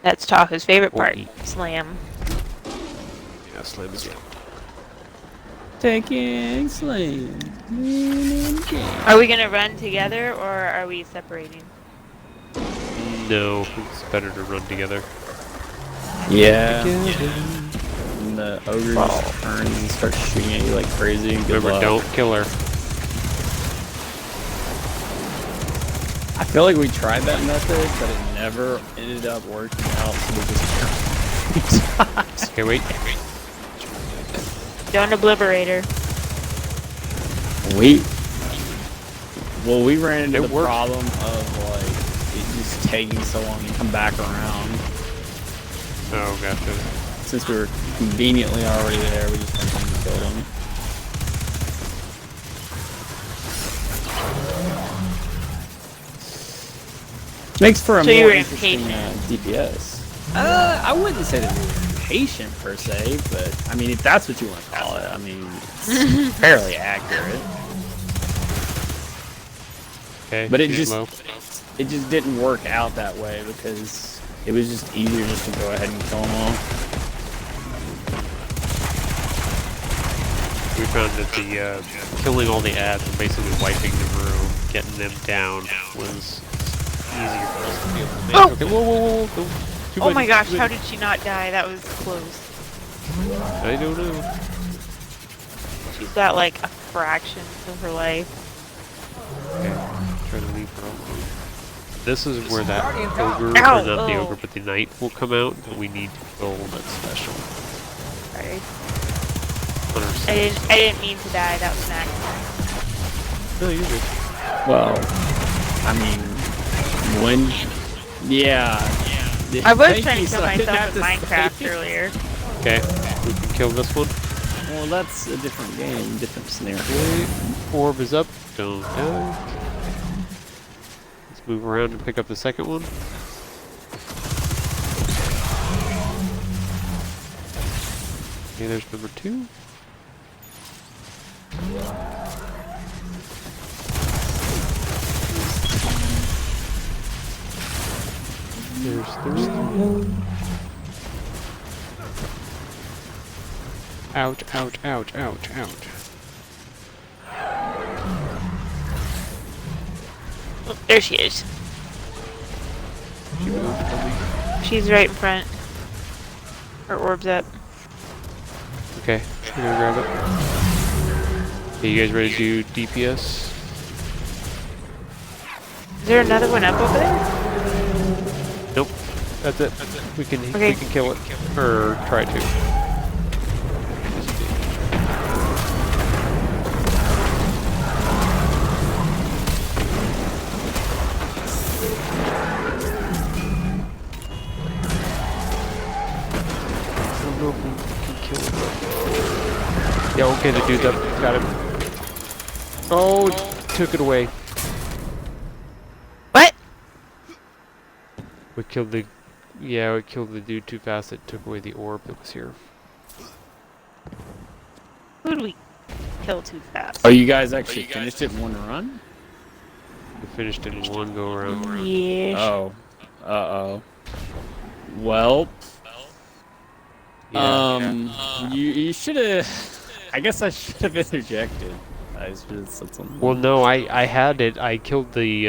That's Tahoe's favorite Or part. eat. Slam. Yeah, slam again. Taking slam. Are we gonna run together or are we separating? No, it's better to run together. Yeah. No. ogre just turns and starts shooting at you like crazy. Good Remember, luck. don't kill her. I feel like we tried that method, but it never ended up working out, so we just tried. Okay, wait. Don't obliterate her. Well, we ran into the problem of like it just taking so long to come back around. Oh, gotcha. Since we were conveniently already there, we just went and killed him. Makes for a So you more were interesting impatient. DPS. I wouldn't say that we were impatient per se, but I mean, if that's what you want to call it, I mean, it's fairly accurate. Okay. But it too just slow. it just didn't work out that way because it was just easier just to go ahead and kill them all. We found that the killing all the ads and basically wiping the room, getting them down, was easier for us to be able to manage. Oh! Okay, whoa. Too Oh many, my gosh, too how many. did she not die? That was close. I don't know. She's got like a fraction of her life. Okay, try to leave her alone. This is where that ogre, Ow! or not the Oh. ogre, but the knight will come out, but we need to kill that special. Sorry. On our I side. didn't mean to die. That was an accident. No, you're good. Well, I mean, when, yeah. I was Thank trying you, to kill so I didn't myself have in to Minecraft say- earlier. Okay, we can kill this one. Well, that's a different game, different scenario. Okay, orb is up. Don't die. Let's move around and pick up the second one. Okay, there's number 2. There's 3. Ouch, ouch, ouch, ouch, ouch. Oh, there she is. She moved from me. She's right in front. Her orb's up. Okay, I'm gonna grab it. Okay, you guys ready to do DPS? Is there another one up over there? Nope. That's it. We can Okay. kill it. Or try to. I don't know if we can kill it. Yeah, okay, the dude's up. Got him. Oh, took it away. What? We killed the... Yeah, we killed the dude too fast. It took away the orb that was here. Who did we kill too fast? Oh, you guys actually finished it in one run? We finished it in one go around. Yeah. Oh. Uh-oh. Well. Yeah. You should have... I guess I should have interjected. I should have said something. Well, no, I had it. I killed the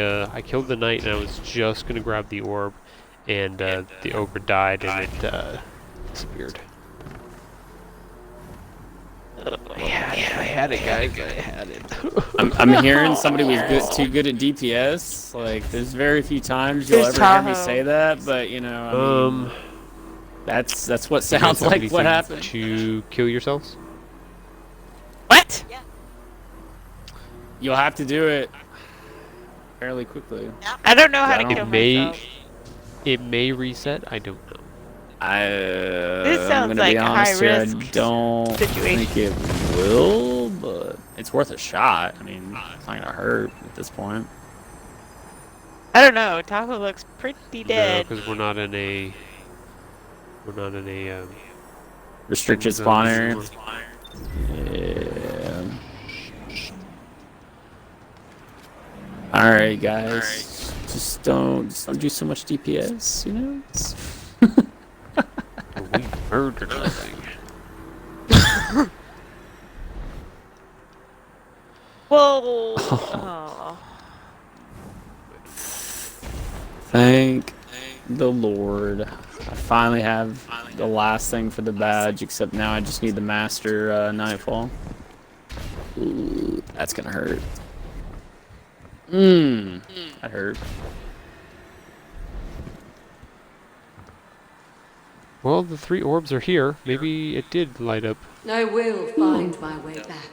knight, and I was just gonna grab the orb, and the ogre died, and it disappeared. I had it, guys. I had it. I'm hearing somebody was too good at DPS. Like, there's very few times you'll There's ever hear me Tahoe. say that, but you know, I mean, that's what You guys sounds have like anything what happened. to kill yourselves? What? Yeah. You'll have to do it fairly quickly. I don't know how to It kill may myself. it may reset. I don't know. This I'm sounds gonna like be a honest here, I high-risk don't situation. think it will, but it's worth a shot. I mean, it's not gonna hurt at this point. I don't know. Tahoe looks pretty No, dead. because we're not in a Restricted zone spawn area. anymore. Yeah. Alright, guys. Just don't do so much DPS, you know? We murdered that thing. Whoa. Oh. Thank the Lord. I finally have the last thing for the badge, except now I just need the Master Nightfall. Ooh, that's gonna hurt. That hurt. Well, the 3 orbs are here. Maybe it did light up. I will find my way back.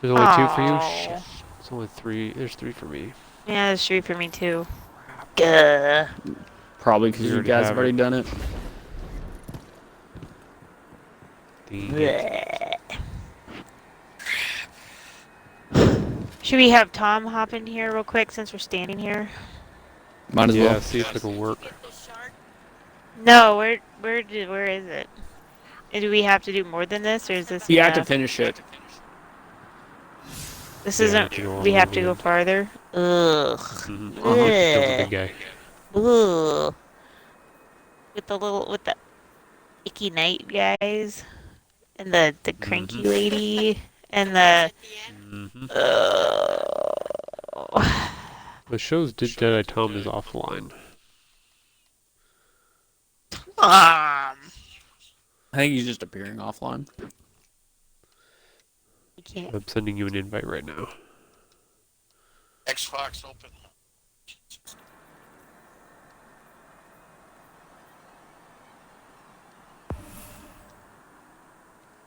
There's only 2 for you? Aw. Shit. It's only 3. There's 3 for me. Yeah, that's true for me too. Gah. Probably because You you already guys have have already it. done it. Should we have Tom hop in here real quick since we're standing here? Might as Yeah, well. see if it'll work. No, where is it? Do we have to do more than this, or is this? You have to enough? finish it. This Yeah, isn't. you go We all have over to go again. farther. Ugh. Mm-hmm. Kill the big guy. Ugh. With the icky night guys, and the cranky lady, and the. The shows Jedi Tom is offline. I think he's just appearing offline. You can't. I'm sending you an invite right now. Xbox open.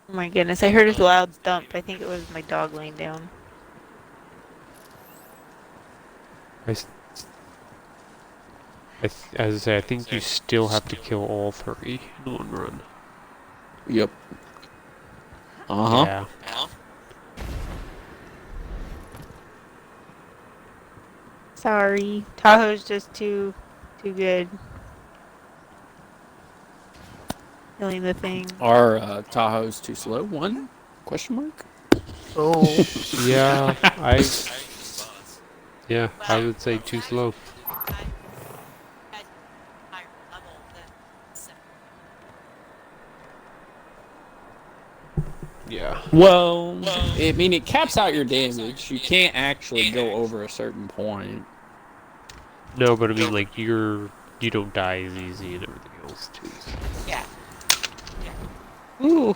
Oh my goodness! I heard a loud thump. I think it was my dog laying down. As I say, I think you still have to kill all 3 in one run. Yep. Uh-huh. Yeah. Sorry, Tahoe's just too good. Killing the thing. Our Tahoe's too slow. One? Question mark? Oh. Yeah, Yeah, I would say too slow. Yeah. Well, I mean, it caps out your damage. You can't actually go over a certain point. No, but I mean, like, you don't die as easy and everything else, too. Yeah. Ooh.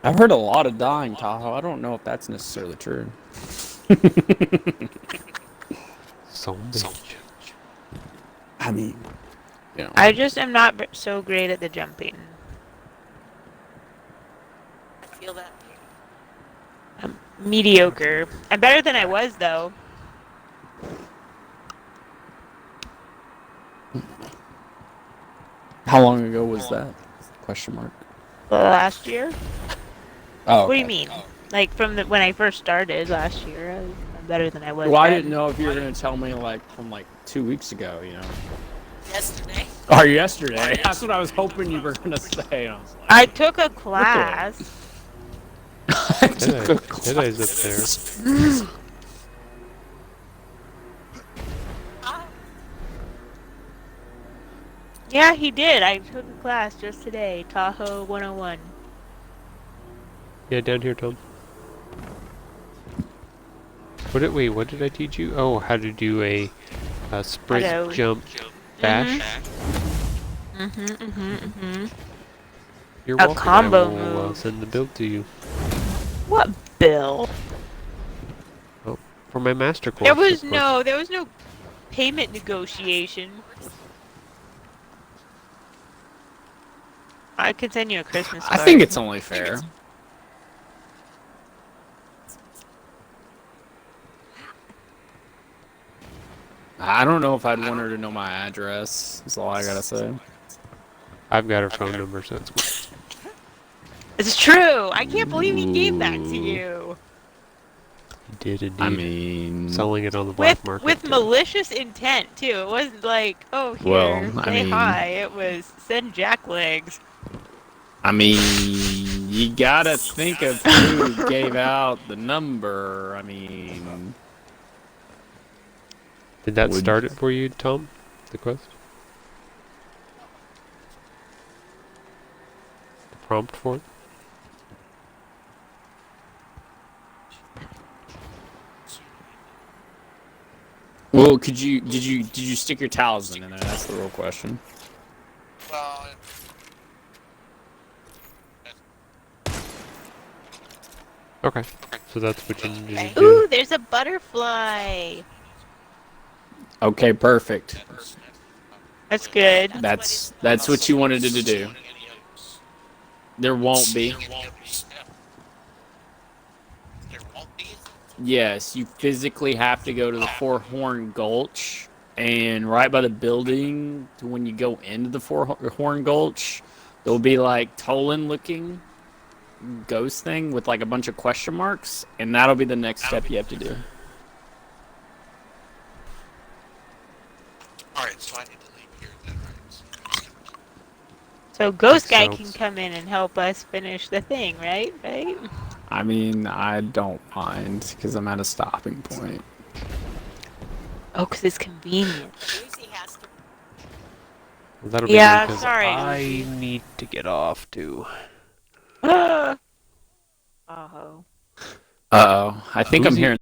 I've heard a lot of dying, Tahoe. I don't know if that's necessarily true. So bitch. I mean, you know. I just am not so great at the jumping. I feel that. I'm mediocre. I'm better than I was though. How long ago was that? Question mark. Last year? Oh. What do you mean? Like from when I first started last year, I'm better than I was. Well, I then. didn't know if you were gonna tell me like from like 2 weeks ago, you know. Yesterday. Or yesterday. That's what I was hoping you were gonna say. And I was like, I took a class. Jedi's up there. Yeah, he did. I took a class just today. Tahoe 101. Yeah, down here, Tom. Wait, what did I teach you? Oh, how to do a sprint, Hello. jump, dash. You're A welcome. combo I will move. send the build to you. What bill? Oh, for my master course. There was of course. no payment negotiation. I could send you a Christmas I card. think it's only fair. I don't know if I'd want her to know my address. That's all I gotta say. I've got her phone number, so it's good. It's true. I can't believe he gave that to you. You did indeed. I mean, selling it on the black market. With malicious intent too. It wasn't like, oh here, Well, I say mean- hi. It was send jack legs. I mean, you gotta think of who gave out the number. I mean, Did that Would- start it for you, Tom? The quest? The prompt for it? Well, did you stick your talisman in there? That's the real question. Well, Okay. So that's what you need to do. Ooh, there's a butterfly. Okay, perfect. That's good. That's what you wanted to do. There won't be. Yes, you physically have to go to the Four-Horn Gulch, and right by the building, when you go into the Four-Horn Gulch, there'll be like Tolan-looking ghost thing with like a bunch of question marks, and that'll be the next step you have to do. alright, so I need to leave here then, right? So Ghost Guy So- can come in and help us finish the thing, right? Right? I mean, I don't mind, because I'm at a stopping point. Oh, 'cause it's convenient. Lucy has to. Well, that'll be Yeah, because sorry, I Lucy. need to get off too. Oh. Uh-oh. I think I'm Who's he- hearing